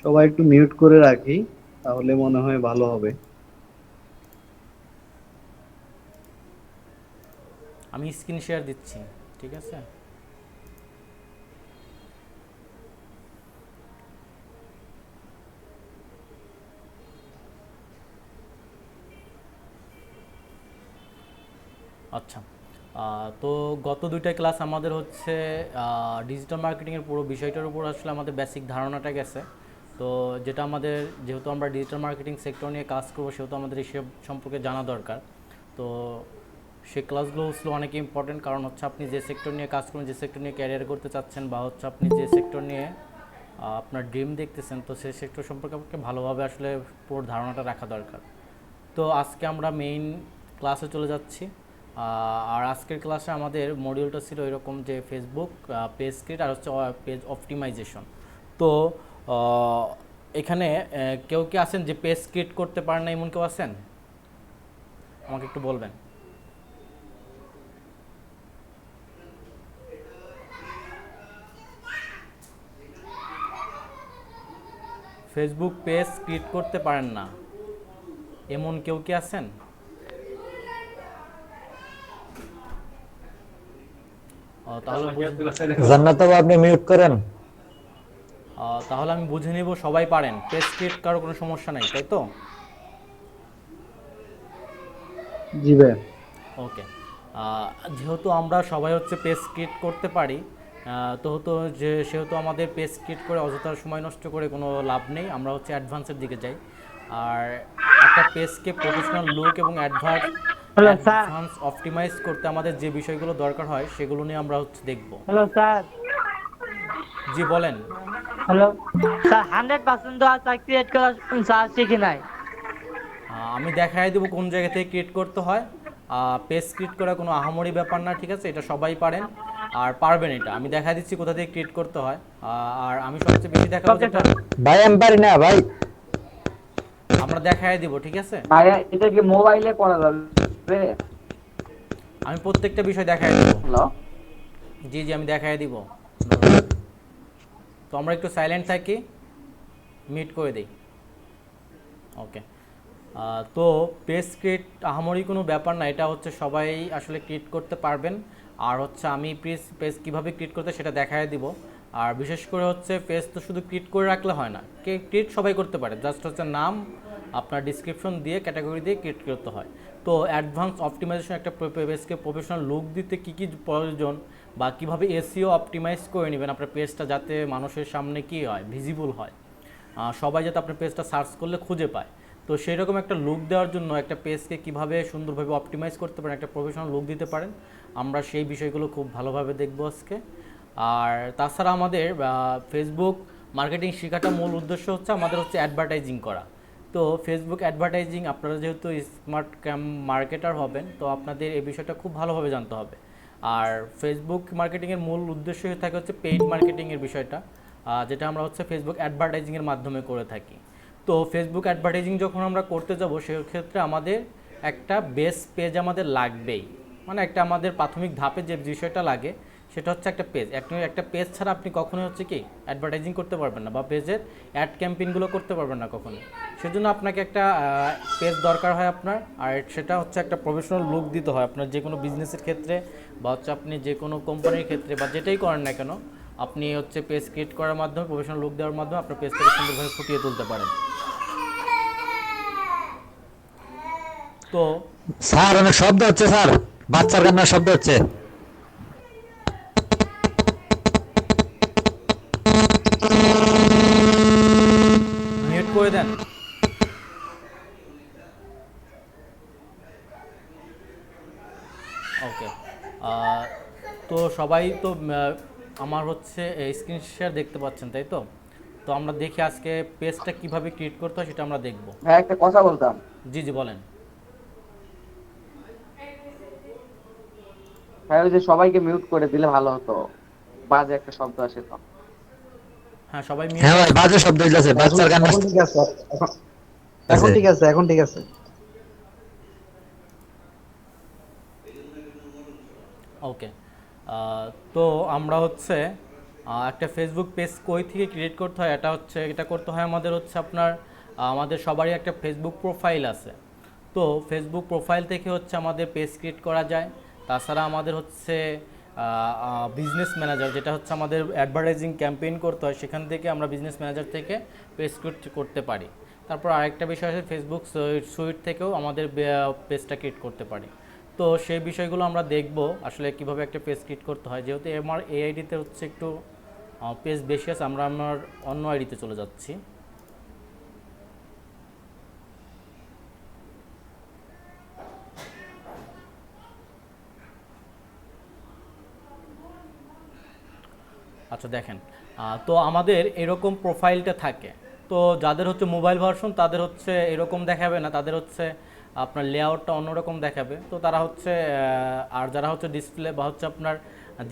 সবাই একটু মিউট করে রাখি, তাহলে মনে হয় ভালো হবে। আমি স্ক্রিন শেয়ার দিচ্ছি, ঠিক আছে। আচ্ছা, তো গত দুইটা ক্লাস আমাদের হচ্ছে ডিজিটাল মার্কেটিংয়ের পুরো বিষয়টার উপর আসলে আমাদের বেসিক ধারণাটা গেছে। তো যেটা আমাদের, যেহেতু আমরা ডিজিটাল মার্কেটিং সেক্টর নিয়ে কাজ করবো, সেহেতু আমাদের এইসব সম্পর্কে জানা দরকার। তো সেই ক্লাসগুলো হচ্ছে অনেক ইম্পর্টেন্ট, কারণ হচ্ছে আপনি যে সেক্টর নিয়ে কাজ করবেন, যে সেক্টর নিয়ে ক্যারিয়ার করতে চাচ্ছেন, বা হচ্ছে আপনি যে সেক্টর নিয়ে আপনার ড্রিম দেখতেছেন, তো সেই সেক্টর সম্পর্কে আপনাকে ভালোভাবে আসলে পুরো ধারণাটা রাখা দরকার। তো আজকে আমরা মেইন ক্লাসে চলে যাচ্ছি। আর আজকের ক্লাসে আমাদের মডিউলটা ছিল এরকম যে ফেসবুক পেজ ক্রিয়েট আর হচ্ছে পেজ অপটিমাইজেশন। তো আহ, এখানে কেউ কি আছেন যে পেজ ক্রিয়েট করতে পারেন না, এমন কেউ আছেন? আমাকে একটু বলবেন। ফেসবুক পেজ ক্রিয়েট করতে পারেন না এমন কেউ কি আছেন? তাহলে বুঝে, জান্নাত বাবু আপনি মিউট করেন। তাহলে আমি বুঝে নিব সবাই পারেন, পেজ ক্রিয়েট করার কোনো সমস্যা নাই, তাই তো? জি ভাই। ওকে। যেহেতু আমরা সবাই হচ্ছে পেজ ক্রিয়েট করতে পারি, তো হতো যে সেহেতু আমাদের পেজ ক্রিয়েট করে অযথা সময় নষ্ট করে কোনো লাভ নেই, আমরা হচ্ছে অ্যাডভান্সের দিকে যাই। আর একটা পেজকে প্রফেশনাল লুক এবং হ্যালো স্যার। অ্যাডভান্স অপটিমাইজ করতে আমাদের যে বিষয়গুলো দরকার হয় সেগুলো নিয়ে আমরা হচ্ছে দেখব। Hello sir. জি বলেন। হ্যালো স্যার, 100% তো আর ক্রিয়েট করা স্যার শিখি নাই। আমি দেখাই দেবো কোন জায়গা থেকে ক্রিয়েট করতে হয়। পেজ ক্রিয়েট করা কোনো আহামরি ব্যাপার না, ঠিক আছে, এটা সবাই পারেন আর পারবেন। এটা আমি দেখাই দিচ্ছি কোথা থেকে ক্রিয়েট করতে হয়। আর আমি সবচেয়ে বেশি দেখাবো ওকে যেটা, স্যার। ভাই আমি পারি না ভাই। আমরা দেখাই দিব, ঠিক আছে। ভাইয়া এটা কি মোবাইলে পড়া যাবে? আমি প্রত্যেকটা বিষয় দেখাই দিব। হ্যালো। জি জি, আমি দেখাই দিব। তো আমরা একটু সাইলেন্ট থাকি, মিট করে দিই। ওকে। তো পেজ ক্রিয়েট আহামরি কোনো ব্যাপার না, এটা হচ্ছে সবাই আসলে ক্রিয়েট করতে পারবেন। আর হচ্ছে আমি পেজ পেজ কীভাবে ক্রিয়েট করতে সেটা দেখাই দিব। আর বিশেষ করে হচ্ছে পেজ তো শুধু ক্রিয়েট করে রাখলে হয় না, ক্রিয়েট সবাই করতে পারে, জাস্ট হচ্ছে নাম, আপনার ডিসক্রিপশন দিয়ে, ক্যাটাগরি দিয়ে ক্রিয়েট করতে হয়। তো অ্যাডভান্স অপটিমাইজেশন একটা পেজকে প্রফেশনাল লুক দিতে কী কী প্রয়োজন, বা কীভাবে এসইও অপটিমাইজ করে নেবেন আপনার পেজটা, যাতে মানুষের সামনে কী হয়, ভিজিবল হয়, সবাই যাতে আপনার পেজটা সার্চ করলে খুঁজে পায়। তো সেই রকম একটা লুক দেওয়ার জন্য একটা পেজকে কীভাবে সুন্দরভাবে অপটিমাইজ করতে পারেন, একটা প্রফেশনাল লুক দিতে পারেন, আমরা সেই বিষয়গুলো খুব ভালোভাবে দেখব আজকে। আর তাছাড়া আমাদের ফেসবুক মার্কেটিং শেখাটা মূল উদ্দেশ্য হচ্ছে আমাদের হচ্ছে অ্যাডভার্টাইজিং করা। তো ফেসবুক অ্যাডভার্টাইজিং, আপনারা যেহেতু স্মার্ট মার্কেটার হবেন, তো আপনাদের এই বিষয়টা খুব ভালোভাবে জানতে হবে। আর ফেসবুক মার্কেটিংয়ের মূল উদ্দেশ্য হয়ে থাকে হচ্ছে পেইড মার্কেটিংয়ের বিষয়টা, যেটা আমরা হচ্ছে ফেসবুক অ্যাডভার্টাইজিংয়ের মাধ্যমে করে থাকি। তো ফেসবুক অ্যাডভার্টাইজিং যখন আমরা করতে যাব, সেক্ষেত্রে আমাদের একটা বেস পেজ আমাদের লাগবেই। মানে একটা আমাদের প্রাথমিক ধাপে যে বিষয়টা লাগে সেটা হচ্ছে একটা পেজ। একটা পেজ ছাড়া আপনি কখনোই হচ্ছে কি অ্যাডভার্টাইজিং করতে পারবেন না, বা পেজের অ্যাড ক্যাম্পেইনগুলো করতে পারবেন না কখনো। সেজন্য আপনাকে একটা পেজ দরকার হয় আপনার, আর সেটা হচ্ছে একটা প্রফেশনাল লুক দিতে হয় আপনার যে কোনো বিজনেসের ক্ষেত্রে, বা হচ্ছে আপনি যে কোনো কোম্পানির ক্ষেত্রে, বা যেটাই করেন না কেন, আপনি হচ্ছে পেজ ক্রিয়েট করার মাধ্যমে, প্রফেশনাল লুক দেওয়ার মাধ্যমে আপনার পেজটাকে সুন্দরভাবে ফুটিয়ে তুলতে পারেন। তো স্যার অনেক শব্দ হচ্ছে স্যার, বাচ্চার কান্নার শব্দ হচ্ছে। মিউট করে দেন। ওকে। তো সবাই তো আমার হচ্ছে স্ক্রিন শেয়ার দেখতে পাচ্ছেন, তাই তো? তো আমরা দেখি আজকে পেজটা কিভাবে ক্রিয়েট করতে হয় সেটা আমরা দেখব। ভাই একটা কথা বলতাম। জি জি বলেন। ভাই ওই যে সবাইকে মিউট করে দিলে ভালো হতো, বাজে একটা শব্দ আসে তো। হ্যাঁ, সবাই হ্যাঁ মিউটে ভাই, আছেন। বাজে শব্দ হইতেছে, এখন বাচ্চার কান্না এখন ঠিক আছে। এখন এখন আছে। ঠিক আছে, এখন ঠিক আছে। ওকে। তো আমরা হচ্ছে একটা ফেসবুক পেজ কই থেকে ক্রিয়েট করতে হয়, এটা করতে হয় আমাদের হচ্ছে আপনার আমাদের সবারই একটা ফেসবুক প্রোফাইল আছে। তো ফেসবুক প্রোফাইল থেকে হচ্ছে আমাদের পেজ ক্রিয়েট করা যায়। তাছাড়া আমাদের হচ্ছে বিজনেস ম্যানেজার, যেটা হচ্ছে আমাদের অ্যাডভার্টাইজিং ক্যাম্পেইন করতে হয়, সেখান থেকে আমরা বিজনেস ম্যানেজার থেকে পেজ ক্রিয়েট করতে পারি। তারপর আরেকটা বিষয় আছে ফেসবুক সুইট থেকেও আমাদের পেজটা ক্রিয়েট করতে পারি। তো সেই বিষয়গুলো আমরা দেখব আসলে কিভাবে একটা পেজ ক্রিয়েট করতে হয়। যেহেতু আমার এই আইডিতে হচ্ছে একটু পেজ বেশি আছে, আমরা আমার অন্য আইডিতে চলে যাচ্ছি। আচ্ছা দেখেন, তো আমাদের এরকম প্রোফাইলটা থাকে। তো যাদের হচ্ছে মোবাইল ভার্সন তাদের হচ্ছে এরকম দেখাবে না, তাদের হচ্ছে আপনার লেআউটটা অন্যরকম দেখাবে। তো তারা হচ্ছে আর যারা হচ্ছে ডিসপ্লে বা হচ্ছে আপনার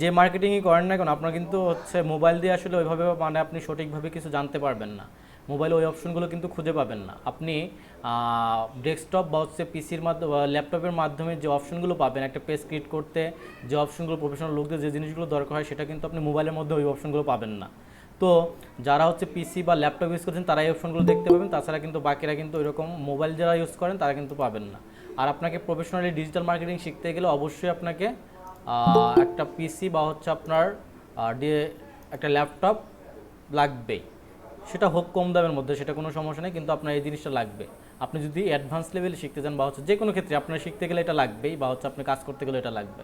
যে মার্কেটিংই করেন না কেন, আপনার কিন্তু হচ্ছে মোবাইল দিয়ে আসলে ওইভাবে মানে আপনি সঠিকভাবে কিছু জানতে পারবেন না। মোবাইলে ওই অপশনগুলো কিন্তু খুঁজে পাবেন না। আপনি ডেস্কটপ বা হচ্ছে পিসির মাধ্যমে ল্যাপটপের মাধ্যমে যে অপশনগুলো পাবেন একটা পেজ ক্রিয়েট করতে, যে অপশনগুলো প্রফেশনাল লোকদের যে জিনিসগুলো দরকার হয়, সেটা কিন্তু আপনি মোবাইলের মধ্যে ওই অপশনগুলো পাবেন না। তো যারা হচ্ছে পিসি বা ল্যাপটপ ইউজ করছেন তারা এই অপশনগুলো দেখতে পাবেন, তাছাড়া কিন্তু বাকিরা কিন্তু ওইরকম মোবাইল যারা ইউজ করেন তারা কিন্তু পাবেন না। আর আপনাকে প্রফেশনালি ডিজিটাল মার্কেটিং শিখতে গেলে অবশ্যই আপনাকে একটা পিসি বা হচ্ছে আপনার একটা ল্যাপটপ লাগবেই। সেটা হোক কম দামের মধ্যে, সেটা কোনো সমস্যা নেই, কিন্তু আপনার এই জিনিসটা লাগবে। আপনি যদি অ্যাডভান্স লেভেলে শিখতে চান বা হচ্ছে যে কোনো ক্ষেত্রে আপনার শিখতে গেলে এটা লাগবেই, বা হচ্ছে আপনি কাজ করতে গেলে এটা লাগবে।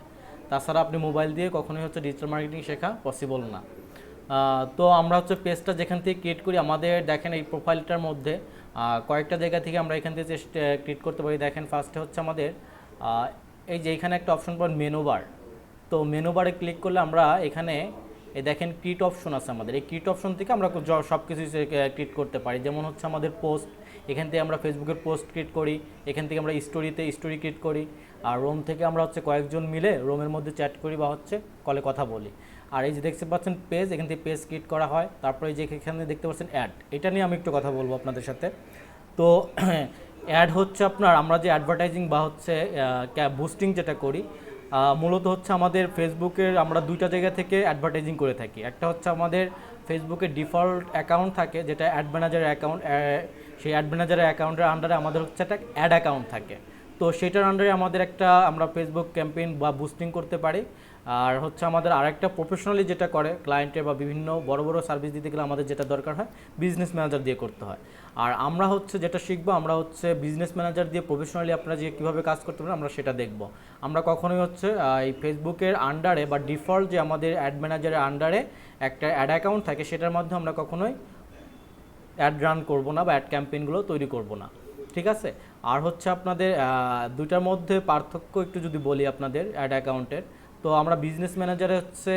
তাছাড়া আপনি মোবাইল দিয়ে কখনোই হচ্ছে ডিজিটাল মার্কেটিং শেখা পসিবল না। তো আমরা হচ্ছে পেজটা যেখান থেকে ক্রিয়েট করি, আমাদের দেখেন এই প্রোফাইলটার মধ্যে কয়েকটা জায়গা থেকে আমরা এখান থেকে ক্রিয়েট করতে পারি। দেখেন ফার্স্টে হচ্ছে আমাদের এই যে এখানে একটা অপশন পাবেন মেনু বার। তো মেনু বারে ক্লিক করলে আমরা এখানে এই দেখেন ক্রিয়েট অপশন আছে আমাদের। এই ক্রিয়েট অপশন থেকে আমরা সব কিছু ক্রিয়েট করতে পারি। যেমন হচ্ছে আমাদের পোস্ট, এখান থেকে আমরা ফেসবুকের পোস্ট ক্রিয়েট করি। এখান থেকে আমরা স্টোরিতে স্টোরি ক্রিয়েট করি। আর রোম থেকে আমরা হচ্ছে কয়েকজন মিলে রোমের মধ্যে চ্যাট করি বা হচ্ছে কলে কথা বলি। আর এই যে দেখতে পাচ্ছেন পেজ, এখান থেকে পেজ ক্রিয়েট করা হয়। তারপরে যে এখানে দেখতে পাচ্ছেন অ্যাড, এটা নিয়ে আমি একটু কথা বলবো আপনাদের সাথে। তো অ্যাড হচ্ছে আপনার আমরা যে অ্যাডভার্টাইজিং বা হচ্ছে বুস্টিং যেটা করি, মূলত হচ্ছে আমাদের ফেসবুকের আমরা দুইটা জায়গা থেকে অ্যাডভার্টাইজিং করে থাকি। একটা হচ্ছে আমাদের ফেসবুকের ডিফল্ট অ্যাকাউন্ট থাকে যেটা অ্যাড ম্যানেজারের অ্যাকাউন্ট, সেই অ্যাড ম্যানেজারের অ্যাকাউন্টের আন্ডারে আমাদের হচ্ছে একটা অ্যাড অ্যাকাউন্ট থাকে। তো সেটার আন্ডারে আমাদের একটা আমরা ফেসবুক ক্যাম্পেইন বা বুস্টিং করতে পারি। আর হচ্ছে আমাদের আরেকটা প্রফেশনালি যেটা করে ক্লায়েন্টের বা বিভিন্ন বড় বড় সার্ভিস দিতে গেলে আমাদের যেটা দরকার হয় বিজনেস ম্যানেজার দিয়ে করতে হয়। আর আমরা হচ্ছে যেটা শিখবো, আমরা হচ্ছে বিজনেস ম্যানেজার দিয়ে প্রফেশনালি আপনারা যে কীভাবে কাজ করতে পারেন আমরা সেটা দেখব। আমরা কখনোই হচ্ছে এই ফেসবুকের আন্ডারে বা ডিফল্ট যে আমাদের অ্যাড ম্যানেজারের আন্ডারে একটা অ্যাড অ্যাকাউন্ট থাকে সেটার মাধ্যমে আমরা কখনোই অ্যাড রান করব না বা অ্যাড ক্যাম্পেইনগুলো তৈরি করব না, ঠিক আছে। আর হচ্ছে আপনাদের দুইটার মধ্যে পার্থক্য একটু যদি বলি আপনাদের অ্যাড অ্যাকাউন্টের, তো আমরা বিজনেস ম্যানেজারে হচ্ছে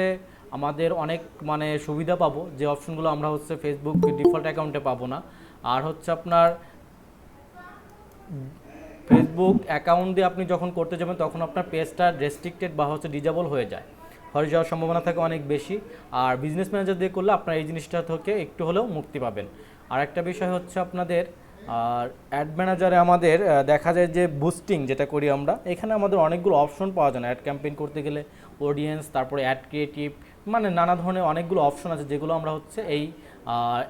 আমাদের অনেক মানে সুবিধা পাবো, যে অপশনগুলো আমরা হচ্ছে ফেসবুক ডিফল্ট অ্যাকাউন্টে পাবো না। আর হচ্ছে আপনার ফেসবুক অ্যাকাউন্ট দিয়ে আপনি যখন করতে যাবেন তখন আপনার পেজটা রেস্ট্রিক্টেড বা হচ্ছে ডিজেবল হয়ে যায়, হয়ে যাওয়ার সম্ভাবনা থাকে অনেক বেশি। আর বিজনেস ম্যানেজার দিয়ে করলে আপনার এই জিনিসটা থেকে একটু হলেও মুক্তি পাবেন। আর একটা বিষয় হচ্ছে আপনাদের আর অ্যাড ম্যানেজারে আমাদের দেখা যায় যে বুস্টিং যেটা করি আমরা, এখানে আমাদের অনেকগুলো অপশন পাওয়া যায় না অ্যাড ক্যাম্পেইন করতে গেলে, অডিয়েন্স, তারপরে অ্যাড ক্রিয়েটিভ, মানে নানা ধরনের অনেকগুলো অপশন আছে যেগুলো আমরা হচ্ছে এই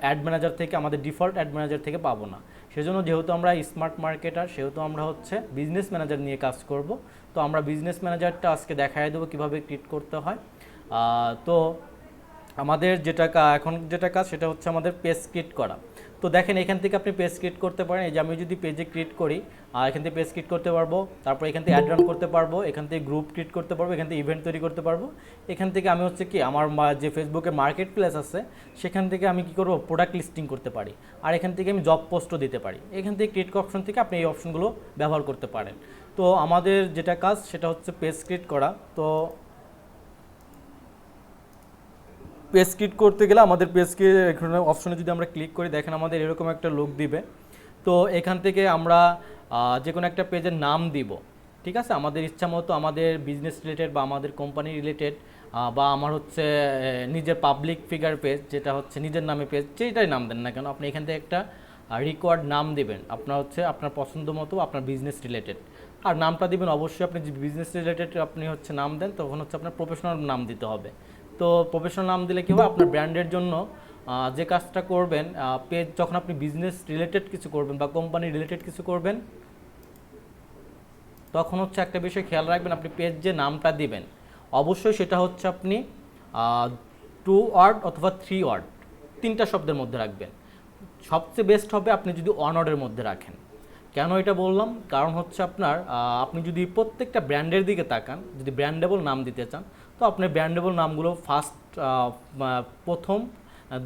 অ্যাড ম্যানেজার থেকে আমাদের ডিফল্ট অ্যাড ম্যানেজার থেকে পাবো না। সেজন্য যেহেতু আমরা স্মার্ট মার্কেটার, সেহেতু আমরা হচ্ছে বিজনেস ম্যানেজার নিয়ে কাজ করব। তো আমরা বিজনেস ম্যানেজারটা আজকে দেখাই দেবো কীভাবে ক্রিয়েট করতে হয়। তো আমাদের এখন যেটা কাজ সেটা হচ্ছে আমাদের পেজ ক্রিয়েট করা। তো দেখেন এখান থেকে আপনি পেজ ক্রিয়েট করতে পারেন। এই যে আমি যদি পেজে ক্রিয়েট করি, এখান থেকে পেজ ক্রিয়েট করতে পারবো, তারপর এখান থেকে অ্যাড রান করতে পারবো, এখান থেকে গ্রুপ ক্রিয়েট করতে পারবো, এখান থেকে ইভেন্ট তৈরি করতে পারবো। এখান থেকে আমি হচ্ছে কি আমার যে ফেসবুকে মার্কেট প্লেস আছে সেখান থেকে আমি কি করবো প্রোডাক্ট লিস্টিং করতে পারি। আর এখান থেকে আমি জব পোস্টও দিতে পারি। এখান থেকে ক্রিয়েট অপশন থেকে আপনি এই অপশনগুলো ব্যবহার করতে পারেন। তো আমাদের যেটা কাজ সেটা হচ্ছে পেজ ক্রিয়েট করা। তো পেজ ক্রিয়েট করতে গেলে আমাদের পেজকে এখানে অপশনে যদি আমরা ক্লিক করি, দেখেন আমাদের এরকম একটা লুক দিবে। তো এখান থেকে আমরা যে কোনো একটা পেজের নাম দিব, ঠিক আছে, আমাদের ইচ্ছা মতো, আমাদের বিজনেস রিলেটেড বা আমাদের কোম্পানি রিলেটেড বা আমার হচ্ছে নিজের পাবলিক ফিগার পেজ যেটা হচ্ছে নিজের নামে পেজ, যেটাই নাম দেন না কেন আপনি এখান থেকে একটা রিকোয়ার্ড নাম দেবেন আপনার হচ্ছে আপনার পছন্দ মতো আপনার বিজনেস রিলেটেড। আর নামটা দিবেন অবশ্যই আপনি যে বিজনেস রিলেটেড আপনি হচ্ছে নাম দেন তখন হচ্ছে আপনার প্রফেশনাল নাম দিতে হবে। তো প্রফেশনাল নাম দিলে কি হবে, আপনার ব্র্যান্ডের জন্য যে কাজটা করবেন, পেজ যখন আপনি বিজনেস রিলেটেড কিছু করবেন বা কোম্পানি রিলেটেড কিছু করবেন, তখন হচ্ছে একটা বিষয় খেয়াল রাখবেন, আপনি পেজ যে নামটা দিবেন অবশ্যই সেটা হচ্ছে আপনি 2 ওয়ার্ড অথবা 3 ওয়ার্ড, 3টা শব্দের মধ্যে রাখবেন। সবচেয়ে বেস্ট হবে আপনি যদি 1 ওয়ার্ডের মধ্যে রাখেন। কেন এটা বললাম, কারণ হচ্ছে আপনার আপনি যদি প্রত্যেকটা ব্র্যান্ডের দিকে তাকান, যদি ব্র্যান্ডেবল নাম দিতে চান, তো আপনার ব্র্যান্ডেবল নামগুলো ফার্স্ট প্রথম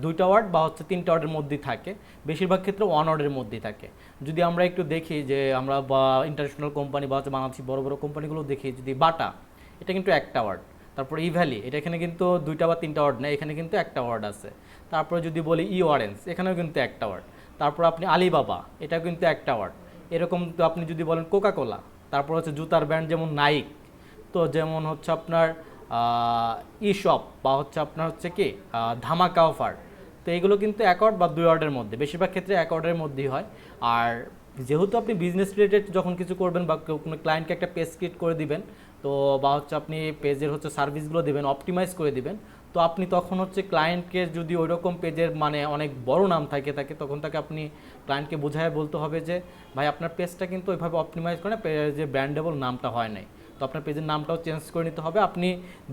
2টা ওয়ার্ড বা হচ্ছে 3টা ওয়ার্ডের মধ্যেই থাকে, বেশিরভাগ ক্ষেত্রে 1 ওয়ার্ডের মধ্যেই থাকে। যদি আমরা একটু দেখি যে আমরা বা ইন্টারন্যাশনাল কোম্পানি বা হচ্ছে বাংলাদেশি বড় বড় কোম্পানিগুলো দেখি, যদি বাটা, এটা কিন্তু একটা ওয়ার্ড। তারপরে ইভ্যালি, এটা এখানে কিন্তু 2টা বা 3টা ওয়ার্ড নেই, এখানে কিন্তু একটা ওয়ার্ড আছে। তারপরে যদি বলি অরেঞ্জ, এখানেও কিন্তু একটা ওয়ার্ড। তারপর আপনি আলিবাবা, এটাও কিন্তু একটা ওয়ার্ড। এরকম তো আপনি যদি বলেন কোকা কোলা, তারপর হচ্ছে জুতার ব্র্যান্ড যেমন নাইক, তো যেমন হচ্ছে আপনার শপ বা হচ্ছে আপনার হচ্ছে কি ধামাকা অফার, তো এগুলো কিন্তু 1 ওয়ার্ড বা 2 ওয়ার্ডের মধ্যে, বেশিরভাগ ক্ষেত্রে 1 ওয়ার্ডের মধ্যেই হয়। আর যেহেতু আপনি বিজনেস রিলেটেড যখন কিছু করবেন বা কোনো ক্লায়েন্টকে একটা পেজ ক্রিয়েট করে দিবেন, তো বা হচ্ছে আপনি পেজের হচ্ছে সার্ভিসগুলো দেবেন, অপটিমাইজ করে দিবেন, তো আপনি তখন হচ্ছে ক্লায়েন্টকে যদি ওই রকম পেজের মানে অনেক বড় নাম থাকে তখন তাকে আপনি ক্লায়েন্টকে বোঝায় বলতে হবে যে ভাই আপনার পেজটা কিন্তু ওইভাবে অপটিমাইজ করে পেজে ব্র্যান্ডেবল নামটা হয় নাই, তো আপনার পেজের নামটাও চেঞ্জ করে নিতে হবে। আপনি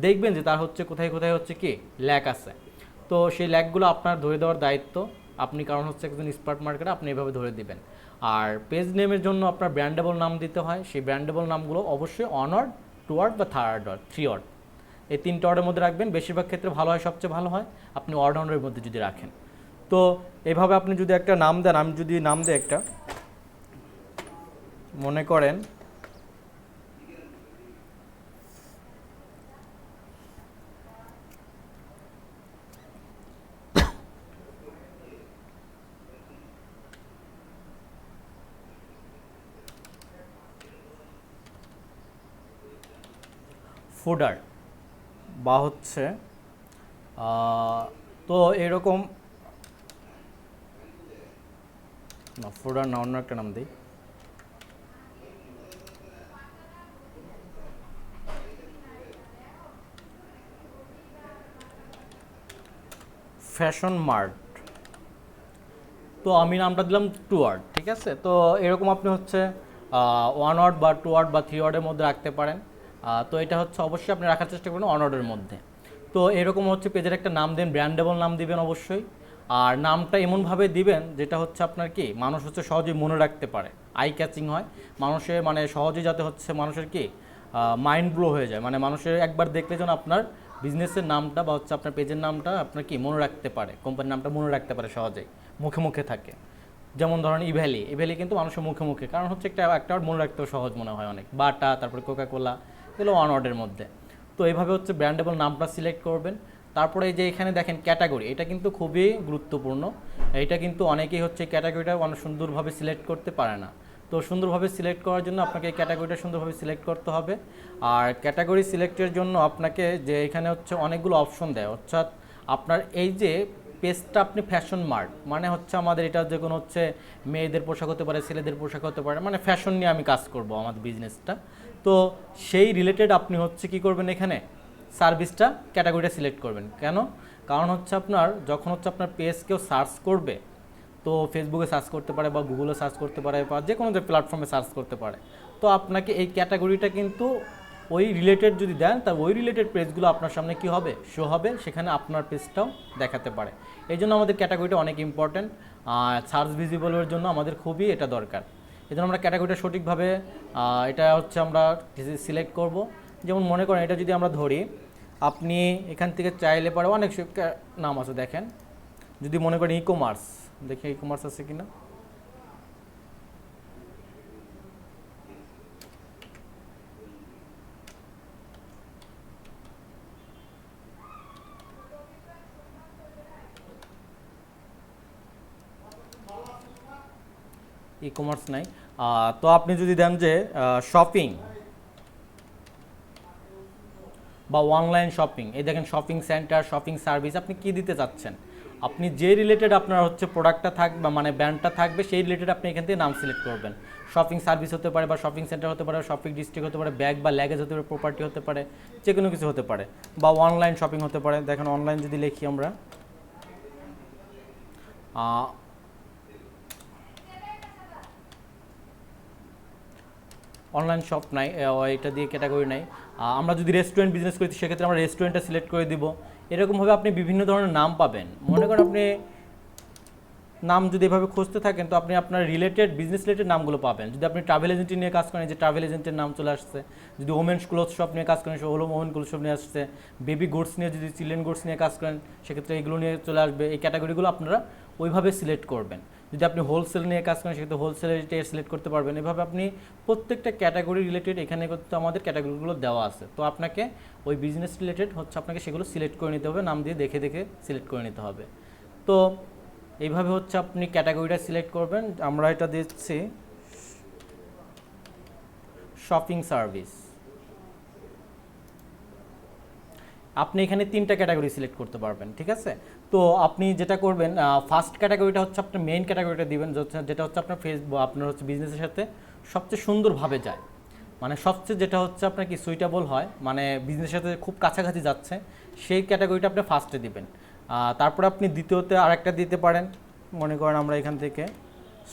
দেখবেন যে তার হচ্ছে কোথায় কোথায় হচ্ছে কি ল্যাক আছে, তো সেই ল্যাকগুলো আপনার ধরে দেওয়ার দায়িত্ব আপনি, কারণ হচ্ছে একজন স্মার্ট মার্কেটার, আপনি এভাবে ধরে দিবেন। আর পেজ নেমের জন্য আপনার ব্র্যান্ডেবল নাম দিতে হয়, সেই ব্র্যান্ডেবল নামগুলো অবশ্যই 1 ওয়ার্ড, 2 ওয়ার্ড বা 3 ওয়ার্ড, এই 3টা ওয়ার্ডের মধ্যে রাখবেন। বেশিরভাগ ক্ষেত্রে ভালো হয়, সবচেয়ে ভালো হয় আপনি ওয়ার্ডের মধ্যে যদি রাখেন। তো এভাবে আপনি যদি একটা নাম দেন, আমি যদি নাম দিই একটা, মনে করেন ফুডার বা হচ্ছে তো এরকম না, ফুডার না, অন্য একটা নাম দিই, ফ্যাশন মার্ট, তো আমি নামটা দিলাম 2 ওয়ার্ড, ঠিক আছে। তো এরকম আপনি হচ্ছে 1 ওয়ার্ড বা 2 ওয়ার্ড বা 3 ওয়ার্ডের মধ্যে রাখতে পারেন। তো এটা হচ্ছে অবশ্যই আপনি রাখার চেষ্টা করবেন 1 ওয়ার্ডের মধ্যে। তো এরকম হচ্ছে পেজের একটা নাম দেন, ব্র্যান্ডেবল নাম দিবেন অবশ্যই। আর নামটা এমনভাবে দিবেন যেটা হচ্ছে আপনার কি মানুষ হচ্ছে সহজেই মনে রাখতে পারে, আই ক্যাচিং হয়, মানুষের মানে সহজেই যাতে হচ্ছে মানুষের কি মাইন্ড ব্লো হয়ে যায়, মানে মানুষের একবার দেখলে যেন আপনার বিজনেসের নামটা বা হচ্ছে আপনার পেজের নামটা আপনার কি মনে রাখতে পারে, কোম্পানির নামটা মনে রাখতে পারে সহজেই, মুখে মুখে থাকে। যেমন ধরেন ইভ্যালি কিন্তু মানুষের মুখে মুখে, কারণ হচ্ছে একটা মনে রাখতেও সহজ মনে হয় অনেক, বাটা, তারপরে কোকা কোলা, এগুলো 1 ওয়ার্ডের মধ্যে। তো এইভাবে হচ্ছে ব্র্যান্ডেবল নামটা সিলেক্ট করবেন। তারপরে এই যে এখানে দেখেন ক্যাটাগরি, এটা কিন্তু খুবই গুরুত্বপূর্ণ, এটা কিন্তু অনেকেই হচ্ছে ক্যাটাগরিটা অনেক সুন্দরভাবে সিলেক্ট করতে পারে না। তো সুন্দরভাবে সিলেক্ট করার জন্য আপনাকে এই ক্যাটাগরিটা সুন্দরভাবে সিলেক্ট করতে হবে। আর ক্যাটাগরি সিলেক্টের জন্য আপনাকে যে এখানে হচ্ছে অনেকগুলো অপশন দেয়, অর্থাৎ আপনার এই যে পেজটা আপনি ফ্যাশন মার্ট, মানে হচ্ছে আমাদের এটা যে কোনো হচ্ছে মেয়েদের পোশাক হতে পারে, ছেলেদের পোশাক হতে পারে, মানে ফ্যাশন নিয়ে আমি কাজ করব আমাদের বিজনেসটা। তো সেই রিলেটেড আপনি হচ্ছে কি করবেন, এখানে সার্ভিসটা ক্যাটাগরিটা সিলেক্ট করবেন। কেন? কারণ হচ্ছে আপনার যখন হচ্ছে আপনার পেজ কেউ সার্চ করবে, তো ফেসবুকে সার্চ করতে পারে বা গুগলে সার্চ করতে পারে বা যে কোনো যে প্ল্যাটফর্মে সার্চ করতে পারে, তো আপনাকে এই ক্যাটাগরিটা কিন্তু ওই রিলেটেড যদি দেন, তা ওই রিলেটেড পেজগুলো আপনার সামনে কি হবে, শো হবে, সেখানে আপনার পেজটাও দেখাতে পারে। এই জন্য আমাদের ক্যাটাগরিটা অনেক ইম্পর্ট্যান্ট, সার্চ ভিজিবলের জন্য আমাদের খুবই এটা দরকার। এই জন্য আমরা ক্যাটাগরিটা সঠিকভাবে এটা হচ্ছে আমরা সিলেক্ট করব। যেমন মনে করেন এটা যদি আমরা ধরি, আপনি এখান থেকে চাইলে পরে অনেক নাম আছে, দেখেন যদি মনে করেন ই কমার্স, দেখি ই কমার্স আছে কিনা, ই কমার্স নাই। তো আপনি যদি দেন যে শপিং বা অনলাইন শপিং, এই দেখেন শপিং সেন্টার, শপিং সার্ভিস, আপনি কি দিতে চাচ্ছেন, আপনি যে রিলেটেড আপনার হচ্ছে প্রোডাক্টটা থাকবে মানে ব্র্যান্ডটা থাকবে সেই রিলেটেড আপনি এখান থেকে নাম সিলেক্ট করবেন। শপিং সার্ভিস হতে পারে বা শপিং সেন্টার হতে পারে, শপিং ডিস্ট্রিক্ট হতে পারে, ব্যাগ বা ল্যাগেজ হতে পারে, প্রপার্টি হতে পারে, যে কোনো কিছু হতে পারে, বা অনলাইন শপিং হতে পারে। দেখেন অনলাইন যদি লিখি আমরা অনলাইন শপ নাই, এটা দিয়ে ক্যাটাগরি নাই। আমরা যদি রেস্টুরেন্ট বিজনেস করি সেক্ষেত্রে আমরা রেস্টুরেন্টটা সিলেক্ট করে দিব। এরকমভাবে আপনি বিভিন্ন ধরনের নাম পাবেন। মনে করেন আপনি নাম যদি এভাবে খুঁজতে থাকেন তো আপনি আপনার রিলেটেড বিজনেস রিলেটেড নামগুলো পাবেন। যদি আপনি ট্রাভেল এজেন্টি নিয়ে কাজ করেন, যে ট্রাভেল এজেন্টের নাম চলে আসছে। যদি ওমেন্স ক্লোথ শপ নিয়ে কাজ করেন, ওমেন ক্লোথ শপ নিয়ে আসছে। বেবি গুডস নিয়ে, যদি চিলড্রেন গুডস নিয়ে কাজ করেন সেক্ষেত্রে এগুলো নিয়ে চলে আসবে। এই ক্যাটাগরিগুলো আপনারা ওইভাবে সিলেক্ট করবেন। যদি আপনি হোলসেল নিয়ে কাজ করেন সেক্ষেত্রে হোলসেলের সিলেক্ট করতে পারবেন। এভাবে আপনি প্রত্যেকটা ক্যাটাগরি রিলেটেড এখানে কিন্তু আমাদের ক্যাটাগরিগুলো দেওয়া আছে। তো আপনাকে ওই বিজনেস রিলেটেড হচ্ছে আপনাকে সেগুলো সিলেক্ট করে নিতে হবে, নাম দিয়ে দেখে দেখে সিলেক্ট করে নিতে হবে। তো এইভাবে হচ্ছে আপনি ক্যাটাগরিটা সিলেক্ট করবেন। আমরা এটা দিচ্ছি শপিং সার্ভিস। আপনি এখানে 3টা ক্যাটাগরি সিলেক্ট করতে পারবেন, ঠিক আছে। তো আপনি যেটা করবেন, ফার্স্ট ক্যাটাগরিটা হচ্ছে আপনার মেইন ক্যাটাগরিটা দিবেন, যেটা হচ্ছে আপনার ফেসবুক আপনার হচ্ছে বিজনেসের সাথে সবচেয়ে সুন্দরভাবে যায়, মানে সবচেয়ে যেটা হচ্ছে আপনার কি সুইটেবল হয়, মানে বিজনেসের সাথে খুব কাছাকাছি যাচ্ছে, সেই ক্যাটাগরিটা আপনি ফার্স্টে দিবেন। তারপরে আপনি দ্বিতীয়তে আরেকটা দিতে পারেন। মনে করেন আমরা এখান থেকে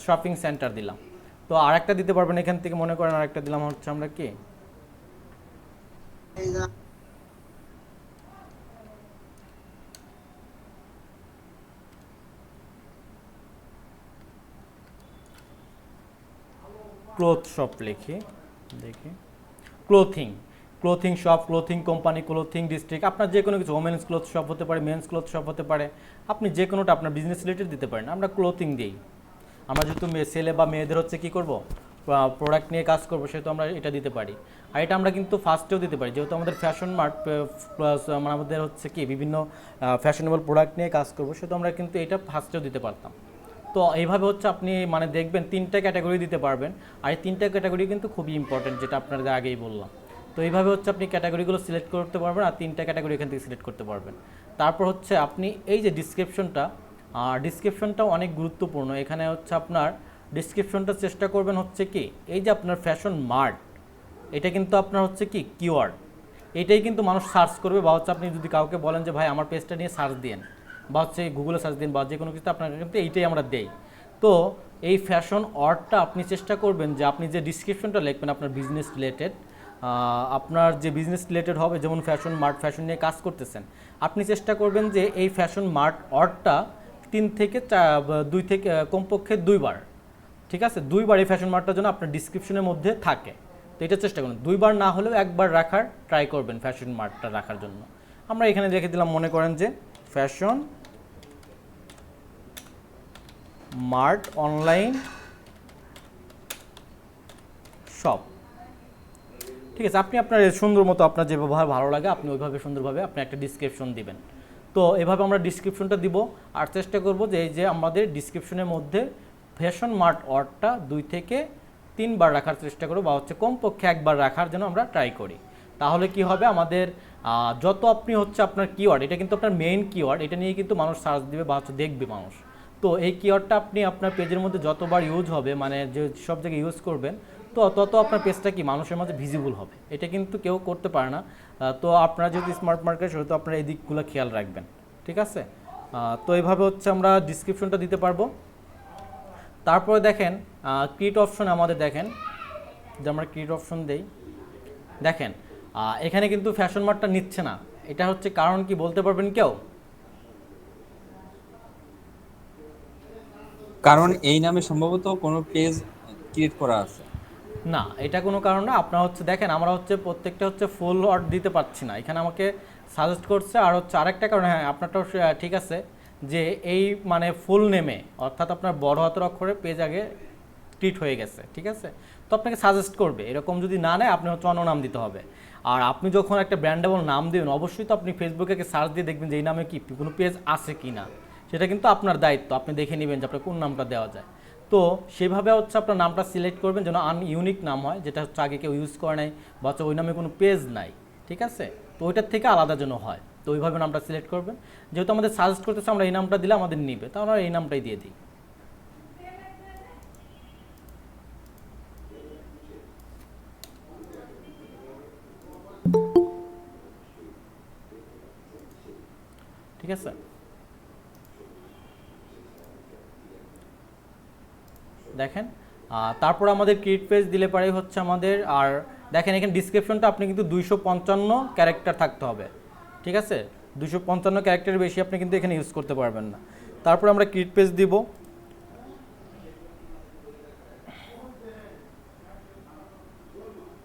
শপিং সেন্টার দিলাম। তো আরেকটা দিতে পারবেন এখান থেকে, মনে করেন আরেকটা দিলাম হচ্ছে আমরা কি ক্লোথ শপ লিখি, দেখি clothing, clothing shop, clothing company, clothing district, আপনার যে কোনো কিছু, ওমেন্স ক্লোথ শপ হতে পারে, মেন্স ক্লোথ শপ হতে পারে, আপনি যে কোনোটা আপনার বিজনেস রিলেটেড দিতে পারেন। আমরা ক্লোথিং দিই। আমরা যেহেতু ছেলে বা মেয়েদের হচ্ছে কী করব, প্রোডাক্ট নিয়ে কাজ করবো, সেহেতু আমরা এটা দিতে পারি। আর এটা আমরা কিন্তু ফার্স্টেও দিতে পারি, যেহেতু আমাদের ফ্যাশন মার্ট প্লাস আমাদের হচ্ছে কি বিভিন্ন ফ্যাশনেবল প্রোডাক্ট নিয়ে কাজ করবো, সেহেতু আমরা কিন্তু এটা ফার্স্টেও দিতে পারতাম। তো এইভাবে হচ্ছে আপনি মানে দেখবেন 3টা ক্যাটাগরি দিতে পারবেন। আর এই 3টা ক্যাটাগরি কিন্তু খুবই ইম্পর্টেন্ট, যেটা আপনাদের আগেই বললাম। তো এইভাবে হচ্ছে আপনি ক্যাটাগরিগুলো সিলেক্ট করতে পারবেন, আর 3টা ক্যাটাগরি এখান থেকে সিলেক্ট করতে পারবেন। তারপর হচ্ছে আপনি এই যে ডিসক্রিপশনটাও অনেক গুরুত্বপূর্ণ। এখানে হচ্ছে আপনার ডিসক্রিপশনটা চেষ্টা করবেন হচ্ছে কি, এই যে আপনার ফ্যাশন মার্ট, এটা কিন্তু আপনার হচ্ছে কি কিওয়ার্ড, এটাই কিন্তু মানুষ সার্চ করবে। বা হচ্ছে আপনি যদি কাউকে বলেন যে ভাই আমার পেজটা নিয়ে সার্চ দিন, বা হচ্ছে গুগলে সার্চ দিন, বা যে কোনো কিছু আপনাকে কিন্তু এইটাই আমরা দেই। তো এই ফ্যাশন ওয়ার্ডটা আপনি চেষ্টা করবেন যে আপনি যে ডিসক্রিপশনটা লিখবেন আপনার বিজনেস রিলেটেড, আপনার যে বিজনেস রিলেটেড হবে, যেমন ফ্যাশন মার্ট, ফ্যাশন নিয়ে কাজ করতেছেন, আপনি চেষ্টা করবেন যে এই ফ্যাশন মার্ট ওয়ার্ডটা 2 থেকে কমপক্ষে 2বার, ঠিক আছে, 2বার এই ফ্যাশন মার্টটার জন্য আপনার ডিসক্রিপশনের মধ্যে থাকে। তো এটা চেষ্টা করুন, 2বার না হলেও 1বার রাখার ট্রাই করবেন ফ্যাশন মার্টটা রাখার জন্য। আমরা এখানে রেখে দিলাম, মনে করেন যে ফ্যাশন মার্ট অনলাইন শপ, ঠিক আছে। আপনি আপনার সুন্দর মতো আপনার যেভাবে ভালো লাগে আপনি ওইভাবে সুন্দরভাবে আপনি একটা ডিসক্রিপশন দিবেন। তো এভাবে আমরা ডিসক্রিপশনটা দিব, আর চেষ্টা করব যে এই যে আমাদের ডিসক্রিপশনের মধ্যে ফ্যাশন মার্ট ওয়ার্ডটা 2 থেকে 3বার রাখার চেষ্টা করব, বা হচ্ছে কমপক্ষে 1বার রাখার জন্য আমরা ট্রাই করি। তাহলে কি হবে, আমাদের যত আপনি হচ্ছে আপনার কিওয়ার্ড, এটা কিন্তু আপনার মেইন কিওয়ার্ড, এটা নিয়ে কিন্তু মানুষ সার্চ দিবে বা হচ্ছে দেখবে মানুষ। তো এই কিওয়ার্ডটা আপনি আপনার পেজের মধ্যে যতবার ইউজ হবে, মানে যে সব জায়গায় ইউজ করবেন, তো তত আপনার পেজটা কি মানুষের মাঝে ভিজিবল হবে। এটা কিন্তু কেউ করতে পারে না। তো আপনারা যদি স্মার্ট মার্কেট, সেহেতু আপনারা এই দিকগুলো খেয়াল রাখবেন, ঠিক আছে। তো এইভাবে হচ্ছে আমরা ডিসক্রিপশনটা দিতে পারবো। তারপরে দেখেন ক্রিয়েট অপশন, আমাদের দেখেন যে আমরা ক্রিয়েট অপশন দেই, দেখেন এখানে কিন্তু ফ্যাশন মার্টটা নিচ্ছে না। এটা হচ্ছে কারণ কি বলতে পারবেন কেউ? কারণ এই নামে সম্ভবত কোনো পেজ ক্রিয়েট করা আছে। না, এটা কোনো কারণ না। আপনার হচ্ছে দেখেন আমরা হচ্ছে প্রত্যেকটা হচ্ছে ফুল ওয়ার্ড দিতে পারছি না, এখানে আমাকে সাজেস্ট করছে। আর হচ্ছে আরেকটা কারণ, হ্যাঁ আপনারটাও ঠিক আছে, যে এই মানে ফুল নেমে অর্থাৎ আপনার বড় হাতের অক্ষরে পেজ আগে ক্রিয়েট হয়ে গেছে, ঠিক আছে। তো আপনাকে সাজেস্ট করবে, এরকম যদি না নেয় আপনি হচ্ছে অন্য নাম দিতে হবে। আর আপনি যখন একটা ব্র্যান্ডেবল নাম দেবেন, অবশ্যই তো আপনি ফেসবুকে সার্চ দিয়ে দেখবেন যে এই নামে কি কোনো পেজ আছে কি না, সেটা কিন্তু আপনার দায়িত্ব, আপনি দেখে নেবেন যে আপনার কোন নামটা দেওয়া যায়। তো সেভাবে হচ্ছে আপনার নামটা সিলেক্ট করবেন যেন ইউনিক নাম হয়, যেটা হচ্ছে আগে কেউ ইউজ করে নাই, বা হচ্ছে ওই নামে কোনো পেজ নাই, ঠিক আছে। তো ওইটার থেকে আলাদা যেন হয়। তো ওইভাবে নামটা সিলেক্ট করবেন। যেহেতু আমাদের সাজেস্ট করতেছে আমরা এই নামটা দিলে আমাদের নিবে, তাহলে আমরা এই নামটাই দিয়ে দিই। ঠিক আছে, দেখেন তারপর আমাদের ক্রিয়েট পেজ দিলে পারেই হচ্ছে আমাদের। আর দেখেন এখানে ডিসক্রিপশনটা আপনি কিন্তু 255 ক্যারেক্টার থাকতে হবে, ঠিক আছে? 255 ক্যারেক্টারের বেশি আপনি কিন্তু এখানে ইউজ করতে পারবেন না। তারপর আমরা ক্রিয়েট পেজ দিব।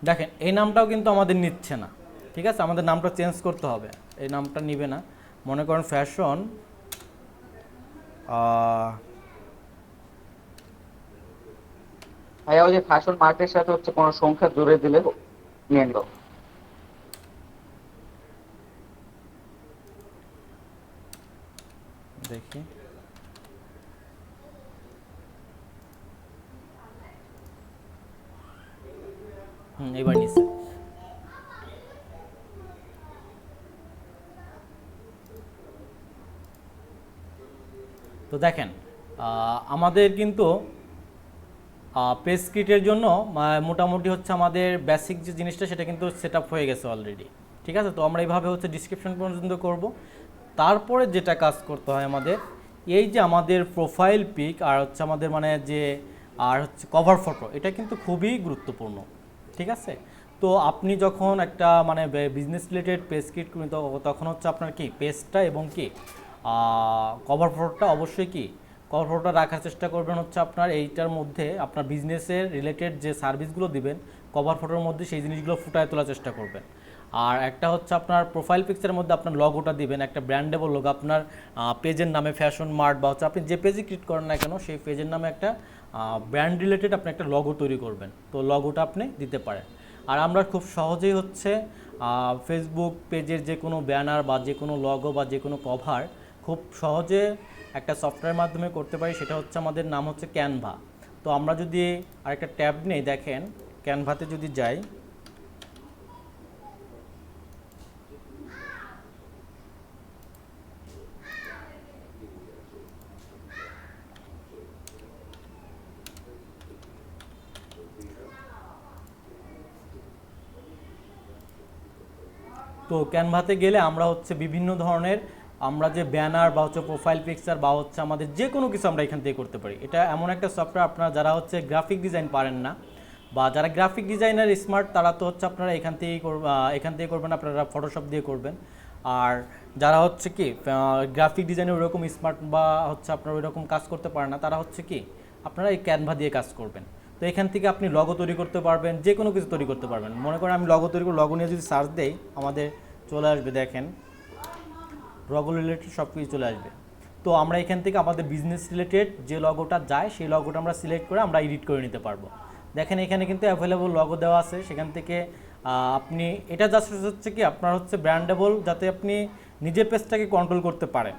দেখেন এই নামটাও কিন্তু আমাদের নিচ্ছে না, ঠিক আছে? আমাদের নামটা চেঞ্জ করতে হবে, এই নামটা নিবে না। মনে করেন ফ্যাশন ভাইয়া ওই যে ফ্যাশন মার্কের সাথে হচ্ছে কোনো সংখ্যা জুড়ে দিলে নিয়ে নিল। দেখি, এবার নিচ্ছে। তো দেখেন আমাদের কিন্তু পেজ ক্রিয়েটের জন্য মোটামুটি হচ্ছে আমাদের বেসিক যে জিনিসটা সেটা কিন্তু সেট আপ হয়ে গেছে অলরেডি, ঠিক আছে? তো আমরা এইভাবে হচ্ছে ডিসক্রিপশন পর্যন্ত করব। তারপরে যেটা কাজ করতে হয় আমাদের, এই যে আমাদের প্রোফাইল পিক আর হচ্ছে আমাদের মানে যে আর হচ্ছে কভার ফটো, এটা কিন্তু খুবই গুরুত্বপূর্ণ, ঠিক আছে? তো আপনি যখন একটা মানে বিজনেস রিলেটেড পেজ ক্রিয়েট করবেন তখন হচ্ছে আপনার কি পেজটা এবং কি কভার ফটোটা অবশ্যই কি কভার ফটোটা রাখার চেষ্টা করবেন হচ্ছে আপনার এইটার মধ্যে আপনার বিজনেসের রিলেটেড যে সার্ভিসগুলো দিবেন কভার ফটোর মধ্যে সেই জিনিসগুলো ফুটায় তোলার চেষ্টা করবেন। আর একটা হচ্ছে আপনার প্রোফাইল পিকচারের মধ্যে আপনার লগোটা দিবেন, একটা ব্র্যান্ডেবল লোগো আপনার পেজের নামে ফ্যাশন মার্ট বা হচ্ছে আপনি যে পেজে ক্রিয়েট করেন না কেন সেই পেজের নামে একটা ব্র্যান্ড রিলেটেড আপনি একটা লগো তৈরি করবেন, তো লগোটা আপনি দিতে পারেন। আর আমরা খুব সহজেই হচ্ছে ফেসবুক পেজের যে কোনো ব্যানার বা যে কোনো লগো বা যে কোনো কভার খুব সহজে একটা সফটওয়্যারের মাধ্যমে করতে পারি, সেটা হচ্ছে আমাদের নাম হচ্ছে ক্যানভা। তো আমরা যদি আরেকটা ট্যাব নেই, দেখেন ক্যানভাতে যদি যাই, তো ক্যানভাতে গেলে আমরা হচ্ছে বিভিন্ন ধরনের আমরা যে ব্যানার বা হচ্ছে প্রোফাইল পিকচার বা হচ্ছে আমাদের যে কোনো কিছু আমরা এখান থেকে করতে পারি। এটা এমন একটা সফটওয়্যার আপনারা যারা হচ্ছে গ্রাফিক ডিজাইন পারেন না বা যারা গ্রাফিক ডিজাইনার স্মার্ট তারা তো হচ্ছে আপনারা এখান থেকে করবেন, আপনারা ফটোশপ দিয়ে করবেন। আর যারা হচ্ছে কি গ্রাফিক ডিজাইনের ওইরকম স্মার্ট বা হচ্ছে আপনারা ওইরকম কাজ করতে পারেন না, তারা হচ্ছে কি আপনারা এই ক্যানভা দিয়ে কাজ করবেন। তো এখান থেকে আপনি লগো তৈরি করতে পারবেন, যে কোনো কিছু তৈরি করতে পারবেন। মনে করেন আমি লগো তৈরি করি, লগো নিয়ে যদি সার্চ দেই আমাদের চলে আসবে, দেখেন লগো রিলেটেড সব কিছু চলে আসবে। তো আমরা এখান থেকে আমাদের বিজনেস রিলেটেড যে লগোটা যায় সেই লগোটা আমরা সিলেক্ট করে আমরা এডিট করে নিতে পারবো। দেখেন এখানে কিন্তু অ্যাভেলেবল লগো দেওয়া আছে, সেখান থেকে আপনি এটা জাস্ট হচ্ছে কি আপনার হচ্ছে ব্র্যান্ডেবল, যাতে আপনি নিজের পেজটাকে কন্ট্রোল করতে পারেন।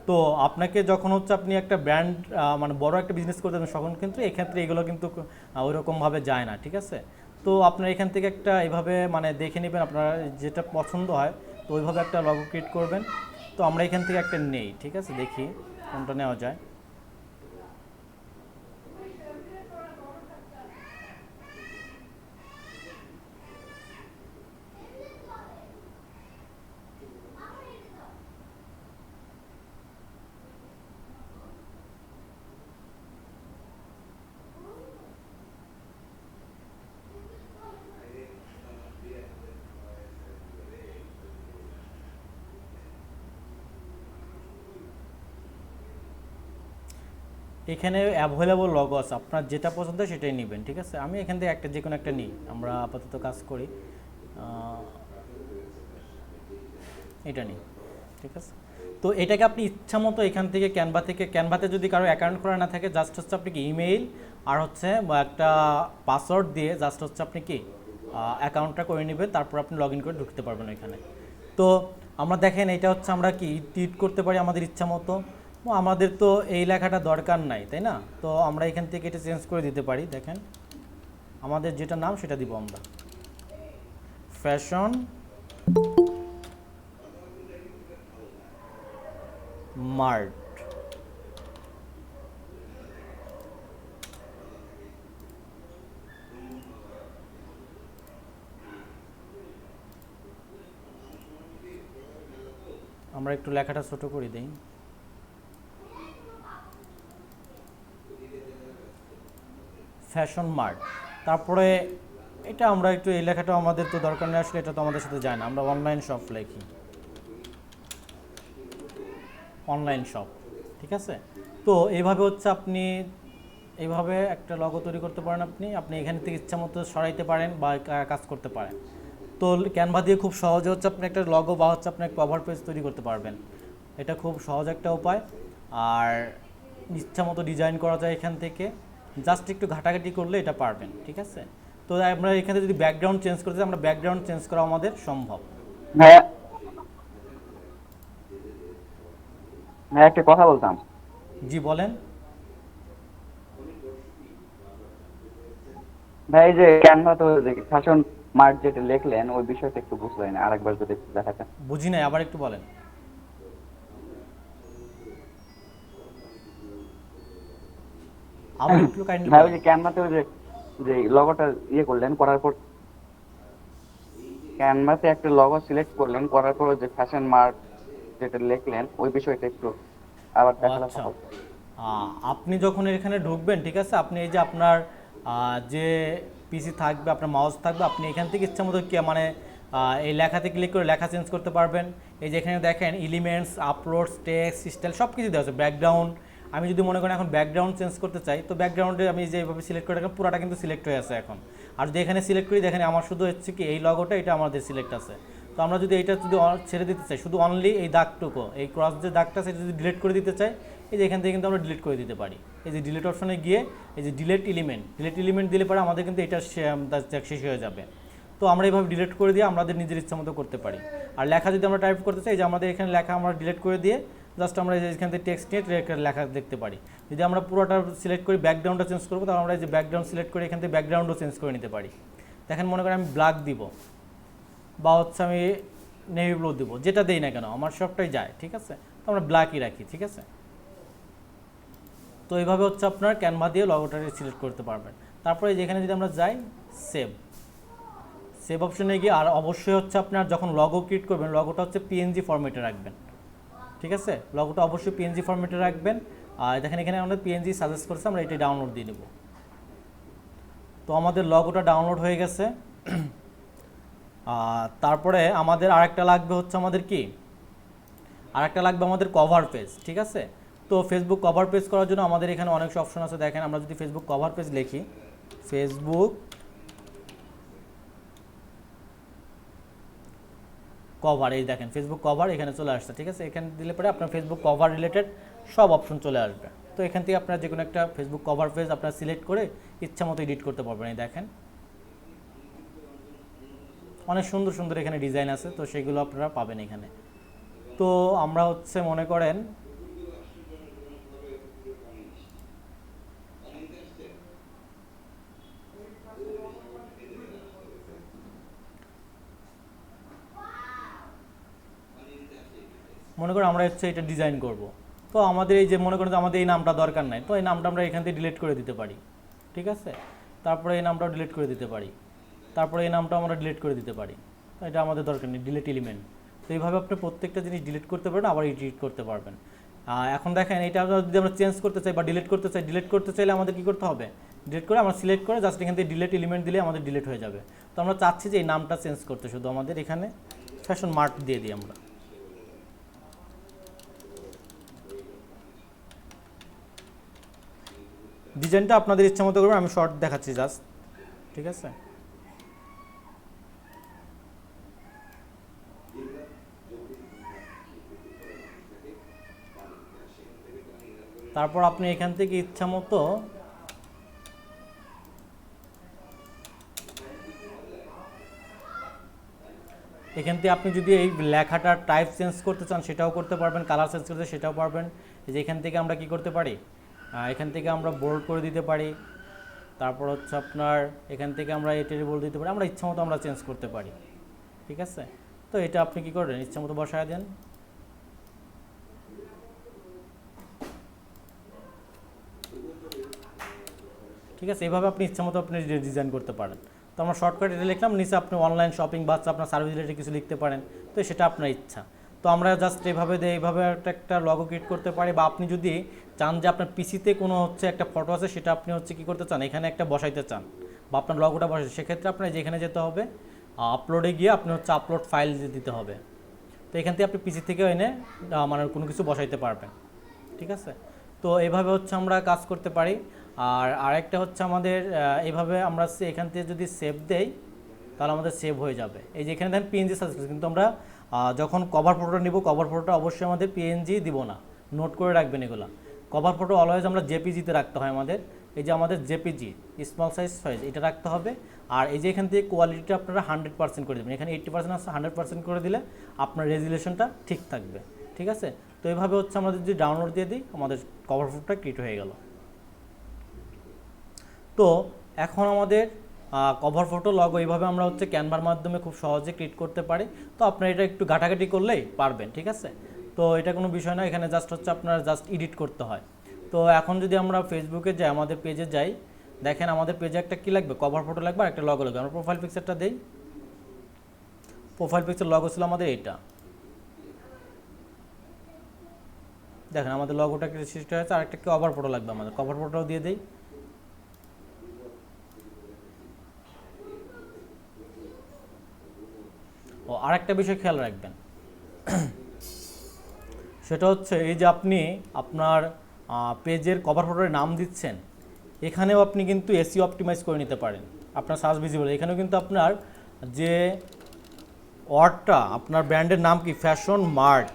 তো আপনাকে যখন হচ্ছে আপনি একটা ব্র্যান্ড মানে বড় একটা বিজনেস করতে যাবেন তখন কিন্তু এক্ষেত্রে এগুলো কিন্তু ওইরকমভাবে যায় না, ঠিক আছে? তো আপনার এখান থেকে একটা এইভাবে মানে দেখে নেবেন আপনার যেটা পছন্দ হয়, তো ওইভাবে একটা লগো ক্রিয়েট করবেন। তো আমরা এখান থেকে একটা নেই, ঠিক আছে? দেখি কোনটা নেওয়া যায়। এখানে অ্যাভেলেবল লগো আছে, আপনার যেটা পছন্দ সেটাই নেবেন, ঠিক আছে? আমি এখান থেকে একটা যে কোনো একটা নিই, আমরা আপাতত কাজ করি এটা নিই, ঠিক আছে? তো এটাকে আপনি ইচ্ছা মতো এখান থেকে ক্যানভাতে যদি কারো অ্যাকাউন্ট করা না থাকে জাস্ট হচ্ছে আপনি কি ইমেইল আর হচ্ছে একটা পাসওয়ার্ড দিয়ে জাস্ট হচ্ছে আপনি কি অ্যাকাউন্টটা করে নেবেন, তারপর আপনি লগ ইন করে ঢুকতে পারবেন এখানে। তো আমরা দেখেন এটা হচ্ছে আমরা কি টুইট করতে পারি আমাদের ইচ্ছা মতো। আমাদের তো এই লেখাটা দরকার নাই, তাই না? তো আমরা এখান থেকে এটা চেঞ্জ করে দিতে পারি। দেখেন আমাদের যেটা নাম সেটা দিব আমরা, ফ্যাশন মার্ট। আমরা একটু লেখাটা ছোট করে দেই। Fashion mart. তারপরে এটা আমরা একটু, এই লেখাটা আমাদের তো দরকার নেই আসলে, এটা তো আমাদের সাথে যায় না, আমরা অনলাইন শপ লিখি, অনলাইন শপ। ঠিক আছে, তো এইভাবে হচ্ছে আপনি এইভাবে একটা লগো তৈরি করতে পারেন। আপনি এখান থেকে ইচ্ছা মতো সরাইতে পারেন বা কাজ করতে পারেন। তো ক্যানভা দিয়ে খুব সহজে হচ্ছে আপনি একটা লগো বা হচ্ছে আপনি কভার পেজ তৈরি করতে পারবেন। এটা খুব সহজ একটা উপায়, আর ইচ্ছা মতো ডিজাইন করা যায় এখান থেকে, জাস্ট একটু ঘাটাঘাটি করলে এটা পারবেন। ঠিক আছে, তো আমরা এখানে যদি ব্যাকগ্রাউন্ড চেঞ্জ করতে চাই, আমরা ব্যাকগ্রাউন্ড চেঞ্জ করা আমাদের সম্ভব। ভাইয়া ভাইয়া একটা কথা বলতাম। জি বলেন। ভাই এই যে ক্যানভাতে যে ফ্যাশন মার্ট যেটা লিখলেন ওই বিষয়টা একটু বুঝলেন, আরেকবার যদি একটু দেখাতেন। বুঝি নাই, আবার একটু বলেন। আবার একটু কাইন্ডলি ভাই ওই বলেন। যে ক্যানভাতে ওই যে যে লগোটা ইয়ে করলেন, করার পর ক্যানভাতে একটা লগো সিলেক্ট করলেন, করার পর যে ফ্যাশন মার্ট যেটা লিখলেন ওই বিষয়টা একটু আবার ও দেখালে আচ্ছা, ভালো। আপনি যখন এখানে ঢুকবেন, ঠিক আছে, আপনি এই যে আপনার যে পিসি থাকবে, আপনার মাউস থাকবে, আপনি এখান থেকে ইচ্ছা মতো মানে এই লেখাতে ক্লিক করে লেখা চেঞ্জ করতে পারবেন। এই যে এখানে দেখেন এলিমেন্টস, আপলোডস, টেক্সট, স্টাইল সব কিছু দেওয়া আছে, ব্যাকগ্রাউন্ড। আমি যদি মনে করেন এখন ব্যাকগ্রাউন্ড চেঞ্জ করতে চাই, তো ব্যাকগ্রাউন্ডে আমি যেভাবে সিলেক্ট করে রাখলাম পুরোটা কিন্তু সিলেক্ট হয়ে আছে এখন। আর যদি এখানে সিলেক্ট করি, দেখেন আমার শুধু হচ্ছে কি এই লগোটা, এটা আমাদের সিলেক্ট আছে। তো আমরা যদি এইটা যদি ছেড়ে দিতে চাই, শুধু অনলি এই দাগটুকু, এই ক্রস যে দাগটা সেটা যদি ডিলিট করে দিতে চাই, এই যে এখান থেকে কিন্তু আমরা ডিলিট করে দিতে পারি। এই যে ডিলিট অপশনে গিয়ে এই যে ডিলিট এলিমেন্ট দিলে পরে আমাদের কিন্তু এটা শেষ হয়ে যাবে। তো আমরা এইভাবে ডিলিট করে দিয়ে আমাদের নিজের ইচ্ছা মতো করতে পারি। আর লেখা যদি আমরা টাইপ করতে চাই, যে আমাদের এখানে লেখা আমরা ডিলিট করে দিয়ে জাস্ট আমরা এই যে এখান থেকে টেক্সট নিয়ে লেখা দেখতে পারি। যদি আমরা পুরোটা সিলেক্ট করি, ব্যাকগ্রাউন্ডটা চেঞ্জ করবো, তাহলে আমরা এই যে ব্যাকগ্রাউন্ড সিলেক্ট করে এখান থেকে ব্যাকগ্রাউন্ডও চেঞ্জ করে নিতে পারি। দেখেন মনে করেন আমি ব্ল্যাক দিব বা হচ্ছে আমি নেভি ব্লু দিব, যেটা দেই না কেন আমার সবটাই যায়। ঠিক আছে, তো আমরা ব্ল্যাকই রাখি। ঠিক আছে, তো এইভাবে হচ্ছে আপনার ক্যানভা দিয়ে লগোটা সিলেক্ট করতে পারবেন। তারপরে যেখানে যদি আমরা যাই সেভ অপশনে গিয়ে, আর অবশ্যই হচ্ছে আপনার যখন লগো ক্রিয়েট করবেন, লগোটা হচ্ছে পিএনজি ফরম্যাটে রাখবেন। ঠিক আছে, লগোটা অবশ্যই পিএনজি ফরম্যাটে রাখবেন। আর দেখেন এখানে আমাদের পিএনজি সাজেস্ট করছে, আমরা এটাই ডাউনলোড দিয়ে দেবো। তো আমাদের লগোটা ডাউনলোড হয়ে গেছে। তারপরে আমাদের আরেকটা লাগবে হচ্ছে আমাদের কি, আরেকটা লাগবে আমাদের কভার পেজ। ঠিক আছে, তো ফেসবুক কভার পেজ করার জন্য আমাদের এখানে অনেক অপশন আছে। দেখেন আমরা যদি ফেসবুক কভার পেজ লিখি, ফেসবুক কভার, এই দেখেন ফেসবুক কভার এখানে চলে আসছে। ঠিক আছে, এখানে দিলে পরে আপনার ফেসবুক কভার রিলেটেড সব অপশন চলে আসবে। তো এখান থেকে আপনারা যে কোনো একটা ফেসবুক কভার পেজ আপনারা সিলেক্ট করে ইচ্ছা মতো এডিট করতে পারবেন। এই দেখেন অনেক সুন্দর সুন্দর এখানে ডিজাইন আছে, তো সেগুলো আপনারা পাবেন এখানে। তো আমরা হচ্ছে মনে করেন আমরা হচ্ছে এটা ডিজাইন করব। তো আমাদের এই যে মনে করেন যে আমাদের এই নামটা দরকার নাই, তো এই নামটা আমরা এখান থেকে ডিলিট করে দিতে পারি। ঠিক আছে, তারপরে এই নামটাও ডিলিট করে দিতে পারি, তারপরে এই নামটাও আমরা ডিলিট করে দিতে পারি। তো এটা আমাদের দরকার নেই, ডিলিট এলিমেন্ট। তো এইভাবে আপনি প্রত্যেকটা জিনিস ডিলিট করতে পারবেন, আবার এডিট করতে পারবেন। এখন দেখেন এটা যদি আমরা চেঞ্জ করতে চাই বা ডিলিট করতে চাইলে আমাদের কী করতে হবে, ডিলিট করে আমরা সিলেক্ট করে জাস্ট এখান থেকে ডিলিট এলিমেন্ট দিলে আমাদের ডিলিট হয়ে যাবে। তো আমরা চাচ্ছি যে এই নামটা চেঞ্জ করতে, শুধু আমাদের এখানে ফ্যাশন মার্ট দিয়ে দিই আমরা। ডিজাইনটা আপনাদের ইচ্ছা মতো করবেন, আমি শর্ট দেখাচ্ছি জাস্ট। ঠিক আছে, তারপর আপনি এখান থেকে ইচ্ছা মতো এখান থেকে আপনি যদি এই লেখাটার টাইপ চেঞ্জ করতে চান সেটাও করতে পারবেন, কালার চেঞ্জ করতে সেটাও পারবেন। এই যে এখান থেকে আমরা কি করতে পারি, এখান থেকে আমরা বোল্ড করে দিতে পারি। তারপর হচ্ছে আপনার এখান থেকে আমরা এটারে বোল্ড দিতে পারি, আমরা ইচ্ছা মতো আমরা চেঞ্জ করতে পারি। ঠিক আছে, তো এটা আপনি কি করেন, ইচ্ছা মতো বসায় দেন। ঠিক আছে, এইভাবে আপনি ইচ্ছা মতো আপনি ডিজাইন করতে পারেন। তো আমরা শর্টকাট এটা লিখলাম, নিচে আপনি অনলাইন শপিং বা হচ্ছে আপনার সার্ভিস রিলেটেড কিছু লিখতে পারেন, তো সেটা আপনার ইচ্ছা। তো আমরা জাস্ট এইভাবে এইভাবে একটা লগো ক্রিয়েট করতে পারি। বা আপনি যদি চান যে আপনার পিসিতে কোনো হচ্ছে একটা ফটো আছে, সেটা আপনি হচ্ছে কী করতে চান, এখানে একটা বসাইতে চান বা আপনার লগোটা বসাইতে, সেক্ষেত্রে আপনার যেখানে যেতে হবে আপলোডে গিয়ে আপনি হচ্ছে আপলোড ফাইল দিতে হবে। তো এখান থেকে আপনি পিসি থেকে এনে মানে কোনো কিছু বসাইতে পারবেন, ঠিক আছে। তো এইভাবে হচ্ছে আমরা কাজ করতে পারি। আর আরেকটা হচ্ছে আমাদের এইভাবে আমরা এখান থেকে যদি সেভ দেই তাহলে আমাদের সেভ হয়ে যাবে। এই যে এখানে দেখেন পিএনজি সার্চ করছি, কিন্তু আমরা যখন কভার ফটোটা নিব, কভার ফটোটা অবশ্যই আমাদের পিএনজি দিব না, নোট করে রাখবেন এগুলো। কভার ফটো অলওয়েজ আমরা জেপিজিতে রাখতে হয় আমাদের। এই যে আমাদের জেপিজি স্মল সাইজ এটা রাখতে হবে। আর এই যে এখান থেকে কোয়ালিটিটা আপনারা 100% করে দেবেন। এখানে 80% আছে, 100% করে দিলে আপনার রেজুলেশনটা ঠিক থাকবে, ঠিক আছে। তো এইভাবে হচ্ছে আমাদের যদি ডাউনলোড দিয়ে দিই, আমাদের কভার ফটোটা ক্রিয়েট হয়ে গেল। তো এখন আমাদের কভার ফটো লগো এইভাবে আমরা হচ্ছে ক্যানভার মাধ্যমে খুব সহজে ক্রিয়েট করতে পারি। তো আপনারা এটা একটু ঘাটাঘাটি করলেই পারবেন, ঠিক আছে। তো এটা কোনো বিষয় না, এখানে জাস্ট হচ্ছে আপনার জাস্ট এডিট করতে হয়। তো এখন যদি আমরা ফেসবুকে যাই, আমাদের পেজে যাই, দেখেন আমাদের পেজে একটা কী লাগবে, কভার ফটো লাগবে আর একটা লগো লাগবে। আমরা প্রোফাইল পিকচারটা দেই, প্রোফাইল পিকচার লগো ছিল আমাদের এইটা। দেখেন আমাদের লগোটা সৃষ্টি হয়েছে, আর একটা কভার ফটো লাগবে আমাদের, কভার ফটোও দিয়ে দেই। ও আরেকটা বিষয় খেয়াল রাখবেন, সেটা হচ্ছে এই যে আপনি আপনার পেজের কভার ফটোর নাম দিচ্ছেন, এখানেও আপনি কিন্তু এসইও অপটিমাইজ করে নিতে পারেন। আপনার সার্চ ভিজিবল এখানেও কিন্তু আপনার যে ওয়ার্ডটা, আপনার ব্র্যান্ডের নাম কি ফ্যাশন মার্ট,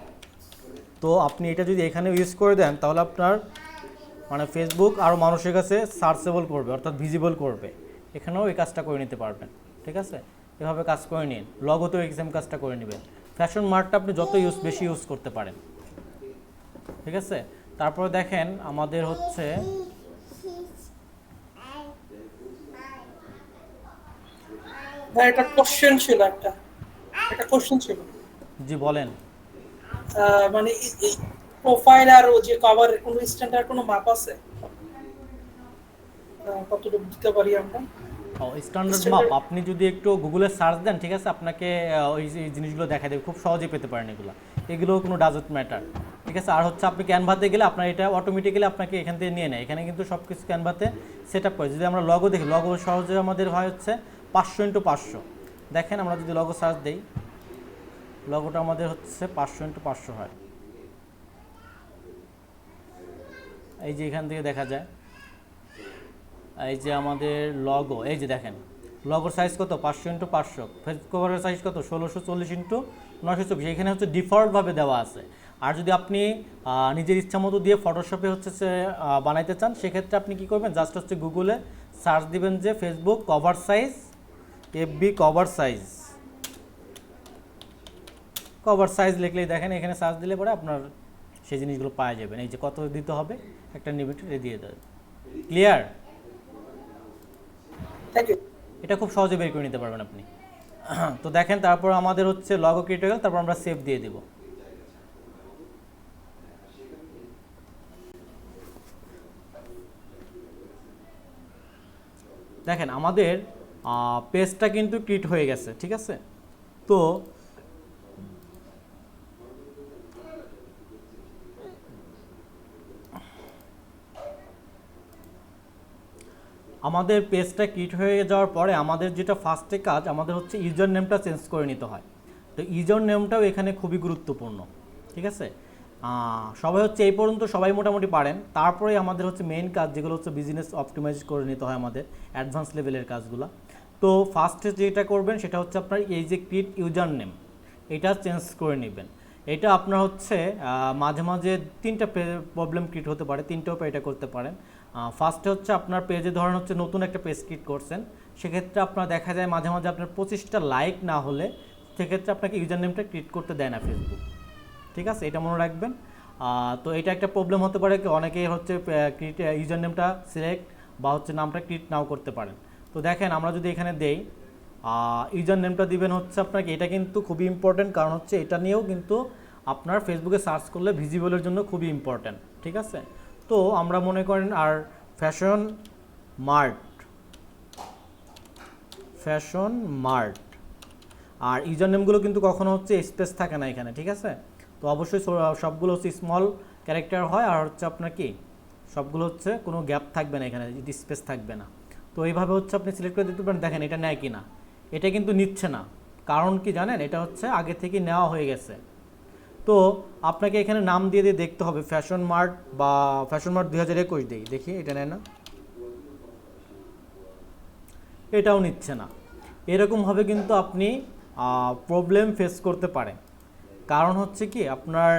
তো আপনি এটা যদি এখানে ইউজ করে দেন তাহলে আপনার মানে ফেসবুক আরও মানুষের কাছে সার্চেবল করবে, অর্থাৎ ভিজিবল করবে। এখানেও এই কাজটা করে নিতে পারবেন, ঠিক আছে। এভাবে কাজ করে নিন, লগোতেও এই সেম কাজটা করে নেবেন। ফ্যাশন মার্টটা আপনি যত বেশি ইউজ করতে পারেন, ঠিক আছে। তারপরে দেখেন আমাদের হচ্ছে ভাই একটা কোশ্চেন ছিল, একটা কোশ্চেন ছিল। জি বলেন। মানে এই প্রোফাইল আর ও যে কভার কোনো স্ট্যান্ডার্ড কোনো মাপ আছে? কতটুকু দিতে পারি আমরা? স্ট্যান্ডার্ড মাপ আপনি যদি একটু গুগলে সার্চ দেন, ঠিক আছে, আপনাকে ওই জিনিসগুলো দেখা দেবে, খুব সহজেই পেতে পারেন এগুলো কোনো ডাজন্ট ম্যাটার, ঠিক আছে। আর হচ্ছে আপনি ক্যানভাতে গেলে আপনার এটা অটোমেটিক্যালি আপনাকে এখান থেকে নিয়ে নেয়, এখানে কিন্তু সব কিছু ক্যানভাতে সেট আপ করে। যদি আমরা লগো দেখি, লগো সহজে আমাদের হয় হচ্ছে 500x500। দেখেন আমরা যদি লগো সার্চ দিই, লগোটা আমাদের হচ্ছে 500x500 হয়। এই যে এখান থেকে দেখা যায়, এই যে আমাদের লগো, এই যে দেখেন লগোর সাইজ কত, 500x500। ফেস কভারের সাইজ কত, 1640x924। এখানে হচ্ছে ডিফল্টভাবে দেওয়া আছে। আর যদি আপনি নিজের ইচ্ছা মতো দিয়ে ফটোশপে হচ্ছে বানাইতে চান, সেক্ষেত্রে আপনি কি করবেন, জাস্ট হচ্ছে গুগলে সার্চ দিবেন যে Facebook cover size, FB cover size লিখলেই দেখেন এখানে সার্চ দিলে পরে আপনার সেই জিনিসগুলো পাওয়া যাবেন। এই যে কত দিতে হবে, একটা লিমিটেড দিয়ে দেবে। ক্লিয়ার? এটা খুব সহজে বের করে নিতে পারবেন আপনি। তো দেখেন তারপর আমাদের হচ্ছে লগো ক্রিয়েট হয়ে গেল, তারপর আমরা সেভ দিয়ে দেব। দেখেন আমাদের পেজটা কিন্তু ক্রিয়েট হয়ে গেছে, ঠিক আছে। তো আমাদের পেজটা ক্রিয়েট হয়ে যাওয়ার পরে আমাদের যেটা ফার্স্টে কাজ, আমাদের হচ্ছে ইউজার নেমটা চেঞ্জ করে নিতে হয়। তো ইউজার নেমটাও এখানে খুবই গুরুত্বপূর্ণ, ঠিক আছে। সবাই হচ্ছে এই পর্যন্ত সবাই মোটামুটি পারেন। তারপরে আমাদের হচ্ছে মেইন কাজ, যেগুলো হচ্ছে বিজনেস অপটিমাইজ করে নিতে হয় আমাদের অ্যাডভান্স লেভেলের কাজগুলো। তো ফার্স্টে যেটা করবেন সেটা হচ্ছে আপনার এই যে ক্রিয়েট ইউজার নেম, এটা চেঞ্জ করে নেবেন। এটা আপনার হচ্ছে মাঝে মাঝে তিনটা প্রবলেম ক্রিয়েট হতে পারে, তিনটাও এটা করতে পারেন। ফার্স্টে হচ্ছে আপনার পেজে ধরেন হচ্ছে নতুন একটা পেজ ক্রিয়েট করছেন, সেক্ষেত্রে আপনার দেখা যায় মাঝে মাঝে আপনার 25টা লাইক না হলে সেক্ষেত্রে আপনাকে ইউজার নেমটা ক্রিয়েট করতে দেয় না ফেসবুক, ঠিক আছে। এটা মনে রাখবেন। তো এটা একটা প্রবলেম হতে পারে, অনেকে হচ্ছে ক্রিয়েট ইউজার নেমটা সিলেক্ট বা হচ্ছে নামটা ক্রিয়েট নাও করতে পারেন। তো দেখেন আমরা যদি এখানে দেই ইউজার নেমটা দিবেন হচ্ছে আপনাকে, এটা কিন্তু খুবই ইম্পর্টেন্ট, কারণ হচ্ছে এটা নিয়েও কিন্তু আপনার ফেসবুকে সার্চ করলে ভিজিবলের জন্য খুবই ইম্পর্টেন্ট, ঠিক আছে। তো আমরা মনে করেন আর ফ্যাশন মার্ট, ফ্যাশন মার্ট। আর ইউজার নেমগুলো কিন্তু কখনো হচ্ছে স্পেস থাকে না এখানে, ঠিক আছে? তো অবশ্যই সবগুলো হচ্ছে স্মল ক্যারেক্টার হয়, আর হচ্ছে আপনার কি সবগুলো হচ্ছে কোনো গ্যাপ থাকবে না এখানে, স্পেস থাকবে না। তো এইভাবে হচ্ছে আপনি সিলেক্ট করে দিতে পারেন। দেখেন এটা নেয় কি না, এটা কিন্তু নিচ্ছে না। কারণ কি জানেন, এটা হচ্ছে আগে থেকে নেওয়া হয়ে গেছে। তো আপনাকে এখানে নাম দিয়ে দিয়ে দেখতে হবে, ফ্যাশন মার্ট বা ফ্যাশন মার্ট 2021 দিই, দেখি এটা নেয় না, এটাও নিচ্ছে না। এরকমভাবে কিন্তু আপনি প্রবলেম ফেস করতে পারেন। কারণ হচ্ছে কি আপনার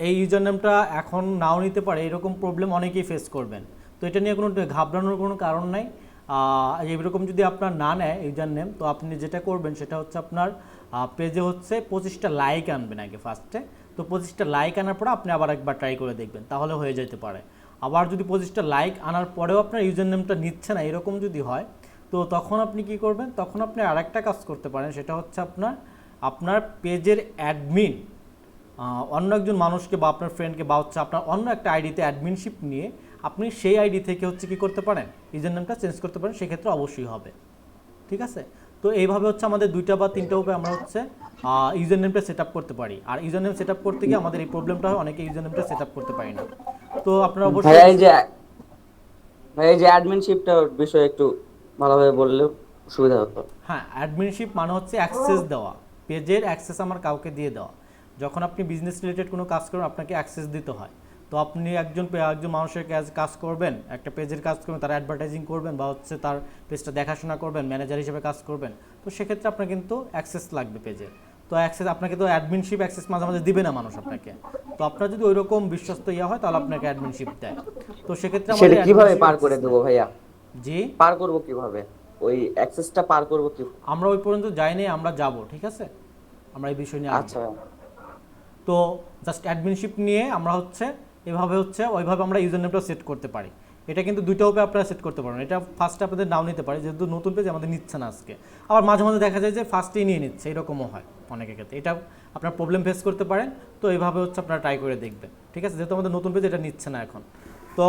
এই ইউজার নেমটা এখন নাও নিতে পারে, এরকম প্রবলেম অনেকেই ফেস করবেন। তো এটা নিয়ে কোনো ঘাবড়ানোর কোনো কারণ নাই। এরকম যদি আপনার না নেয় ইউজার নেম, তো আপনি যেটা করবেন সেটা হচ্ছে আপনার পেজে হচ্ছে 25টা লাইক আনবেন আগে ফার্স্টে। তো 25টা লাইক আনার পরে আপনি আবার একবার ট্রাই করে দেখবেন, তাহলে হয়ে যেতে পারে। আবার যদি 25টা লাইক আনার পরেও আপনার ইউজার নেমটা নিচ্ছে না, এরকম যদি হয়, তো তখন আপনি কি করবেন, তখন আপনি আরেকটা কাজ করতে পারেন। সেটা হচ্ছে আপনার পেজের অ্যাডমিন অন্য একজন মানুষকে বা আপনার ফ্রেন্ডকে বা হচ্ছে আপনার অন্য একটা আইডিতে অ্যাডমিনশিপ নিয়ে আপনি সেই আইডি থেকে হচ্ছে কি করতে পারেন, ইউজার নেমটা চেঞ্জ করতে পারেন, সেক্ষেত্রে অবশ্যই হবে। ঠিক আছে? তো এইভাবে হচ্ছে আমাদের 2টা বা 3টা উপায়ে আমরা হচ্ছে ইউজার নেমটা সেট আপ করতে পারি। আর ইউজার নেম সেট আপ করতে গিয়ে আমাদের এই প্রবলেমটা হয়, অনেকে ইউজার নেমটা সেট আপ করতে পারি না। তো আপনারা ভাইয়া অবশ্যই এই যে অ্যাডমিনশিপটার বিষয়ে একটু ভালোভাবে বললে সুবিধা হতো। হ্যাঁ, অ্যাডমিনশিপ মানে হচ্ছে অ্যাক্সেস দেওয়া, পেজের অ্যাক্সেস আমার কাউকে দিয়ে দেওয়া। যখন আপনি বিজনেস রিলেটেড কোনো কাজ করেন, আপনাকে অ্যাক্সেস দিতে হয়। তো আপনি একজন মানুষের কাজ করবেন, একটা পেজের কাজ করবেন, তার অ্যাডভার্টাইজিং করবেন বা হচ্ছে তার পেজটা দেখাশোনা করবেন, ম্যানেজার হিসেবে কাজ করবেন। তো সেক্ষেত্রে আপনার কিন্তু অ্যাক্সেস লাগবে পেজে। তো অ্যাক্সেস আপনাকে তো অ্যাডমিনশিপ অ্যাক্সেস মাঝে মাঝে দিবে না মানুষ আপনাকে। তো আপনার যদি ওইরকম বিশ্বস্ত হয়, তাহলে আপনাকে অ্যাডমিনশিপ দেয়। তো সেক্ষেত্রে সেটা কিভাবে adminship পার করে দেবো ভাইয়া? জি, পার করব কিভাবে? ওই অ্যাক্সেসটা পার করব কি? আমরা ওই পর্যন্ত যাইনি, আমরা যাব, ঠিক আছে? আমরা এই বিষয় নিয়ে আচ্ছা। তো জাস্ট অ্যাডমিনশিপ নিয়ে আমরা হচ্ছে এভাবে হচ্ছে ওইভাবে আমরা ইউজার নেমটা সেট করতে পারি। এটা কিন্তু 2টা উপায়ে আপনারা সেট করতে পারেন। এটা ফার্স্টে আপনাদের নাও নিতে পারে, যেহেতু নতুন পেজ আমাদের নিচ্ছে না আজকে। আবার মাঝে মাঝে দেখা যায় যে ফার্স্টেই নিয়ে নিচ্ছে, এরকমও হয় অনেকের ক্ষেত্রে। এটা আপনার প্রবলেম ফেস করতে পারেন। তো এইভাবে হচ্ছে আপনারা ট্রাই করে দেখবেন, ঠিক আছে? যেহেতু আমাদের নতুন পেজ এটা নিচ্ছে না এখন। তো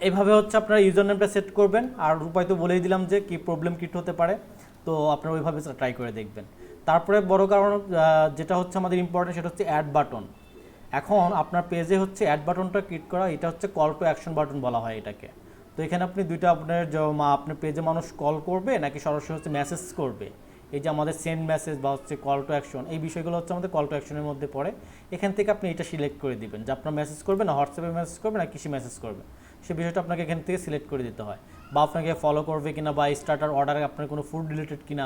এইভাবে হচ্ছে আপনারা ইউজার নেমটা সেট করবেন। আর উপায় তো বলেই দিলাম যে কি প্রবলেম ক্রিয়েট হতে পারে। তো আপনারা ওইভাবে ট্রাই করে দেখবেন। তারপরে বড় কারণ যেটা হচ্ছে আমাদের ইম্পর্টেন্ট, সেটা হচ্ছে অ্যাড বাটন। এখন আপনার পেজে হচ্ছে অ্যাড বাটনটা ক্লিক করা, এটা হচ্ছে কল টু অ্যাকশন বাটন বলা হয় এটাকে। তো এখানে আপনি দুইটা আপনার পেজে মানুষ কল করবে নাকি সরাসরি হচ্ছে মেসেজ করবে, এই যে আমাদের সেন্ড মেসেজ বা হচ্ছে কল টু অ্যাকশন, এই বিষয়গুলো হচ্ছে আমাদের কল টু অ্যাকশনের মধ্যে পড়ে। এখান থেকে আপনি এটা সিলেক্ট করে দিবেন যে আপনার মেসেজ করবে না হোয়াটসঅ্যাপে মেসেজ করবে না কিসে মেসেজ করবে, সে বিষয়টা আপনাকে এখান থেকে সিলেক্ট করে দিতে হয়। বা আপনাকে ফলো করবে কিনা বা স্টার্টার অর্ডারে আপনার কোনো ফুড রিলেটেড কিনা।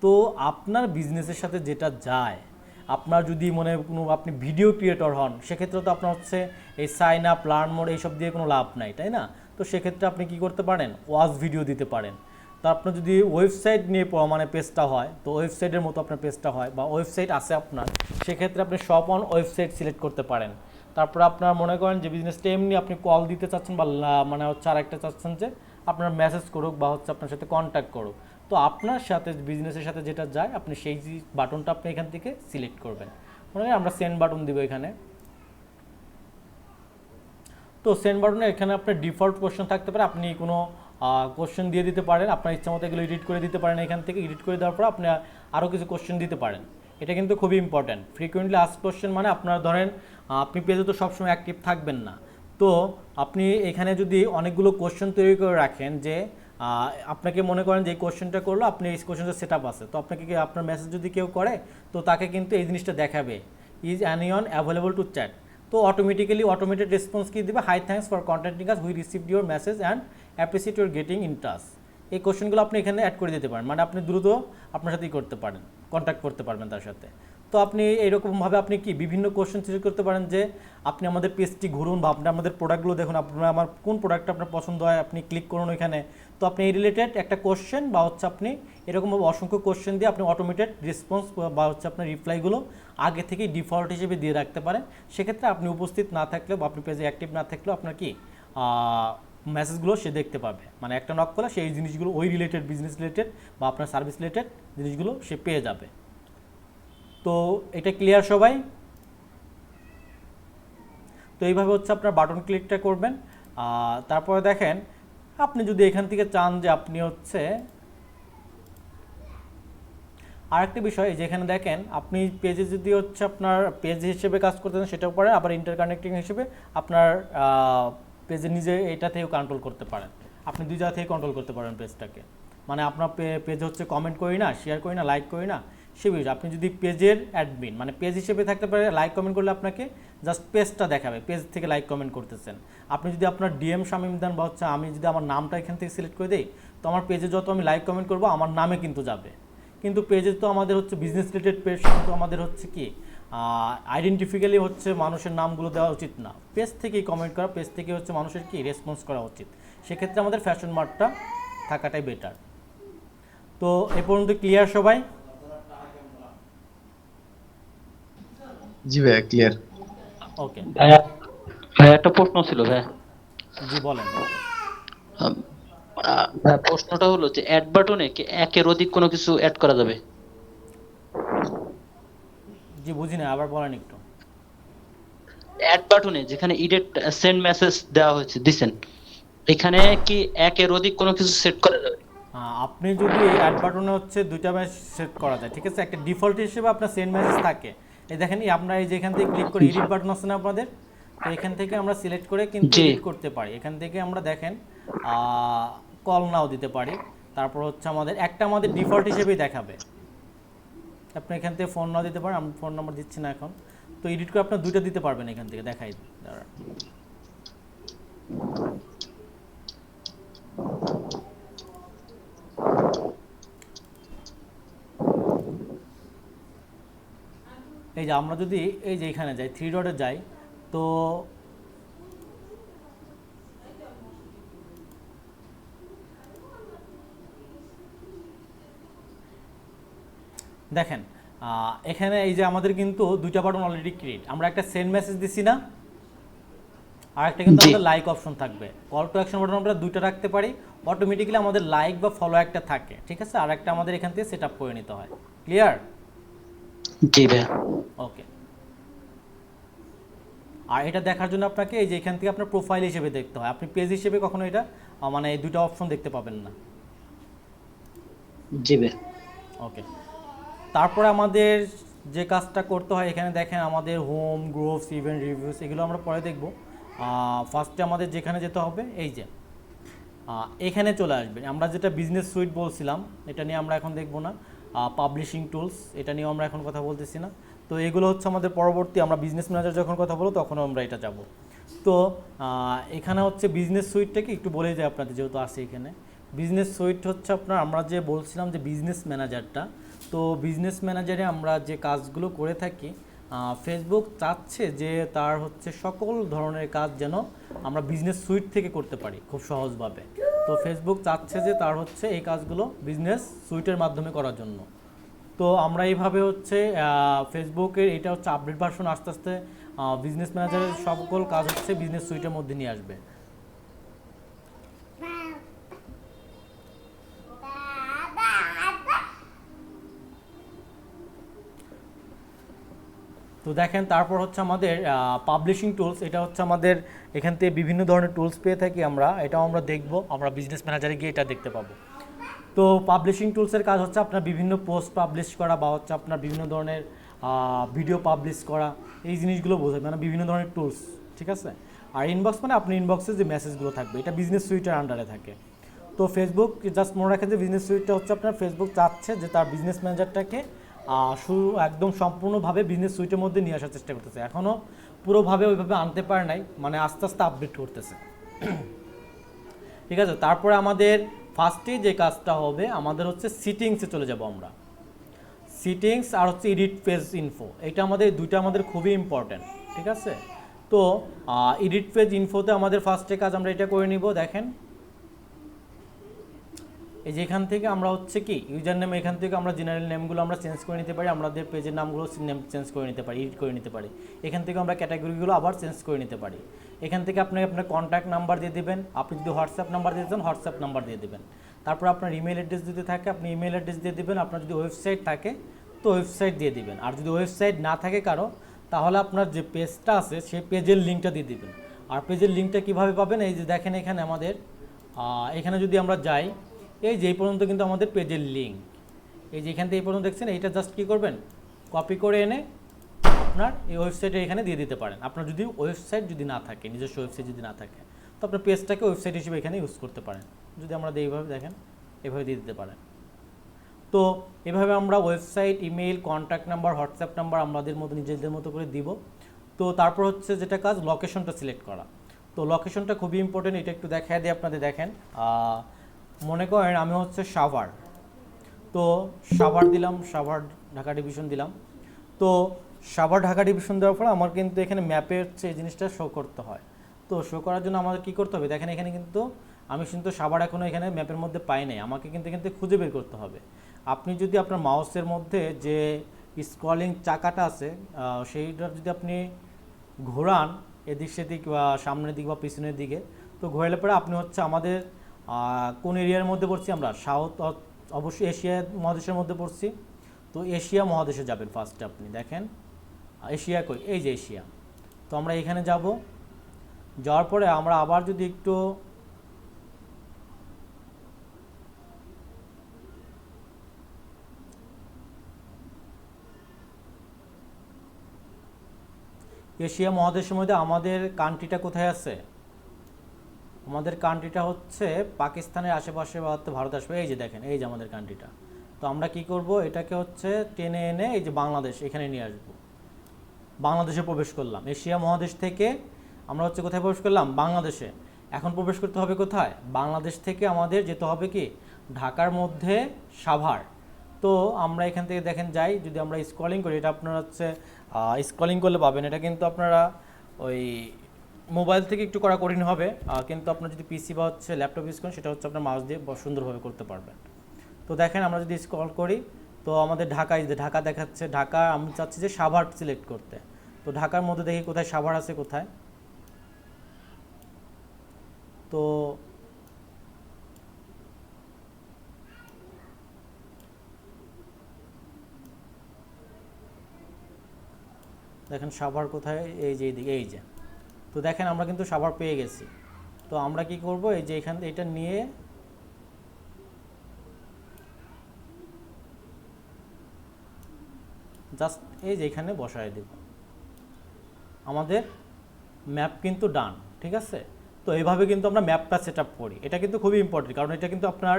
তো আপনার বিজনেসের সাথে যেটা যায়, আপনার যদি মনে কোনো আপনি ভিডিও ক্রিয়েটর হন, সেক্ষেত্রে তো আপনার হচ্ছে এই সাইন আপ, লার্ন মোড এইসব দিয়ে কোনো লাভ নাই, তাই না? তো সেক্ষেত্রে আপনি কি করতে পারেন, ওয়াচ ভিডিও দিতে পারেন। তো আপনার যদি ওয়েবসাইট নিয়ে পেজটা হয়, তো ওয়েবসাইটের মতো আপনার পেজটা হয় বা ওয়েবসাইট আছে আপনার, সেক্ষেত্রে আপনি শপ অন ওয়েবসাইট সিলেক্ট করতে পারেন। তারপর আপনার মনে করেন যে বিজনেসটা এমনি আপনি কল দিতে চাচ্ছেন বা হচ্ছে আরেকটা চাচ্ছেন যে আপনার মেসেজ করুক বা হচ্ছে আপনার সাথে কন্ট্যাক্ট করুক। তো আপনার সাথে বিজনেসের সাথে যেটা যায়, আপনি সেই বাটনটা আপনি এখান থেকে সিলেক্ট করবেন। মনে করেন আমরা সেন্ড বাটন দিব এখানে। তো সেন্ড বাটনে এখানে আপনার ডিফল্ট কোশ্চেন থাকতে পারে, আপনি কোনো কোশ্চেন দিয়ে দিতে পারেন, আপনার ইচ্ছা মতো এগুলো এডিট করে দিতে পারেন। এখান থেকে এডিট করে দেওয়ার পর আপনি আরও কিছু কোশ্চেন দিতে পারেন। এটা কিন্তু খুবই ইম্পর্ট্যান্ট। ফ্রিকুয়েন্টলি আস্ক কোশ্চেন মানে আপনার ধরেন আপনি পেজে তো সবসময় অ্যাক্টিভ থাকবেন না। তো আপনি এখানে যদি অনেকগুলো কোশ্চেন তৈরি করে রাখেন যে আপনাকে মনে করেন যে এই কোশ্চেনটা করলো, আপনি এই কোশ্চেনটা সেট আপ আছে, তো আপনাকে আপনার মেসেজ যদি কেউ করে, তো তাকে কিন্তু এই জিনিসটা দেখাবে, is anyone available to chat. তো অটোমেটেড রেসপন্স কি দিবে, hi thanks for contacting us, we received your message and appreciate your getting in touch. এই কোশ্চেনগুলো আপনি এখানে অ্যাড করে দিতে পারেন, মানে আপনি দ্রুত আপনার সাথেই করতে পারেন, কন্ট্যাক্ট করতে পারবেন তার সাথে। তো আপনি এইরকমভাবে আপনি কি বিভিন্ন কোশ্চেন সিলেক্ট করতে পারেন যে আপনি আমাদের পেজটি ঘুরুন বা আপনি আমাদের প্রোডাক্টগুলো দেখুন, আপনার আমার কোন প্রোডাক্টটা আপনার পছন্দ হয়, আপনি ক্লিক করুন ওইখানে। তো আপনি এই রিলেটেড একটা কোশ্চেন বা হচ্ছে আপনি এরকমভাবে অসংখ্য কোশ্চেন দিয়ে আপনি অটোমেটেড রেসপন্স বা হচ্ছে আপনার রিপ্লাইগুলো আগে থেকেই ডিফল্ট হিসেবে দিয়ে রাখতে পারেন। সেক্ষেত্রে আপনি উপস্থিত না থাকলেও বা আপনি পেজে অ্যাক্টিভ না থাকলেও আপনার কি মেসেজগুলো সে দেখতে পাবে, মানে একটা নক করলে সেই জিনিসগুলো ওই রিলেটেড বিজনেস রিলেটেড বা আপনার সার্ভিস রিলেটেড জিনিসগুলো সে পেয়ে যাবে। তো এটা ক্লিয়ার সবাই? তো এইভাবে হচ্ছে আপনার বাটন ক্লিকটা করবেন। তারপরে দেখেন আপনি যদি এখান থেকে চান যে আপনি হচ্ছে আরেকটা বিষয় যেখানে দেখেন আপনি পেজে যদি হচ্ছে আপনার পেজ হিসেবে কাজ করতে চান সেটাও পারেন, আবার ইন্টারকানেক্টিং হিসেবে আপনার পেজে নিজে এটা থেকেও কন্ট্রোল করতে পারেন। আপনি দুই জায়গা থেকে কন্ট্রোল করতে পারেন পেজটাকে, মানে আপনার পেজ হচ্ছে কমেন্ট করি না, শেয়ার করি না, লাইক করি না, সে বিষয় আপনি যদি পেজের অ্যাডমিন মানে পেজ হিসেবে থাকতে পারে, লাইক কমেন্ট করলে আপনাকে জাস্ট পেজটা দেখাবে, পেজ থেকে লাইক কমেন্ট করতেছেন। আপনি যদি আপনার ডিএম শামীম দেন বা হচ্ছে আমি যদি আমার নামটা এখান থেকে সিলেক্ট করে দিই, তো আমার পেজে যত আমি লাইক কমেন্ট করবো আমার নামে কিন্তু যাবে। কিন্তু পেজে তো আমাদের হচ্ছে বিজনেস রিলেটেড পেজ, কিন্তু আমাদের হচ্ছে কি আইডেন্টিফিক্যালি হচ্ছে মানুষের নামগুলো দেওয়া উচিত না, পেজ থেকেই কমেন্ট করা, পেজ থেকে হচ্ছে মানুষের কি রেসপন্স করা উচিত। সেক্ষেত্রে আমাদের ফ্যাশন মার্টটা থাকাটাই বেটার। তো এ পর্যন্ত ক্লিয়ার সবাই? জি ভাইয়া ক্লিয়ার। ওকে, ভাইয়া ভাইয়া একটা প্রশ্ন ছিল ভাইয়া। জি বলেন। ভাইয়া প্রশ্নটা হলো যে অ্যাড বাটনে কি একের অধিক কোনো কিছু অ্যাড করা যাবে? জি বুঝি না, আবার বলেন একটু। অ্যাড বাটনে যেখানে ইডিট সেন্ড মেসেজ দেওয়া হয়েছে দিছেন, এখানে কি একের অধিক কোনো কিছু সেট করা যাবে? আপনি যদি অ্যাড বাটনে হচ্ছে দুইটা মেসেজ সেট করা যায়, ঠিক আছে। একটা ডিফল্ট হিসেবে আপনার সেন্ড মেসেজ থাকে, এই দেখেন আমরা এই যে এখান থেকে ক্লিক করে এডিট বাটন আছে না আপনাদের, তো এখান থেকে আমরা সিলেক্ট করে কিন্তু জি। এডিট করতে পারি। এখান থেকে আমরা দেখেন কল নাও দিতে পারি, তারপর হচ্ছে আমাদের ডিফল্ট হিসেবেই দেখাবে। আপনি এখান থেকে ফোন নাও দিতে পারেন, আমি ফোন নাম্বার দিচ্ছি না এখন। তো এডিট করে আপনার দুইটা দিতে পারবেন এখান থেকে, দেখাই দাঁড়া। এই যে আমরা যদি এই যে এখানে যাই, থ্রি ডটে যাই, তো দেখেন এখানে এই যে আমাদের কিন্তু দুইটা বাটন অলরেডি ক্রিয়েট, আমরা একটা সেন্ড মেসেজ দিছি না, আর একটা কিন্তু আমাদের লাইক অপশন থাকবে। কল টু অ্যাকশন বাটন আমরা দুইটা রাখতে পারি, অটোমেটিক্যালি আমাদের লাইক বা ফলো একটা থাকে, ঠিক আছে। আর একটা আমাদের এখান থেকে সেট আপ করে নিতে হয়। ক্লিয়ার? জি ভাইয়া। ওকে। আর এটা দেখার জন্য আপনাকে এই যে এখান থেকে আপনার প্রোফাইল হিসেবে দেখতে হয়, আপনি পেজ হিসেবে কখনো এটা মানে এই দুটো অপশন দেখতে পাবেন না। জি ভাইয়া। ওকে, তারপরে আমাদের যে কাজটা করতে হয় এখানে দেখেন আমাদের হোম, গ্রুপস, ইভেন্ট, রিভিউস এগুলো আমরা পরে দেখব। ফার্স্টে আমাদের যেখানে যেতে হবে এই যে এখানে চলে আসবেন। আমরা যেটা বিজনেস সুইট বলছিলাম এটা নিয়ে আমরা এখন দেখব না। পাবলিশিং টুলস এটা নিয়েও আমরা এখন কথা বলতেছি না। তো এগুলো হচ্ছে আমাদের পরবর্তী, আমরা বিজনেস ম্যানেজার যখন কথা বলবো তখনও আমরা এটা যাব। তো এখানে হচ্ছে বিজনেস সুইটটাকে একটু বলে যায় আপনাদের, যেহেতু আছে এখানে বিজনেস সুইট হচ্ছে আপনার, আমরা যে বলছিলাম যে বিজনেস ম্যানেজারটা, তো বিজনেস ম্যানেজারে আমরা যে কাজগুলো করে থাকি, ফেসবুক চাচ্ছে যে তার হচ্ছে সকল ধরনের কাজ যেন আমরা বিজনেস সুইট থেকে করতে পারি খুব সহজভাবে। তো ফেসবুক চাচ্ছে যে তার হচ্ছে এই কাজগুলো বিজনেস সুইটের মাধ্যমে করার জন্য। তো আমরা এইভাবে হচ্ছে ফেসবুকের এটা হচ্ছে আপডেট ভার্সন আস্তে আস্তে বিজনেস ম্যানেজারের সকল কাজ হচ্ছে বিজনেস সুইটের মধ্যে নিয়ে আসবে। তো দেখেন তারপর হচ্ছে আমাদের পাবলিশিং টুলস, এটা হচ্ছে আমাদের এখান থেকে বিভিন্ন ধরনের টুলস পেয়ে থাকি আমরা, এটাও আমরা দেখব, আমরা বিজনেস ম্যানেজারে গিয়ে এটা দেখতে পাবো। তো পাবলিশিং টুলসের কাজ হচ্ছে আপনার বিভিন্ন পোস্ট পাবলিশ করা বা হচ্ছে আপনার বিভিন্ন ধরনের ভিডিও পাবলিশ করা, এই জিনিসগুলো বোঝায়, মানে বিভিন্ন ধরনের টুলস, ঠিক আছে। আর ইনবক্স মানে আপনি ইনবক্সে যে মেসেজগুলো থাকবে এটা বিজনেস সুইটের আন্ডারে থাকে। তো ফেসবুক জাস্ট মনে রাখেন যে বিজনেস সুইটটা হচ্ছে আপনার ফেসবুক চাচ্ছে যে তার বিজনেস ম্যানেজারটাকে শুরু একদম সম্পূর্ণভাবে বিজনেস সুইটের মধ্যে নিয়ে আসার চেষ্টা করতেছে। এখনও পুরোভাবে ওইভাবে আনতে পারে নাই, মানে আস্তে আস্তে আপডেট করতেছে, ঠিক আছে। তারপরে আমাদের ফার্স্টে যে কাজটা হবে আমাদের হচ্ছে সিটিংসে চলে যাব আমরা। সিটিংস আর হচ্ছে এডিট পেজ ইনফো, এটা আমাদের দুইটা আমাদের খুবই ইম্পর্ট্যান্ট, ঠিক আছে। তো এডিট পেজ ইনফোতে আমাদের ফার্স্টে কাজ আমরা এটা করে নিব। দেখেন এই যে এখান থেকে আমরা হচ্ছে কি ইউজার নেম, এখান থেকে আমরা জেনারেল নেমগুলো আমরা চেঞ্জ করে নিতে পারি, আমাদের পেজের নামগুলো নেম চেঞ্জ করে নিতে পারি, এডিট করে নিতে পারি। এখান থেকে আমরা ক্যাটাগরিগুলো আবার চেঞ্জ করে নিতে পারি। এখান থেকে আপনি আপনার কন্ট্যাক্ট নাম্বার দিয়ে দেবেন, আপনি যদি হোয়াটসঅ্যাপ নাম্বার দিয়ে দেন হোয়াটসঅ্যাপ নাম্বার দিয়ে দেবেন। তারপর আপনার ইমেল অ্যাড্রেস যদি থাকে আপনি ইমেল অ্যাড্রেস দিয়ে দেবেন, আপনার যদি ওয়েবসাইট থাকে তো ওয়েবসাইট দিয়ে দিবেন। আর যদি ওয়েবসাইট না থাকে কারো, তাহলে আপনার যে পেজটা আছে সেই পেজের লিঙ্কটা দিয়ে দিবেন। আর পেজের লিঙ্কটা কিভাবে পাবেন, এই যে দেখেন এখানে আমাদের এখানে যদি আমরা যাই, এই যে এই পর্যন্ত কিন্তু আমাদের পেজের লিঙ্ক, এই যে এখান থেকে এই পর্যন্ত দেখছেন, এইটা জাস্ট কী করবেন, কপি করে এনে আপনার এই ওয়েবসাইটে এখানে দিয়ে দিতে পারেন। আপনার যদি ওয়েবসাইট যদি না থাকে, নিজস্ব ওয়েবসাইট যদি না থাকে, তো আপনার পেজটাকে ওয়েবসাইট হিসেবে এখানে ইউজ করতে পারেন। যদি আমরা এইভাবে দেখেন, এভাবে দিয়ে দিতে পারেন। তো এভাবে আমরা website, email, contact number, WhatsApp number আমাদের মতো নিজেদের মতো করে দিব। তো তারপর হচ্ছে যেটা কাজ, লোকেশনটা সিলেক্ট করা। তো লোকেশনটা খুবই ইম্পর্টেন্ট, এটা একটু দেখায় দিই আপনাদের। দেখেন মনে করেন আমি হচ্ছে সাভার, তো সাভার দিলাম, সাভার ঢাকা ডিভিশন দিলাম। তো সাভার ঢাকা ডিভিশন দেওয়ার পর আমার কিন্তু এখানে ম্যাপে হচ্ছে এই জিনিসটা শো করতে হয়। তো শো করার জন্য আমাদের কী করতে হবে, দেখেন এখানে কিন্তু আমি কিন্তু সাভার এখনও এখানে ম্যাপের মধ্যে পাই নাই, আমাকে কিন্তু এখান থেকে খুঁজে বের করতে হবে। আপনি যদি আপনার মাউসের মধ্যে যে স্ক্রলিং চাকাটা আছে সেইটা যদি আপনি ঘোরান এদিক সেদিক বা সামনের দিক বা পিছনের দিকে, তো ঘোরালে পরে আপনি হচ্ছে আমাদের কোন এরিয়ার মধ্যে পড়ছি আমরা, সাউথ, অবশ্যই এশিয়া মহাদেশের মধ্যে পড়ছি। তো এশিয়া মহাদেশে যাবেন ফার্স্টে। আপনি দেখেন এশিয়া কই, এই যে এশিয়া। তো আমরা এখানে যাব, যাওয়ার পরে আমরা আবার যদি একটু এশিয়া মহাদেশের মধ্যে আমাদের কান্ট্রিটা কোথায় আছে, আমাদের কান্ট্রিটা হচ্ছে পাকিস্তানের আশেপাশে বা ভারত আসবে। এই যে দেখেন, এই যে আমাদের কান্ট্রিটা। তো আমরা কি করব, এটাকে হচ্ছে টেনে এনে এই যে বাংলাদেশ এখানে নিয়ে আসব। বাংলাদেশে প্রবেশ করলাম, এশিয়া মহাদেশ থেকে আমরা হচ্ছে কোথায় প্রবেশ করলাম, বাংলাদেশে। এখন প্রবেশ করতে হবে কোথায়, বাংলাদেশ থেকে আমাদের যেতে হবে কি ঢাকার মধ্যে সাভার। তো আমরা এখান থেকে দেখেন যাই, যদি আমরা স্ক্রলিং করি, এটা আপনারা হচ্ছে স্ক্রলিং করলে পাবেন। এটা কিন্তু আপনারা ওই মোবাইল থেকে একটু করা কঠিন হবে, কিন্তু আপনার যদি পিসি বা হচ্ছে ল্যাপটপ ইউজ করেন, সেটা হচ্ছে আপনার মাউস দিয়ে সুন্দরভাবে করতে পারবেন। তো দেখেন আমরা যদি স্ক্রল করি, তো আমাদের ঢাকায় ঢাকা দেখাচ্ছে, ঢাকা আমি চাচ্ছি যে সাভার সিলেক্ট করতে। তো ঢাকার মধ্যে দেখি কোথায় সাভার আছে, কোথায়। তো দেখেন সাভার কোথায়, এই যে এইদিকে, এই যে। তো দেখেন আমরা কিন্তু সাভার পেয়ে গেছি। তো আমরা কি করব, এই যে এখান এটা নিয়ে জাস্ট এই যে এখানে বসায় দেব, আমাদের ম্যাপ কিন্তু ডান, ঠিক আছে। তো এইভাবে কিন্তু আমরা ম্যাপটা সেট আপ করি। এটা কিন্তু খুবই ইম্পর্টেন্ট, কারণ এটা কিন্তু আপনার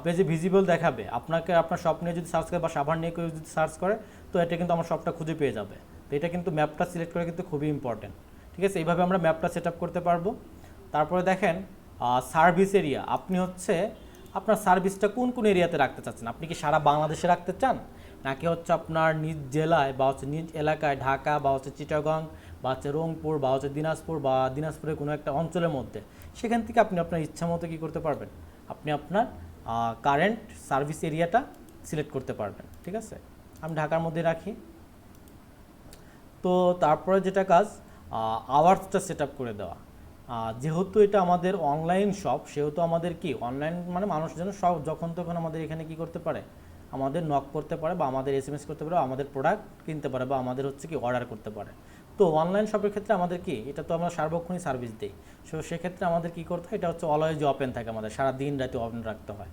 পেজে ভিজিবল দেখাবে। আপনাকে আপনার শপ নিয়ে যদি সার্চ করে বা সাভার নিয়ে কেউ যদি সার্চ করে, তো এটা কিন্তু আমার শপটা খুঁজে পেয়ে যাবে। তো এটা কিন্তু ম্যাপটা সিলেক্ট করা কিন্তু খুবই ইম্পর্টেন্ট, ঠিক আছে। এইভাবে আমরা ম্যাপটা সেট আপ করতে পারবো। তারপরে দেখেন সার্ভিস এরিয়া, আপনি হচ্ছে আপনার সার্ভিসটা কোন কোন এরিয়াতে রাখতে চাচ্ছেন। আপনি কি সারা বাংলাদেশে রাখতে চান, নাকি হচ্ছে আপনার নিজ জেলায় বা হচ্ছে নিজ এলাকায়, ঢাকা বা হচ্ছে চিটাগং বা হচ্ছে রংপুর বা হচ্ছে দিনাজপুর বা দিনাজপুরের কোনো একটা অঞ্চলের মধ্যে, সেখান থেকে আপনি আপনার ইচ্ছা মতো কী করতে পারবেন, আপনি আপনার কারেন্ট সার্ভিস এরিয়াটা সিলেক্ট করতে পারবেন, ঠিক আছে। আমি ঢাকার মধ্যে রাখি। তো তারপরে যেটা কাজ, আওয়ার্সটা সেট আপ করে দেওয়া। যেহেতু এটা আমাদের অনলাইন শপ, সেহেতু আমাদের কি অনলাইন মানে মানুষ যেন সব যখন তখন আমাদের এখানে কি করতে পারে, আমাদের নক করতে পারে বা আমাদের এসএমএস করতে পারে, আমাদের প্রোডাক্ট কিনতে পারে বা আমাদের হচ্ছে কি অর্ডার করতে পারে। তো অনলাইন শপের ক্ষেত্রে আমাদের কি, এটা তো আমরা সার্বক্ষণিক সার্ভিস দিই। সো সেক্ষেত্রে আমাদের কি করতে হয়, এটা হচ্ছে অলওয়েজ ওপেন থাকে, আমাদের সারা দিন রাতে ওপেন রাখতে হয়।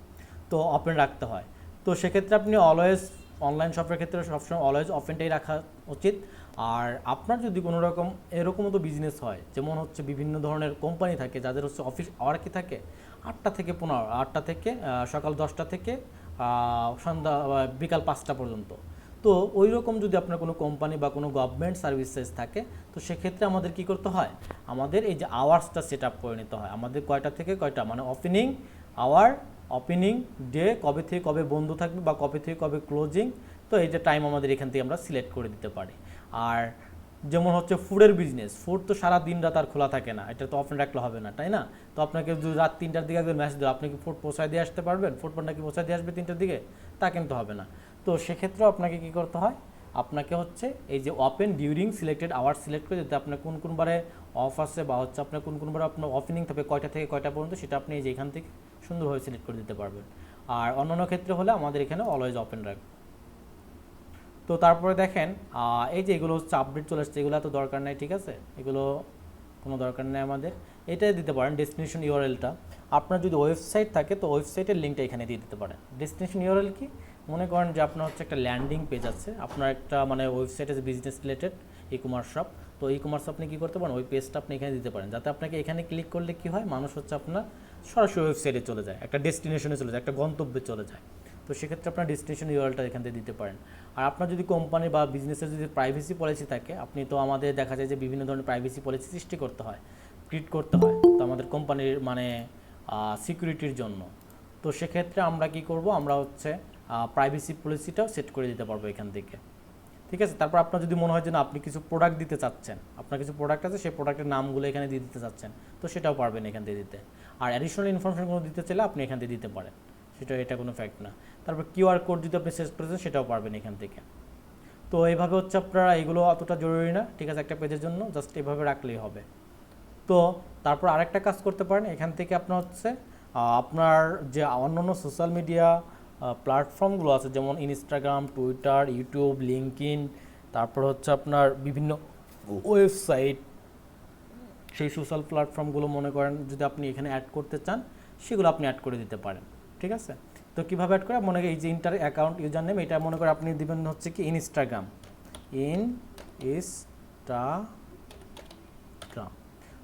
তো ওপেন রাখতে হয়। তো সেক্ষেত্রে আপনি অলওয়েজ অনলাইন শপের ক্ষেত্রে সবসময় অলওয়েজ ওপেনটাই রাখা উচিত। আর আপনার যদি কোনো রকম এরকমও তো বিজনেস হয়, যেমন হচ্ছে বিভিন্ন ধরনের কোম্পানি থাকে যাদের হচ্ছে অফিস আওয়ার কি থাকে 8টা থেকে 15, 8টা থেকে সকাল 10টা থেকে সন্ধ্যা বিকাল 5টা পর্যন্ত। তো ওই রকম যদি আপনার কোনো কোম্পানি বা কোনো গভর্নমেন্ট সার্ভিসেস থাকে, তো সেক্ষেত্রে আমাদের কি করতে হয়, আমাদের এই যে আওয়ার্সটা সেট আপ করে নিতে হয়। আমাদের কয়টা থেকে কয়টা, মানে ওপেনিং আওয়ার, ওপেনিং ডে, কবে থেকে কবে বন্ধ থাকবে বা কবে থেকে কবে ক্লোজিং। তো এই যে টাইম আমাদের এখান থেকে আমরা সিলেক্ট করে দিতে পারি। আর যেমন হচ্ছে ফুডের বিজনেস, ফুড তো সারা দিন রাত আর খোলা থাকে না, এটা তো ওপেন রাখলে হবে না, তাই না। তো আপনাকে যদি রাত 3টার দিকে একজন মেসেজ দেয়, আপনি কি ফুড পৌঁছায় দিয়ে আসতে পারবেন, ফুড পান্ডা কি পৌঁছায় দিয়ে আসবে 3টার দিকে, তা কিন্তু হবে না। তো সেক্ষেত্রেও আপনাকে কি করতে হয়, আপনাকে হচ্ছে এই যে open during selected hour select করে দিতে, আপনার কোন কোন বারে অফ আছে বা হচ্ছে আপনার কোন কোন বারে আপনার ওপেনিং থাকবে কয়টা থেকে কয়টা পর্যন্ত, সেটা আপনি এই যে এখান থেকে সুন্দরভাবে সিলেক্ট করে দিতে পারবেন। আর অন্যান্য ক্ষেত্রে হলে আমাদের এখানে অলওয়েজ ওপেন রাখবে। তো তারপরে দেখেন এই যে এগুলো হচ্ছে আপডেট চলে আসছে, এগুলো এত দরকার নাই, ঠিক আছে। এগুলো কোনো দরকার নেই আমাদের। এটাই দিতে পারেন ডেস্টিনেশন ইউআরএলটা। আপনার যদি ওয়েবসাইট থাকে তো ওয়েবসাইটের লিঙ্কটা এখানে দিয়ে দিতে পারেন। ডেস্টিনেশন ইউআরএল কি, মনে করেন যে আপনার হচ্ছে একটা ল্যান্ডিং পেজ আছে, আপনার একটা মানে ওয়েবসাইটে যে business related e commerce shop, তো ই কমার্স আপনি কী করতে পারেন, ওই পেজটা আপনি এখানে দিতে পারেন, যাতে আপনাকে এখানে ক্লিক করলে কী হয়, মানুষ হচ্ছে আপনার সরাসরি ওয়েবসাইটে চলে যায়, একটা ডেস্টিনেশনে চলে যায়, একটা গন্তব্যে চলে যায়। তো সেক্ষেত্রে আপনার ডেস্টিনেশন ইউআরএলটা এখান থেকে দিতে পারেন। আর আপনার যদি কোম্পানি বা বিজনেসের যদি প্রাইভেসি পলিসি থাকে, আপনি তো আমাদের দেখা যায় যে বিভিন্ন ধরনের প্রাইভেসি পলিসি সৃষ্টি করতে হয়, ক্রিয়েট করতে হয়, তো আমাদের কোম্পানির মানে সিকিউরিটির জন্য। তো সেক্ষেত্রে আমরা কি করব, আমরা হচ্ছে প্রাইভেসি পলিসিটাও সেট করে দিতে পারবো এখান থেকে। ঠিক আছে, তারপর আপনার যদি মনে হয় যে না আপনি কিছু প্রোডাক্ট দিতে চাচ্ছেন, আপনার কিছু প্রোডাক্ট আছে, সেই প্রোডাক্টের নামগুলো এখানে দিয়ে দিতে চাচ্ছেন, তো সেটাও পারবেন এখান থেকে দিতে। আর অ্যাডিশনাল ইনফরমেশনগুলো দিতে চাইলে আপনি এখান থেকে দিতে পারেন, এটা কোনো ফ্যাক্ট না। তারপর কিউআর কোড যদি আপনি সেট করেছেন সেটাও পারবেন এখান থেকে। তো এইভাবে হচ্ছে আপনারা, এগুলো অতটা জরুরি না, ঠিক আছে, একটা পেজের জন্য জাস্ট এভাবে রাখলেই হবে। তো তারপর আরেকটা কাজ করতে পারেন, এখান থেকে আপনার হচ্ছে আপনার যে অন্যান্য সোশ্যাল মিডিয়া প্ল্যাটফর্মগুলো আছে, যেমন ইনস্টাগ্রাম, টুইটার, ইউটিউব, লিঙ্কডইন, তারপর হচ্ছে আপনার বিভিন্ন ওয়েবসাইট, সেই সোশ্যাল প্ল্যাটফর্মগুলো মনে করেন যদি আপনি এখানে অ্যাড করতে চান, সেগুলো আপনি অ্যাড করে দিতে পারেন। ঠিক আছে, তো কীভাবে অ্যাড করে, মনে করেন এই যে ইন্টার অ্যাকাউন্ট ইউজার নেম, এটা মনে করেন আপনি দিবেন হচ্ছে কি ইনস্টাগ্রাম,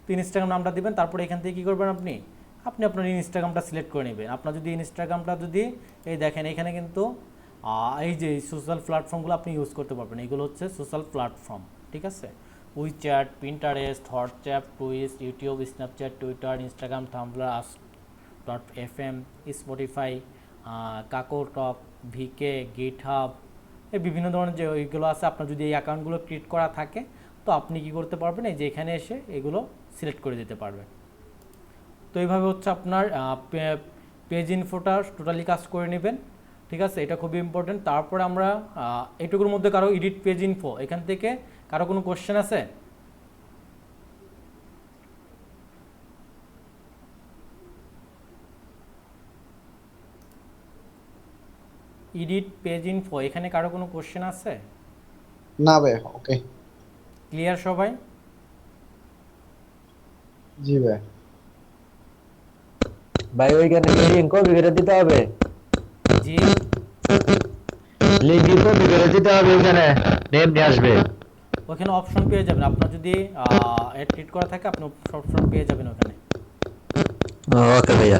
তো ইনস্টাগ্রাম নামটা দিবেন। তারপরে এখান থেকে কী করবেন, আপনি আপনার ইনস্টাগ্রামটা সিলেক্ট করে নেবেন। আপনার যদি ইনস্টাগ্রামটা যদি এই দেখেন এখানে কিন্তু এই যে সোশ্যাল প্ল্যাটফর্মগুলো আপনি ইউজ করতে পারবেন, এগুলো হচ্ছে সোশ্যাল প্ল্যাটফর্ম। ঠিক আছে, WeChat, Pinterest, WhatsApp, twist, YouTube, Snapchat, Twitter, Instagram, Tumblr, ask.fm, Spotify, KakaoTalk, VK, GitHub, এই বিভিন্ন ধরনের যে ওইগুলো আছে, আপনার যদি এই অ্যাকাউন্টগুলো ক্রিয়েট করা থাকে তো আপনি কি করতে পারবেন, এই যে এখানে এসে এগুলো সিলেক্ট করে দিতে পারবেন। তো এইভাবে হচ্ছে আপনার পেজ ইনফোটা টোটালি কাজ করে নেবেন। ঠিক আছে, এটা খুবই ইম্পর্টেন্ট। তারপরে আমরা এটুকুর মধ্যে কারো এডিট পেজ ইনফো, এখান থেকে কারো কোনো কোশ্চেন আছে? এডিট পেজ ইনফো, এখানে কারো কোনো কোশ্চেন আছে? না ভাই, ওকে। ক্লিয়ার সবাই? জি ভাই। ভাই ওইখানে লিঙ্ক কপি করে দিতে হবে, জি, লিঙ্ক কপি করে দিতে হবে, ওইখানে নেম নিয়ে আসবে। ওখানে অপশন পেয়ে যাবেন, আপনার যদি এডিট করা থাকে আপনি অপশন পেয়ে যাবেন ওখানে। ওকে ভাইয়া।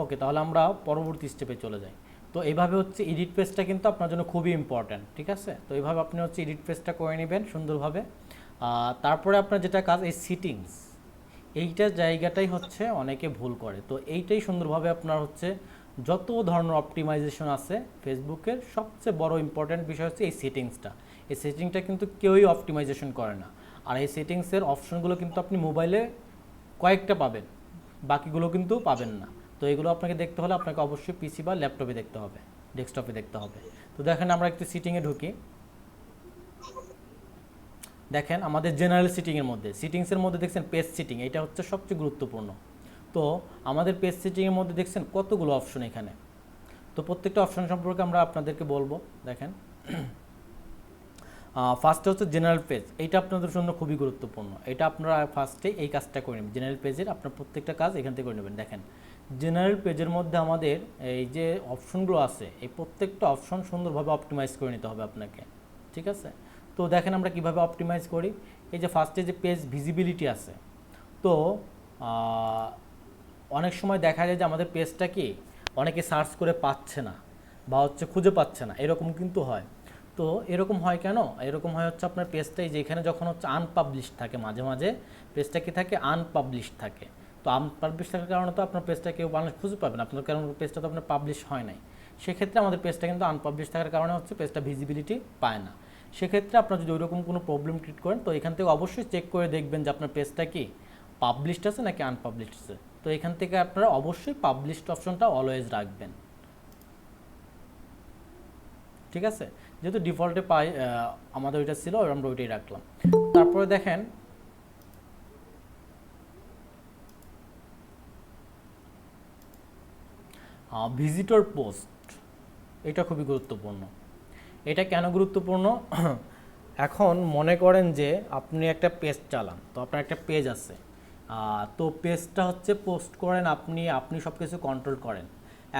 ওকে, তাহলে আমরা পরবর্তী স্টেপে চলে যাই। তো এইভাবে হচ্ছে এডিট পেজটা কিন্তু আপনার জন্য খুবই ইম্পর্ট্যান্ট। ঠিক আছে, তো এইভাবে আপনি হচ্ছে এডিট পেজটা করে নেবেন সুন্দরভাবে। তারপরে আপনার যেটা কাজ, এই সিটিংস, এইটা জায়গাটাই হচ্ছে অনেকে ভুল করে। তো এইটাই সুন্দরভাবে আপনার হচ্ছে যত ধরনের অপটিমাইজেশন আছে ফেসবুকের, সবচেয়ে বড় ইম্পর্ট্যান্ট বিষয় হচ্ছে এই সেটিংসটা। এই সেটিংসটা কিন্তু কেউই অপটিমাইজেশন করে না। আর এই সেটিংসের অপশনগুলো কিন্তু আপনি মোবাইলে কয়েকটা পাবেন, বাকিগুলো কিন্তু পাবেন না। তো এগুলো আপনাকে দেখতে হলে আপনাকে অবশ্যই পিসি বা ল্যাপটপে দেখতে হবে, ডেস্কটপে দেখতে হবে। তো দেখেন আমরা একটু সিটিংয়ে ঢুকি। দেখেন আমাদের জেনারেল সিটিংয়ের মধ্যে, সিটিংসের মধ্যে দেখছেন পেজ সিটিং, এটা হচ্ছে সবচেয়ে গুরুত্বপূর্ণ। তো আমাদের পেজ সিটিংয়ের মধ্যে দেখছেন কতগুলো অপশন এখানে। তো প্রত্যেকটা অপশন সম্পর্কে আমরা আপনাদেরকে বলবো। দেখেন ফার্স্টে হচ্ছে জেনারেল পেজ, এইটা আপনাদের জন্য খুবই গুরুত্বপূর্ণ। এটা আপনারা ফার্স্টে এই কাজটা করে নেবেন, জেনারেল পেজের আপনার প্রত্যেকটা কাজ এখান থেকে করে নেবেন। দেখেন জেনারেল পেজের মধ্যে আমাদের এই যে অপশনগুলো আছে, এই প্রত্যেকটা অপশন সুন্দরভাবে অপটিমাইজ করে নিতে হবে আপনাকে। ঠিক আছে, তো দেখেন আমরা কিভাবে অপটিমাইজ করি। এই যে ফার্স্টে যে পেজ ভিজিবিলিটি আছে, তো অনেক সময় দেখা যায় যে আমাদের পেজটা কি অনেকে সার্চ করে পাচ্ছে না বা হচ্ছে খুঁজে পাচ্ছে না, এরকম কিন্তু হয়। তো এরকম হয় কেন? এরকম হয় হচ্ছে আপনার পেজটাই যেখানে যখন হচ্ছে আনপাবলিশ থাকে, মাঝে মাঝে পেজটা কি থাকে, আনপাবলিশ থাকে। তো আনপাবলিশ থাকার কারণে তো আপনার পেজটা কেউ মানুষ খুঁজে পাবে না, আপনার কারণ পেজটা তো আপনার পাবলিশ হয় নাই। সেক্ষেত্রে আমাদের পেজটা কিন্তু আনপাবলিশ থাকার কারণে হচ্ছে পেজটা ভিজিবিলিটি পায় না। সেক্ষেত্রে আপনার যদি ওইরকম কোনো প্রবলেম ক্রিয়েট করেন, তো এখান থেকে অবশ্যই চেক করে দেখবেন যে আপনার পেজটা কি পাবলিশড আছে নাকি আনপাবলিশড আছে। তো এখান থেকে আপনারা অবশ্যই পাবলিশড অপশনটা অলওয়েজ রাখবেন। ঠিক আছে, যেহেতু ডিফল্টে পাই আমাদের ওইটা ছিল, আমরা ওইটাই রাখলাম। তারপরে দেখেন ভিজিটর পোস্ট, এটা খুবই গুরুত্বপূর্ণ। এটা কেন গুরুত্বপূর্ণ? এখন মনে করেন যে আপনি একটা পেজ চালান, তো আপনার একটা পেজ আছে, তো পেজটা হচ্ছে পোস্ট করেন আপনি, আপনি সব কিছু কন্ট্রোল করেন।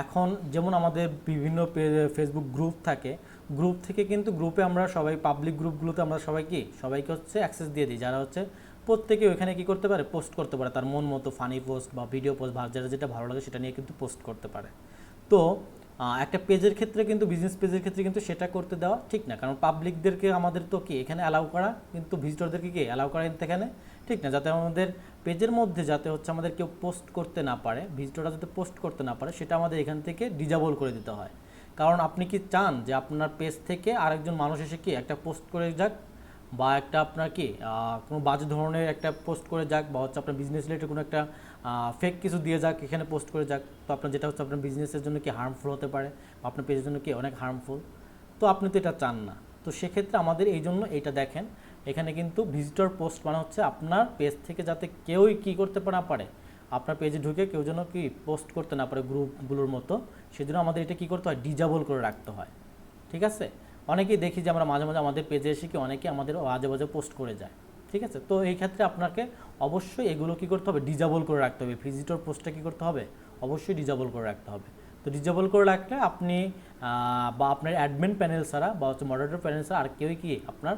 এখন যেমন আমাদের বিভিন্ন ফেসবুক গ্রুপ থাকে, গ্রুপ থেকে কিন্তু গ্রুপে আমরা সবাই পাবলিক গ্রুপগুলোতে আমরা সবাইকে হচ্ছে অ্যাক্সেস দিয়ে দিই, যারা হচ্ছে প্রত্যেকে ওইখানে কী করতে পারে, পোস্ট করতে পারে তার মন মতো ফানি পোস্ট বা ভিডিও পোস্ট বা যারা যেটা ভালো লাগে সেটা নিয়ে কিন্তু পোস্ট করতে পারে। তো একটা পেজের ক্ষেত্রে কিন্তু, বিজনেস পেজের ক্ষেত্রে কিন্তু সেটা করতে দেওয়া ঠিক না, কারণ পাবলিকদেরকে আমাদের তো কি এখানে অ্যালাউ করা, কিন্তু ভিজিটরদেরকে কি অ্যালাউ করা কিন্তু এখানে ঠিক না, যাতে আমাদের পেজের মধ্যে যাতে হচ্ছে আমাদের কেউ পোস্ট করতে না পারে, ভিজিটররা যাতে পোস্ট করতে না পারে, সেটা আমাদের এখান থেকে ডিজেবল করে দিতে হয়। কারণ আপনি কি চান যে আপনার পেজ থেকে আরেকজন মানুষ এসে কি একটা পোস্ট করে যাক, বা একটা আপনার কি কোনো বাজে ধরনের একটা পোস্ট করে যাক, বা হচ্ছে আপনার বিজনেস রিলেটেড কোনো একটা ফেক কিছু দিয়ে যাক, এখানে পোস্ট করে যাক, তো আপনার যেটা হচ্ছে আপনার বিজনেসের জন্য কি হার্মফুল হতে পারে, বা আপনার পেজের জন্য কি অনেক হার্মফুল, তো আপনি তো এটা চান না। তো সেক্ষেত্রে আমাদের এই জন্য এইটা দেখেন, এখানে কিন্তু ভিজিটর পোস্ট মানে হচ্ছে আপনার পেজ থেকে যাতে কেউই কী করতে না পারে, আপনার পেজে ঢুকে কেউ যেন কি পোস্ট করতে না পারে গ্রুপগুলোর মতো, সেজন্য আমাদের এটা কী করতে হয়, ডিজেবল করে রাখতে হয়। ঠিক আছে, অনেকেই দেখি যে আমরা মাঝে মাঝে আমাদের পেজে এসে কি অনেকে আমাদের আজে বাজে পোস্ট করে যায়। ঠিক আছে, তো এই ক্ষেত্রে আপনাকে অবশ্যই এগুলো কী করতে হবে, ডিজেবল করে রাখতে হবে। ভিজিটর পোস্টটা কী করতে হবে, অবশ্যই ডিজেবল করে রাখতে হবে। তো ডিজেবল করে রাখলে আপনি বা আপনার অ্যাডমিন প্যানেল ছাড়া বা হচ্ছে মডারেটর প্যানেল ছাড়া আর কেউই কি আপনার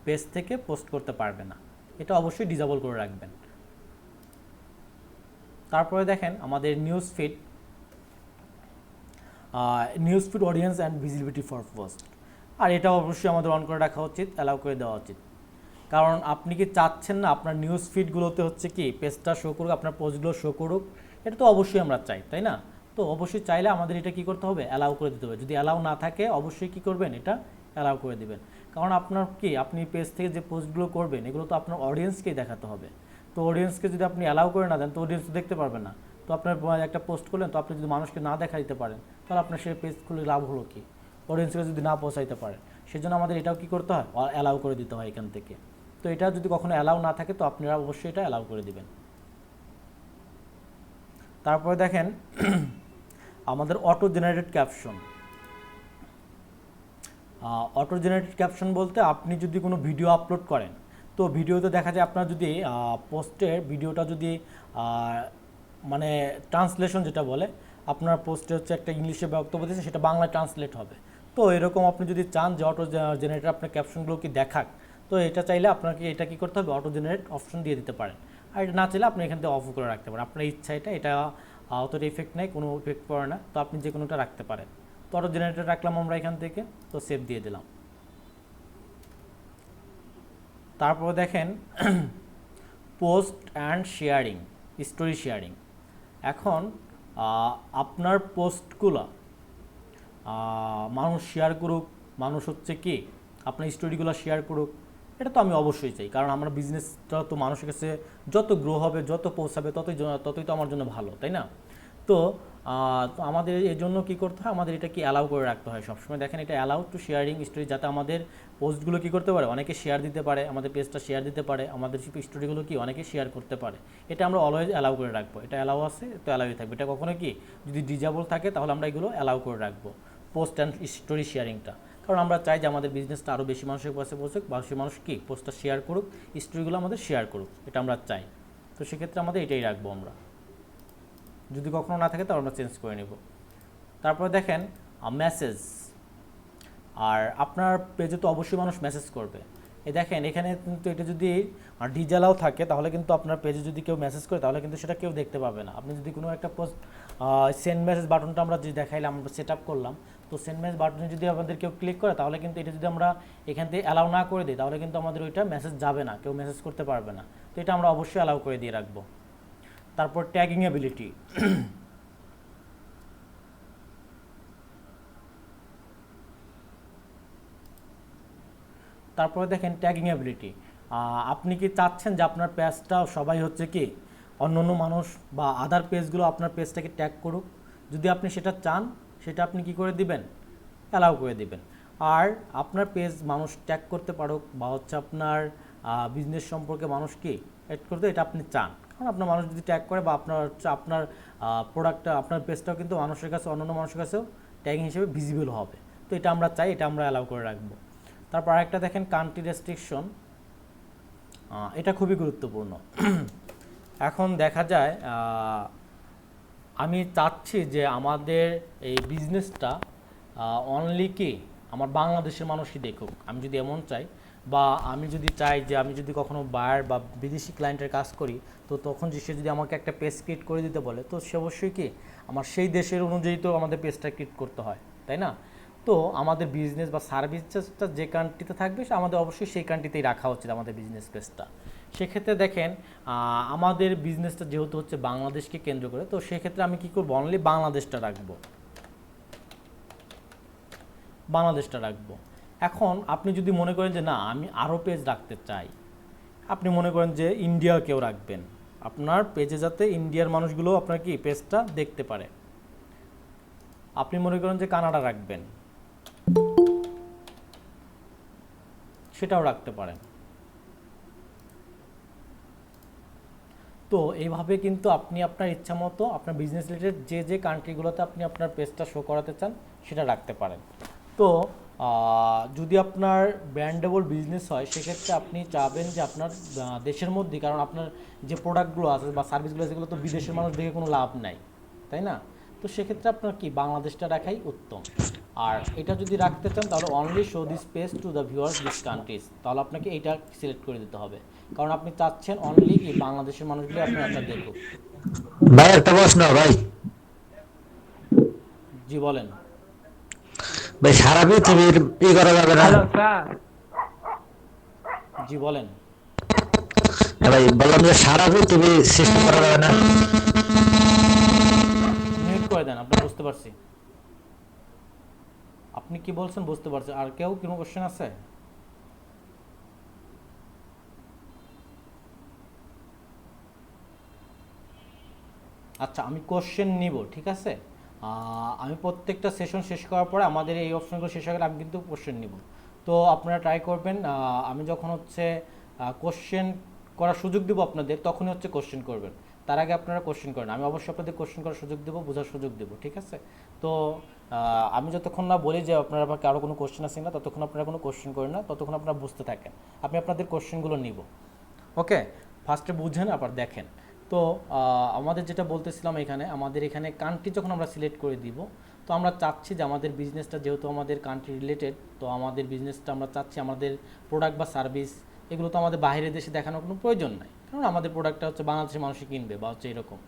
পেজ থেকে পোস্ট করতে পারবে না, এটা অবশ্যই ডিজেবল করে রাখবেন। তারপরে দেখেন আমাদের news feed audience and visibility for post, আর এটা অবশ্যই আমাদের অন করে রাখা উচিত, অ্যালাউ করে দেওয়া উচিত। কারণ আপনি কি চাচ্ছেন না আপনার নিউজ ফিডগুলোতে হচ্ছে কি পেজটা শো করুক, আপনার পোস্টগুলো শো করুক, এটা তো অবশ্যই আমরা চাই, তাই না? তো অবশ্যই চাইলে আমাদের এটা কী করতে হবে, অ্যালাউ করে দিতে হবে। যদি অ্যালাউ না থাকে অবশ্যই কী করবেন, এটা অ্যালাউ করে দিবেন। কারণ আপনার কি আপনি পেজ থেকে যে পোস্টগুলো করবেন এগুলো তো আপনার অডিয়েন্সকেই দেখাতে হবে। তো অডিয়েন্সকে যদি আপনি অ্যালাউ করে না দেন তো অডিয়েন্স তো দেখতে পারবে না। তো আপনার একটা পোস্ট করলেন, তো আপনি যদি মানুষকে না দেখা দিতে পারেন তাহলে আপনার সেই পেজ খুলে লাভ হলো কি, অডিয়েন্সকে যদি না পৌঁছাইতে পারে। সেজন্য আমাদের এটাও কী করতে হয়, অ্যালাউ করে দিতে হয় এখান থেকে। তো এটা যদি কখনো অ্যালাউ না থাকে তো আপনারা অবশ্যই এটা অ্যালাউ করে দিবেন। তারপরে দেখেন আমাদের auto generated caption. Auto generated caption বলতে আপনি যদি কোনো ভিডিও আপলোড করেন, তো ভিডিওতে দেখা যায় আপনার যদি পোস্টের ভিডিওটা যদি মানে ট্রান্সলেশন যেটা বলে, আপনার পোস্টে হচ্ছে একটা ইংলিশে বক্তব্য দিয়েছে সেটা বাংলায় ট্রান্সলেট হবে। তো এরকম আপনি যদি চান যে অটো জেনারেটর আপনার ক্যাপশনগুলো কি দেখাক, তো এটা চাইলে আপনাকে এটা কী করতে হবে, অটো জেনারেট অপশন দিয়ে দিতে পারেন। আর এটা না চাইলে আপনি এখান থেকে অফ করে রাখতে পারেন, আপনার ইচ্ছা। এটা অতটা ইফেক্ট নেই, কোনো ইফেক্ট পড়ে না, তো আপনি যে কোনোটা রাখতে পারেন। তো অটো জেনারেটর রাখলাম আমরা এখান থেকে, তো সেভ দিয়ে দিলাম। তারপর দেখেন post and sharing, story sharing. এখন আপনার পোস্টগুলো মানুষ শেয়ার করুক, মানুষ হচ্ছে কি আপনার স্টোরিগুলো শেয়ার করুক, এটা তো আমি অবশ্যই চাই। কারণ আমার বিজনেসটা তো মানুষের কাছে যত গ্রো হবে, যত পৌঁছাবে, ততই তো আমার জন্য ভালো, তাই না? তো আমাদের এর জন্য কী করতে হয়, আমাদের এটা কি অ্যালাউ করে রাখতে হয় সবসময়। দেখেন এটা অ্যালাউ টু শেয়ারিং স্টোরি, যাতে আমাদের পোস্টগুলো কী করতে পারে, অনেকে শেয়ার দিতে পারে, আমাদের পেজটা শেয়ার দিতে পারে, আমাদের স্টোরিগুলো কি অনেকে শেয়ার করতে পারে। এটা আমরা অলওয়েজ অ্যালাউ করে রাখবো। এটা অ্যালাউ আছে তো অ্যালাউই থাকবে। এটা কখনো কি যদি ডিজেবল থাকে তাহলে আমরা এগুলো অ্যালাউ করে রাখবো, পোস্ট অ্যান্ড স্টোরি শেয়ারিংটা। কারণ আমরা চাই যে আমাদের বিজনেসটা আরও বেশি মানুষের কাছে পৌঁছুক, বা সে মানুষ কি পোস্টটা শেয়ার করুক, স্টোরিগুলো আমাদের শেয়ার করুক, এটা আমরা চাই। তো সেক্ষেত্রে আমাদের এটাই রাখবো আমরা। যদি কখনো না থাকে তাহলে আমরা চেঞ্জ করে নেব। তারপরে দেখেন মেসেজ, আর আপনার পেজে তো অবশ্যই মানুষ মেসেজ করবে। দেখেন এখানে কিন্তু এটা যদি ডিজেলাও থাকে তাহলে কিন্তু আপনার পেজে যদি কেউ মেসেজ করে তাহলে কিন্তু সেটা কেউ দেখতে পাবে না। আপনি যদি কোনো একটা পোস্ট সেন্ড মেসেজ বাটনটা আমরা যদি দেখাইলাম, আমরা সেট আপ করলাম, তো সেন্ড মেসেজ বাটনে যদি আমাদের কেউ ক্লিক করে তাহলে কিন্তু এটা যদি আমরা এখান থেকে অ্যালাউ না করে দিই তাহলে কিন্তু আমাদের ওইটা মেসেজ যাবে না, কেউ মেসেজ করতে পারবে না। তো এটা আমরা অবশ্যই অ্যালাউ করে দিয়ে রাখবো। তারপর ট্যাগিং অ্যাবিলিটি, তারপরে দেখেন ট্যাগিং অ্যাবিলিটি। আপনি কি চাচ্ছেন যে আপনার পেজটা সবাই হচ্ছে কি অন্য মানুষ বা আদার পেজগুলো আপনার পেজটাকে ট্যাগ করুক? যদি আপনি সেটা চান সেটা আপনি কি করে দিবেন, অ্যালাউ করে দিবেন। আর আপনার পেজ মানুষ ট্যাগ করতে পারুক বা হচ্ছে আপনার বিজনেস সম্পর্কে মানুষ কি অ্যাড করতে, এটা আপনি চান। কারণ আপনার মানুষ যদি ট্যাগ করে বা আপনার হচ্ছে আপনার প্রোডাক্টটা, আপনার পেজটাও কিন্তু মানুষের কাছে, অন্য মানুষের কাছেও ট্যাগিং হিসেবে ভিজিবল হবে। তো এটা আমরা চাই, এটা আমরা অ্যালাউ করে রাখবো। তারপর আরেকটা দেখেন কান্ট্রি রেস্ট্রিকশন, এটা খুবই গুরুত্বপূর্ণ। এখন দেখা যায় আমি চাচ্ছি যে আমাদের এই বিজনেসটা অনলি কি আমার বাংলাদেশের মানুষই দেখুক। আমি যদি এমন চাই, বা আমি যদি চাই যে আমি যদি কখনো বায়ার বা বিদেশি ক্লায়েন্টের কাজ করি, তো তখন যে সে যদি আমাকে একটা পেজ ক্রিয়েট করে দিতে বলে, তো সে অবশ্যই কি আমার সেই দেশের অনুযায়ী তো আমাদের পেজটা ক্রিয়েট করতে হয়, তাই না? তো আমাদের বিজনেস বা সার্ভিসটা যে কান্ট্রিতে থাকবে আমাদের অবশ্যই সেই কান্ট্রিতেই রাখা উচিত আমাদের বিজনেস পেজটা। সেক্ষেত্রে দেখেন আমাদের বিজনেসটা যেহেতু হচ্ছে বাংলাদেশকে কেন্দ্র করে, তো সেক্ষেত্রে আমি কি করবো, অনলি বাংলাদেশটা রাখবো, বাংলাদেশটা রাখবো। এখন আপনি যদি মনে করেন যে না আমি আরও পেজ রাখতে চাই, আপনি মনে করেন যে ইন্ডিয়াকেও রাখবেন, আপনার পেজে যাতে ইন্ডিয়ার মানুষগুলো আপনার কি পেজটা দেখতে পারে। আপনি মনে করেন যে কানাডা রাখবেন, সেটাও রাখতে পারেন। তো এইভাবে কিন্তু আপনি আপনার ইচ্ছা মতো আপনার বিজনেস রিলেটেড যে যে কান্ট্রিগুলোতে আপনি আপনার পেজটা শো করাতে চান সেটা রাখতে পারেন। তো যদি আপনার ব্র্যান্ডেবল বিজনেস হয়, সেক্ষেত্রে আপনি চাবেন যে আপনার দেশের মধ্যেই, কারণ আপনার যে প্রোডাক্টগুলো আছে বা সার্ভিসগুলো সেগুলো তো বিদেশের মানুষ দেখে কোনো লাভ নাই, তাই না? তো সেক্ষেত্রে আপনার কি বাংলাদেশটা রাখাই উত্তম। আর এটা যদি রাখতে চান তাহলে only show this page to the viewers this countries, তাহলে আপনাকে এইটা সিলেক্ট করে দিতে হবে, কারণ আপনি চাচ্ছেন অনলি কি বাংলাদেশের মানুষগুলো আপনার দেখুক। ভাই একটা প্রশ্ন ভাই, জি বলেন। ভাই সারা পৃথিবীর করা যাবে না? হ্যালো স্যার, জি বলেন। ভাই বললাম যে সারা পৃথিবী সৃষ্টি করা যাবে না? মিউট করে দেন, আপনি বুঝতে পারছি। আপনি কি বলছেন বুঝতে পারছি। আর কেউ কোনো কোশ্চেন আছে? আচ্ছা আমি কোশ্চেন নিব, ঠিক আছে। আমি প্রত্যেকটা সেশন শেষ করার পরে আমাদের এই অপশনগুলো শেষ হয়ে গেলে আমি কিন্তু কোশ্চেন নিব। তো আপনারা ট্রাই করবেন, আমি যখন হচ্ছে কোশ্চেন করার সুযোগ দেবো আপনাদের, তখনই হচ্ছে কোশ্চেন করবেন। তার আগে আপনারা কোশ্চেন করেন, আমি অবশ্যই আপনাদের কোশ্চেন করার সুযোগ দেবো, বোঝার সুযোগ দেবো, ঠিক আছে। তো আমি যতক্ষণ না বলি যে আপনারা আমাকে আরও কোনো কোশ্চেন আছে না, ততক্ষণ আপনারা কোনো কোশ্চেন করেন না, ততক্ষণ আপনারা বুঝতে থাকেন। আমি আপনাদের কোশ্চেনগুলো নিব, ওকে। ফার্স্টে বুঝেন আবার দেখেন। তো আমাদের যেটা বলতেছিলাম, আমাদের এখানে কান্ট্রি যখন আমরা সিলেক্ট করে দিব, তো আমরা চাচ্ছি যে আমাদের বিজনেসটা যেহেতু আমাদের কান্ট্রি রিলেটেড, তো আমাদের বিজনেসটা আমরা চাচ্ছি আমাদের প্রোডাক্ট বা সার্ভিস এগুলো তো আমাদের বাইরের দেশে দেখানোর কোনো প্রয়োজন নাই, কারণ আমাদের প্রোডাক্টটা হচ্ছে বাংলাদেশের মানুষই কিনবে বা হচ্ছে এরকম।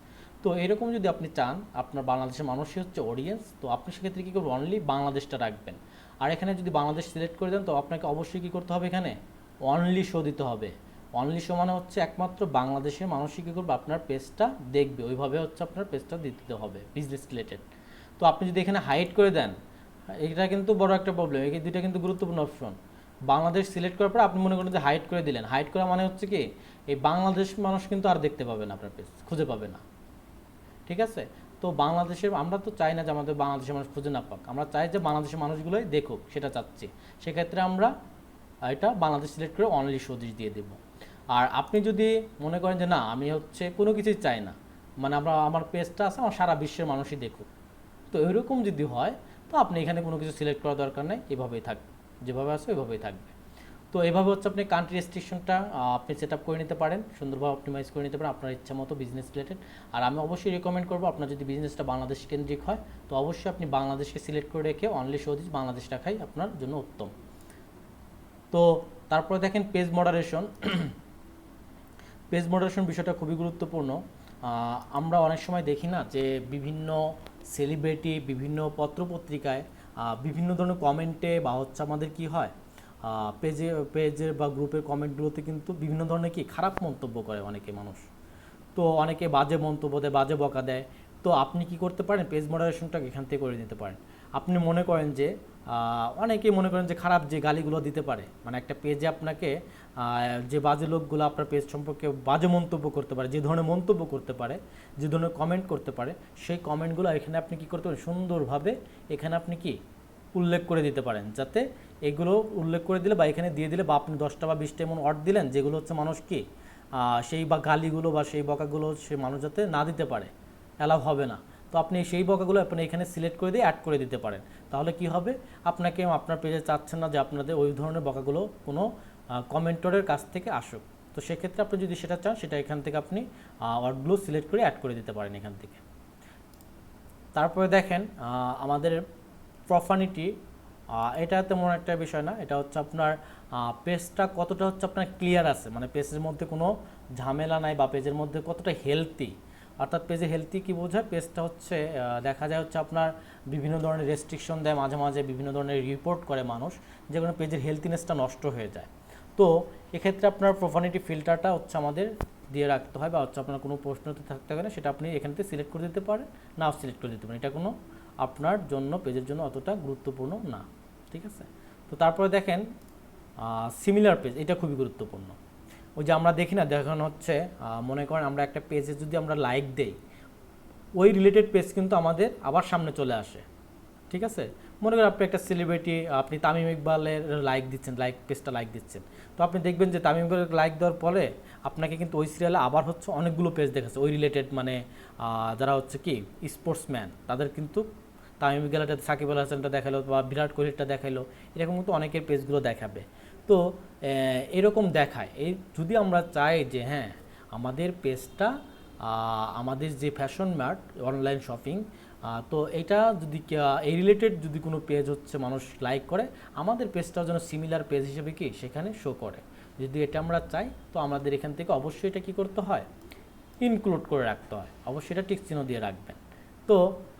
তো এরকম যদি আপনি চান আপনার বাংলাদেশের মানুষই হচ্ছে অডিয়েন্স, তো আপনি সেক্ষেত্রে কী করবেন, অনলি বাংলাদেশটা রাখবেন। আর এখানে যদি বাংলাদেশ সিলেক্ট করে দেন, তো আপনাকে অবশ্যই কী করতে হবে, এখানে অনলি শো দিতে হবে। অনলি শো মানে হচ্ছে একমাত্র বাংলাদেশের মানুষই কী করবে, আপনার পেজটা দেখবে, ওইভাবে হচ্ছে আপনার পেজটা দিতে হবে বিজনেস রিলেটেড। তো আপনি যদি এখানে হাইড করে দেন, এটা কিন্তু বড় একটা প্রবলেম। এই দুইটা কিন্তু গুরুত্বপূর্ণ অপশন। বাংলাদেশ সিলেক্ট করার পর আপনি মনে করেন যে হাইড করে দিলেন, হাইড করা মানে হচ্ছে কি এই বাংলাদেশ মানুষ কিন্তু আর দেখতে পাবে না, আপনার পেজ খুঁজে পাবে না, ঠিক আছে। তো বাংলাদেশের আমরা তো চাই না যে আমাদের বাংলাদেশের মানুষ খুঁজে না পাক, আমরা চাই যে বাংলাদেশের মানুষগুলোই দেখুক, সেটা চাচ্ছি। সেক্ষেত্রে আমরা এটা বাংলাদেশ সিলেক্ট করে অনলি শো দিয়ে দেব। আর আপনি যদি মনে করেন যে না আমি হচ্ছে কোনো কিছুই চাই না, মানে আমার পেজটা আছে আমার সারা বিশ্বের মানুষই দেখুক, তো এরকম যদি হয় তো আপনি এখানে কোনো কিছু সিলেক্ট করার দরকার নেই, এভাবেই থাকবে, যেভাবে আছে ওইভাবেই থাকবে। তো এইভাবে হচ্ছে আপনি কান্ট্রি রেস্ট্রিকশনটা আপনি সেট আপ করে নিতে পারেন, সুন্দরভাবে অপটিমাইজ করে নিতে পারেন আপনার ইচ্ছা মতো বিজনেস রিলেটেড। আর আমি অবশ্যই রেকমেন্ড করবো আপনার যদি বিজনেসটা বাংলাদেশ কেন্দ্রিক হয়, তো অবশ্যই আপনি বাংলাদেশকে সিলেক্ট করে রেখে অনলি শো দিস বাংলাদেশ রাখাই আপনার জন্য উত্তম। তো তারপরে দেখেন পেজ মডারেশন। পেজ মডারেশন বিষয়টা খুবই গুরুত্বপূর্ণ। আমরা অনেক সময় দেখি না যে বিভিন্ন সেলিব্রিটি বিভিন্ন পত্রপত্রিকায় বিভিন্ন ধরনের কমেন্টে বা হচ্ছে আমাদের কি হয় পেজের বা গ্রুপের কমেন্টগুলোতে কিন্তু বিভিন্ন ধরনের কি খারাপ মন্তব্য করে অনেকে মানুষ, তো অনেকে বাজে মন্তব্য দেয়, বাজে বকা দেয়। তো আপনি কি করতে পারেন, পেজ মডারেশনটা এখান থেকে করে নিতে পারেন। আপনি মনে করেন যে অনেকেই মনে করেন যে খারাপ যে গালিগুলো দিতে পারে, মানে একটা পেজে আপনাকে যে বাজে লোকগুলো আপনার পেজ সম্পর্কে বাজে মন্তব্য করতে পারে, যে ধরনের মন্তব্য করতে পারে, যে ধরনের কমেন্ট করতে পারে, সেই কমেন্টগুলো এখানে আপনি কি করতে পারেন, সুন্দরভাবে এখানে আপনি কি উল্লেখ করে দিতে পারেন, যাতে এগুলো উল্লেখ করে দিলে বা এখানে দিয়ে দিলে বা আপনি 10টা বা 20টা এমন অর্ড দিলেন যেগুলো হচ্ছে মানুষ কি সেই বা গালিগুলো বা সেই বকাগুলো সে মানুষ যাতে না দিতে পারে, অ্যালাউ হবে না। তো তো আপনি সেই বকাগুলো আপনি এখানে সিলেক্ট করে দিয়ে অ্যাড করে দিতে পারেন। তাহলে কি হবে, আপনাকে আপনার পেজে চাচ্ছেন না যে আপনাদের ওই ধরনের বকাগুলো কোনো কমেন্টরের কাছ থেকে আসুক। তো সেক্ষেত্রে আপনি যদি সেটা চান, সেটা এখান থেকে আপনি ওয়ার্ডগুলো সিলেক্ট করে অ্যাড করে দিতে পারেন এখান থেকে। তারপরে দেখেন আমাদের প্রফানিটি, এটা তেমন একটা বিষয় না, এটা হচ্ছে আপনার পেজটা কতটা হচ্ছে আপনার ক্লিয়ার আছে, মানে পেজের মধ্যে কোনো ঝামেলা নাই বা পেজের মধ্যে কতটা হেলদি। অর্থাৎ পেজে হেলদি কি বোঝায়, পেজটা হচ্ছে দেখা যায় হচ্ছে আপনার বিভিন্ন ধরনের রেস্ট্রিকশন দেয়, মাঝে মাঝে বিভিন্ন ধরনের রিপোর্ট করে মানুষ, যেগুলো পেজের হেলথিনেসটা নষ্ট হয়ে যায়। তো এক্ষেত্রে আপনার প্রফানিটি ফিল্টারটা হচ্ছে আমাদের দিয়ে রাখতে হয়, বা হচ্ছে আপনার কোনো প্রশ্ন তো থাকতে হবে না, সেটা আপনি এখান থেকে সিলেক্ট করে দিতে পারেন, নাও সিলেক্ট করে দিতে পারেন, এটা কোনো আপনার জন্য পেজের জন্য অতটা গুরুত্বপূর্ণ না। ঠিক আছে, তো তারপরে দেখেন সিমিলার পেজ, এটা খুবই গুরুত্বপূর্ণ। ওই যে আমরা দেখি না, দেখানো হচ্ছে মনে করেন আমরা একটা পেজে যদি আমরা লাইক দেই, ওই রিলেটেড পেজ কিন্তু আমাদের আবার সামনে চলে আসে। ঠিক আছে, মনে করেন আপনি একটা সেলিব্রিটি, আপনি তামিম ইকবালের লাইক দিচ্ছেন, পেজটা লাইক দিচ্ছেন, তো আপনি দেখবেন যে তামিম ইকবালের লাইক দেওয়ার পরে আপনাকে কিন্তু ওই সিরিয়ালে আবার হচ্ছে অনেকগুলো পেজ দেখাচ্ছে ওই রিলেটেড, মানে যারা হচ্ছে কি স্পোর্টসম্যান, তাদের কিন্তু তামিম ইকবালটা, সাকিব আল হাসানটা দেখালো বা বিরাট কোহলিটা দেখালো, এরকম কিন্তু অনেকের পেজগুলো দেখাবে। তো এরকম দেখায়, এই যদি আমরা চাই যে হ্যাঁ আমাদের পেজটা, আমাদের যে ফ্যাশন মার্ট অনলাইন শপিং, তো এটা যদি এই রিলেটেড যদি কোনো পেজ হচ্ছে মানুষ লাইক করে, আমাদের পেজটাও যেন সিমিলার পেজ হিসেবে কি সেখানে শো করে। যদি এটা আমরা চাই, তো আমাদের এখান থেকে অবশ্যই এটা কী করতে হয়, ইনক্লুড করে রাখতে হয়, অবশ্যই এটা টিক চিহ্ন দিয়ে রাখবেন। তো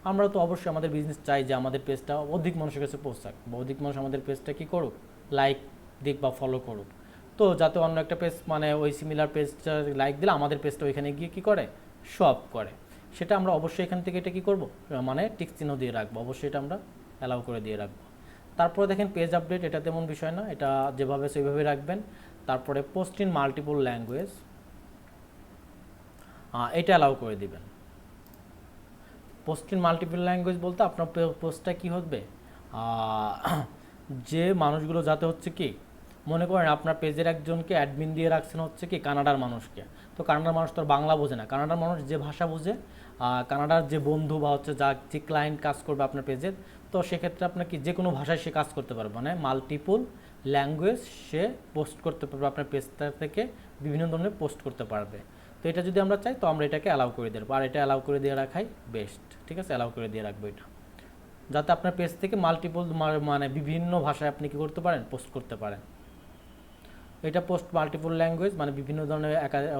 আমরা তো অবশ্যই আমাদের বিজনেস চাই যে আমাদের পেজটা অধিক মানুষের কাছে পৌঁছাক, বা অধিক মানুষ আমাদের পেজটা কী করুক, লাইক দিক বা ফলো করুক। তো যাতে অন্য একটা পেজ, মানে ওই সিমিলার পেজটা লাইক দিলে আমাদের পেজটা ওইখানে গিয়ে কী করে, শো আপ করে, সেটা আমরা অবশ্যই এখান থেকে এটা কী করব, মানে টিক চিহ্ন দিয়ে রাখবো, অবশ্যই এটা আমরা অ্যালাউ করে দিয়ে রাখবো। তারপরে দেখেন পেজ আপডেট, এটা তেমন বিষয় না, এটা যেভাবে সেইভাবে রাখবেন। তারপরে পোস্ট ইন মাল্টিপল ল্যাঙ্গুয়েজ, এটা অ্যালাউ করে দিবেন। পোস্ট ইন মাল্টিপল ল্যাঙ্গুয়েজ বলতে আপনার পোস্টটা কী হবে, যে মানুষগুলো যাতে হচ্ছে কি, মনে করেন আপনার পেজের একজনকে অ্যাডমিন দিয়ে রাখছেন হচ্ছে কি কানাডার মানুষকে, তো কানাডার মানুষ তো আর বাংলা বোঝে না, কানাডার মানুষ যে ভাষা বোঝে, কানাডার যে বন্ধু বা হচ্ছে যে ক্লায়েন্ট কাজ করবে আপনার পেজের, তো সেক্ষেত্রে আপনার কি যে কোনো ভাষায় সে কাজ করতে পারবে, মানে মাল্টিপল ল্যাঙ্গুয়েজ সে পোস্ট করতে পারবে, আপনার পেজটা থেকে বিভিন্ন ধরনের পোস্ট করতে পারবে। তো এটা যদি আমরা চাই, তো আমরা এটাকে অ্যালাউ করে দেবো, আর এটা অ্যালাউ করে দিয়ে রাখাই বেস্ট। ঠিক আছে, অ্যালাউ করে দিয়ে রাখবো এটা, যাতে আপনার পেজ থেকে মাল্টিপল, মানে বিভিন্ন ভাষায় আপনি কী করতে পারেন, পোস্ট করতে পারেন। এটা পোস্ট মাল্টিপল ল্যাঙ্গুয়েজ, মানে বিভিন্ন ধরনের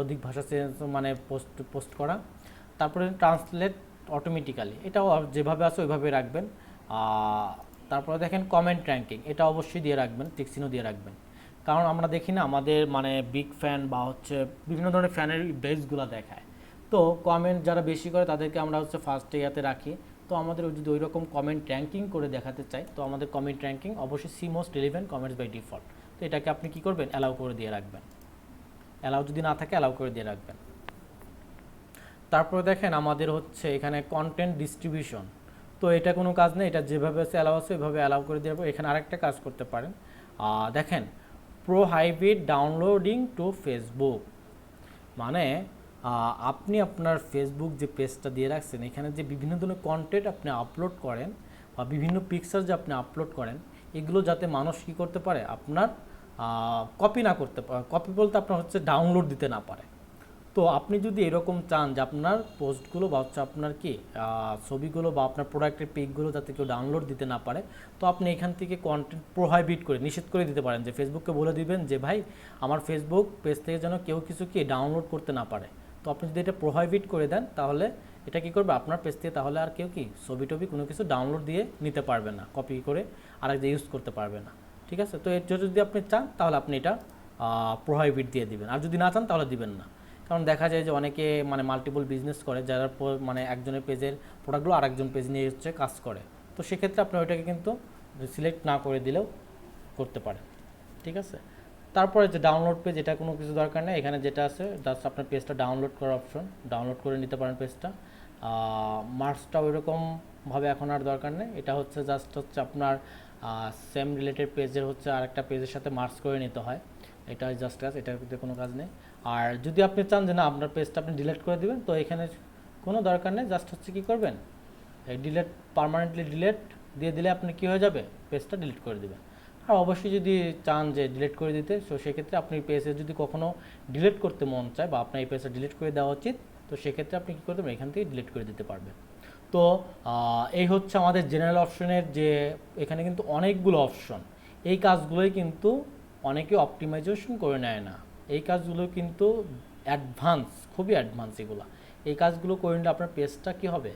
অধিক ভাষা মানে পোস্ট করা। তারপরে ট্রান্সলেট অটোমেটিক্যালি, এটাও যেভাবে আছে ওইভাবে রাখবেন। তারপরে দেখেন কমেন্ট র্যাঙ্কিং, এটা অবশ্যই দিয়ে রাখবেন, টিক চিহ্ন দিয়ে রাখবেন, কারণ আমরা দেখি না আমাদের মানে বিগ ফ্যান বা হচ্ছে বিভিন্ন ধরনের ফ্যানের বেসগুলো দেখায়, তো কমেন্ট যারা বেশি করে তাদেরকে আমরা হচ্ছে ফার্স্ট ইয়াতে রাখি। তো আমাদের যদি ওই রকম কমেন্ট র্যাঙ্কিং করে দেখাতে চাই, তো আমাদের কমেন্ট র্যাঙ্কিং অবশ্যই see most relevant comments by default, তো এটাকে আপনি কী করবেন, অ্যালাউ করে দিয়ে রাখবেন। অ্যালাউ যদি না থাকে, অ্যালাউ করে দিয়ে রাখবেন। তারপরে দেখেন আমাদের হচ্ছে এখানে কন্টেন্ট ডিস্ট্রিবিউশন, তো এটা কোনো কাজ নেই, এটা যেভাবে আছে অ্যালাউ আছে ওইভাবে অ্যালাউ করে দিয়ে রাখবো। এখানে আরেকটা কাজ করতে পারেন, দেখেন প্রোহাইবিট ডাউনলোডিং টু ফেসবুক, মানে আপনি আপনার ফেসবুক যে পেজটা দিয়ে রাখছেন, এখানে যে বিভিন্ন ধরনের কন্টেন্ট আপনি আপলোড করেন বা বিভিন্ন পিকচার যে আপনি আপলোড করেন, এগুলো যাতে মানুষ কী করতে পারে, আপনার কপি না করতে পারে, কপি বলতে আপনার হচ্ছে ডাউনলোড দিতে না পারে। তো আপনি যদি এরকম চান যে আপনার পোস্টগুলো বা হচ্ছে আপনার কি ছবিগুলো বা আপনার প্রোডাক্টের পিকগুলো যাতে কেউ ডাউনলোড দিতে না পারে, তো আপনি এখান থেকে কন্টেন্ট প্রোহাইবিট করে নিষেধ করে দিতে পারেন, যে ফেসবুককে বলে দিবেন যে ভাই আমার ফেসবুক পেজ থেকে যেন কেউ কিছু কি ডাউনলোড করতে না পারে। তো আপনি যদি এটা প্রোহাইবিট করে দেন, তাহলে এটা কী করবে, আপনার পেজ থেকে তাহলে আর কেউ কি ছবি টবি কোনো কিছু ডাউনলোড দিয়ে নিতে পারবে না, কপি করে আরেক যে ইউজ করতে পারবে না। ঠিক আছে, তো এর যদি আপনি চান তাহলে আপনি এটা প্রোহাইবিট দিয়ে দিবেন, আর যদি না চান তাহলে দিবেন না। কারণ দেখা যায় যে অনেকে মানে মাল্টিপল বিজনেস করে, যারা মানে একজনের পেজের প্রোডাক্টগুলো আরেকজন পেজ নিয়ে হচ্ছে কাজ করে, তো সেক্ষেত্রে আপনি ওইটাকে কিন্তু সিলেক্ট না করে দিলেও করতে পারেন। ঠিক আছে, তারপরে যে ডাউনলোড পেজ, এটা কোনো কিছু দরকার নেই, এখানে যেটা আছে জাস্ট আপনার পেজটা ডাউনলোড করার অপশন, ডাউনলোড করে নিতে পারেন পেজটা। মার্কসটা ওইরকমভাবে এখন আর দরকার নেই, এটা হচ্ছে জাস্ট হচ্ছে আপনার সেম রিলেটেড পেজের হচ্ছে আরেকটা পেজের সাথে মার্কস করে নিতে হয়, এটা জাস্ট কাজ, এটার ভিতরে কোনো কাজ নেই। আর যদি আপনি চান যে না আপনার পেজটা আপনি ডিলিট করে দিবেন, তো এখানে কোনো দরকার নেই, জাস্ট হচ্ছে কী করবেন, এই ডিলিট পার্মানেন্টলি ডিলিট দিয়ে দিলে আপনি কি হয়ে যাবে, পেজটা ডিলিট করে দেবেন। আর অবশ্যই যদি চান যে ডিলিট করে দিতে, তো সেক্ষেত্রে আপনি পেজে যদি কখনো ডিলিট করতে মন চায় বা আপনার এই পেজটা ডিলিট করে দেওয়া উচিত, তো সেক্ষেত্রে আপনি কী করতে পারবেন, এখান থেকে ডিলিট করে দিতে পারবেন। তো এই হচ্ছে আমাদের জেনারেল অপশনের যে, এখানে কিন্তু অনেকগুলো অপশন, এই কাজগুলোই কিন্তু অনেকে অপটিমাইজেশন করে নেয় না। এই কাজগুলো কিন্তু অ্যাডভান্স, খুবই অ্যাডভান্স এগুলো। এই কাজগুলো করে নিলে আপনার পেজটা কী হবে,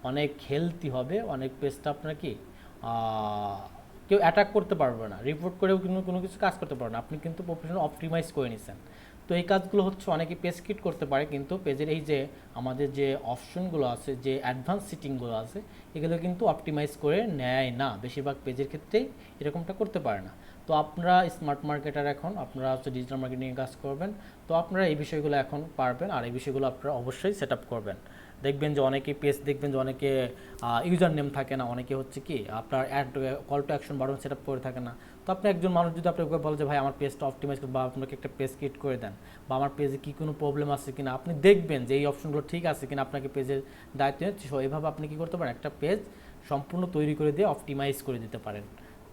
অনেক হেলদি হবে, অনেক পেজটা আপনার কি কেউ অ্যাটাক করতে পারবে না, রিপোর্ট করেও কিন্তু কোনো কিছু কাজ করতে পারবে না, আপনি কিন্তু প্রফেশনাল অপটিমাইজ করে নিছেন। তো এই কাজগুলো হচ্ছে অনেকে পেজ ক্রিয়েট করতে পারে, কিন্তু পেজের এই যে আমাদের যে অপশনগুলো আছে, যে অ্যাডভান্স সেটিংগুলো আছে, এগুলো কিন্তু অপটিমাইজ করে নেয় না, বেশিরভাগ পেজের ক্ষেত্রেই এরকমটা করতে পারে না। তো আপনারা স্মার্ট মার্কেটার, এখন আপনারা হচ্ছে ডিজিটাল মার্কেটিংয়ে কাজ করবেন, তো আপনারা এই বিষয়গুলো এখন পারবেন, আর এই বিষয়গুলো আপনারা অবশ্যই সেট আপ করবেন। দেখবেন যে অনেকে পেজ, দেখবেন যে অনেকে ইউজার নেম থাকে না, অনেকে হচ্ছে কি আপনার call to action button set up করে থাকে না। তো আপনি একজন মানুষ যদি আপনাকে বলে যে ভাই আমার পেজটা অপটিমাইজ করুন, বা আপনাকে একটা পেজ ক্রিয়েট করে দেন, বা আমার পেজে কী কোনো প্রবলেম আছে কিনা, আপনি দেখবেন যে এই অপশনগুলো ঠিক আছে কিনা, আপনাকে পেজের দায়িত্ব নিচ্ছে। সো এইভাবে আপনি কী করতে পারেন, একটা পেজ সম্পূর্ণ তৈরি করে দিয়ে অপটিমাইজ করে দিতে পারেন।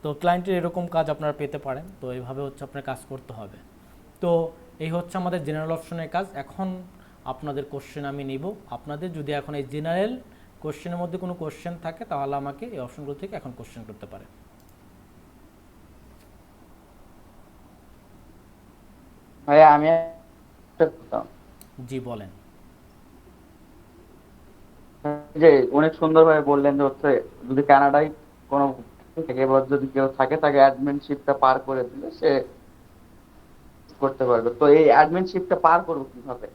তো ক্লায়েন্টের এরকম কাজ আপনারা পেতে পারেন। তো এইভাবে হচ্ছে আপনার কাজ করতে হবে। তো এই হচ্ছে আমাদের জেনারেল অপশনের কাজ। এখন আপনাদের কোশ্চেন আমি নিব। আপনাদের যদি এখন এই জেনারেল কোশ্চেনের মধ্যে কোনো কোশ্চেন থাকে, তাহলে আমাকে এই অপশনগুলো থেকে এখন কোশ্চেন করতে পারে। ভাই আমি জি বলেন। যে অনেক সুন্দরভাবে বললেন যে হচ্ছে যদি কানাডায় কোনো থেকে বা যদি কেউ থাকে, তাকে অ্যাডমিনশিপটা পার করে দিলে সে করতে পারবে। তো এই অ্যাডমিনশিপটা পার করবো কিভাবে?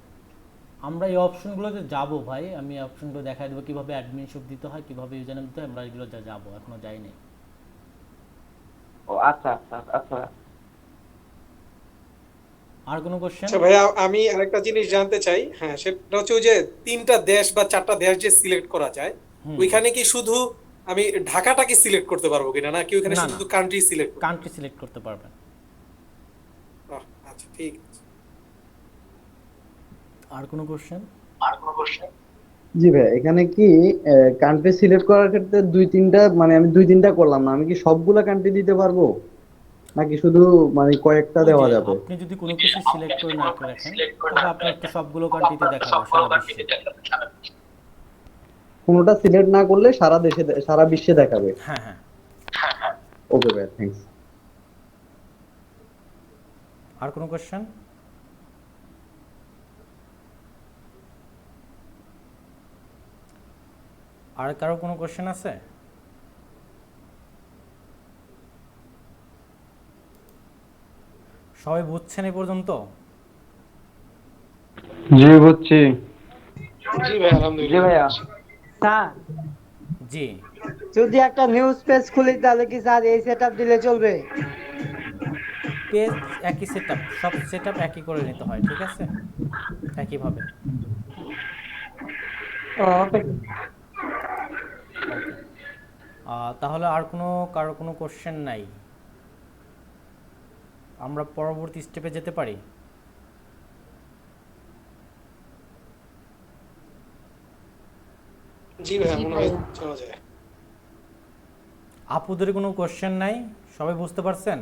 আমরা এই অপশনগুলোতে যাব ভাই, আমি অপশনগুলো দেখাই দেবো কিভাবে অ্যাডমিনশিপ দিতে হয়, কিভাবে ইউজার নেম দিতে হয়, আমরা এগুলো যাবো, এখনো যাইনি। ও আচ্ছা আচ্ছা আচ্ছা। আর কোনো কোশ্চেন? আচ্ছা ভাইয়া, আমি আরেকটা জিনিস জানতে চাই। হ্যাঁ, সেটা হচ্ছে ওই যে 3টা দেশ বা 4টা দেশ যে সিলেক্ট করা যায়, ওইখানে কি শুধু আমি ঢাকাটা কি সিলেক্ট করতে পারবো কিনা, নাকি ওইখানে না, শুধু কান্ট্রি সিলেক্ট? কান্ট্রি সিলেক্ট করতে পারবেন। আচ্ছা ঠিক আছে। আর কোনো কোশ্চেন? জি ভাই, এখানে কি কান্ট্রি সিলেক্ট করার ক্ষেত্রে দুই তিনটা, মানে আমি দুই তিনটা করলাম না, আমি কি সবগুলা কান্ট্রি দিতে পারবো, নাকি শুধু মানে কয়েকটা দেওয়া যাবে? আপনি যদি কোনো কিছু সিলেক্ট করে না রাখেন, তবে আপনার তো সবগুলো কান্ট্রিতে দেখাবে সারা বিশ্বে। কোনোটা সিলেক্ট না করলে সারা দেশে, সারা বিশ্বে দেখাবে? হ্যাঁ হ্যাঁ। ওকে ভাই, থ্যাঙ্কস। আর কোনো কোশ্চেন? আর কারো কোনো কোশ্চেন আছে? সবাই বুঝছেন এই পর্যন্ত? জি বুঝছি। জি ভাই, আলহামদুলিল্লাহ। জি ভাইয়া। স্যার জি। যদি একটা নিউজ পেজ খুলি, তাহলে কি স্যার এই সেটআপ দিলে চলবে? পেজ একই সেটআপ, সব সেটআপ একই করে নিতে হয়, ঠিক আছে, একইভাবে। ওকে। তাহলে আর কারো কোনো কোশ্চেন নাই? আমরা পরবর্তী স্টেপে যেতে পারি। জি ভাই, মনে হয় চলা যায়। আপুদের কোনো কোশ্চেন নাই? সবাই বুঝতে পারছেন,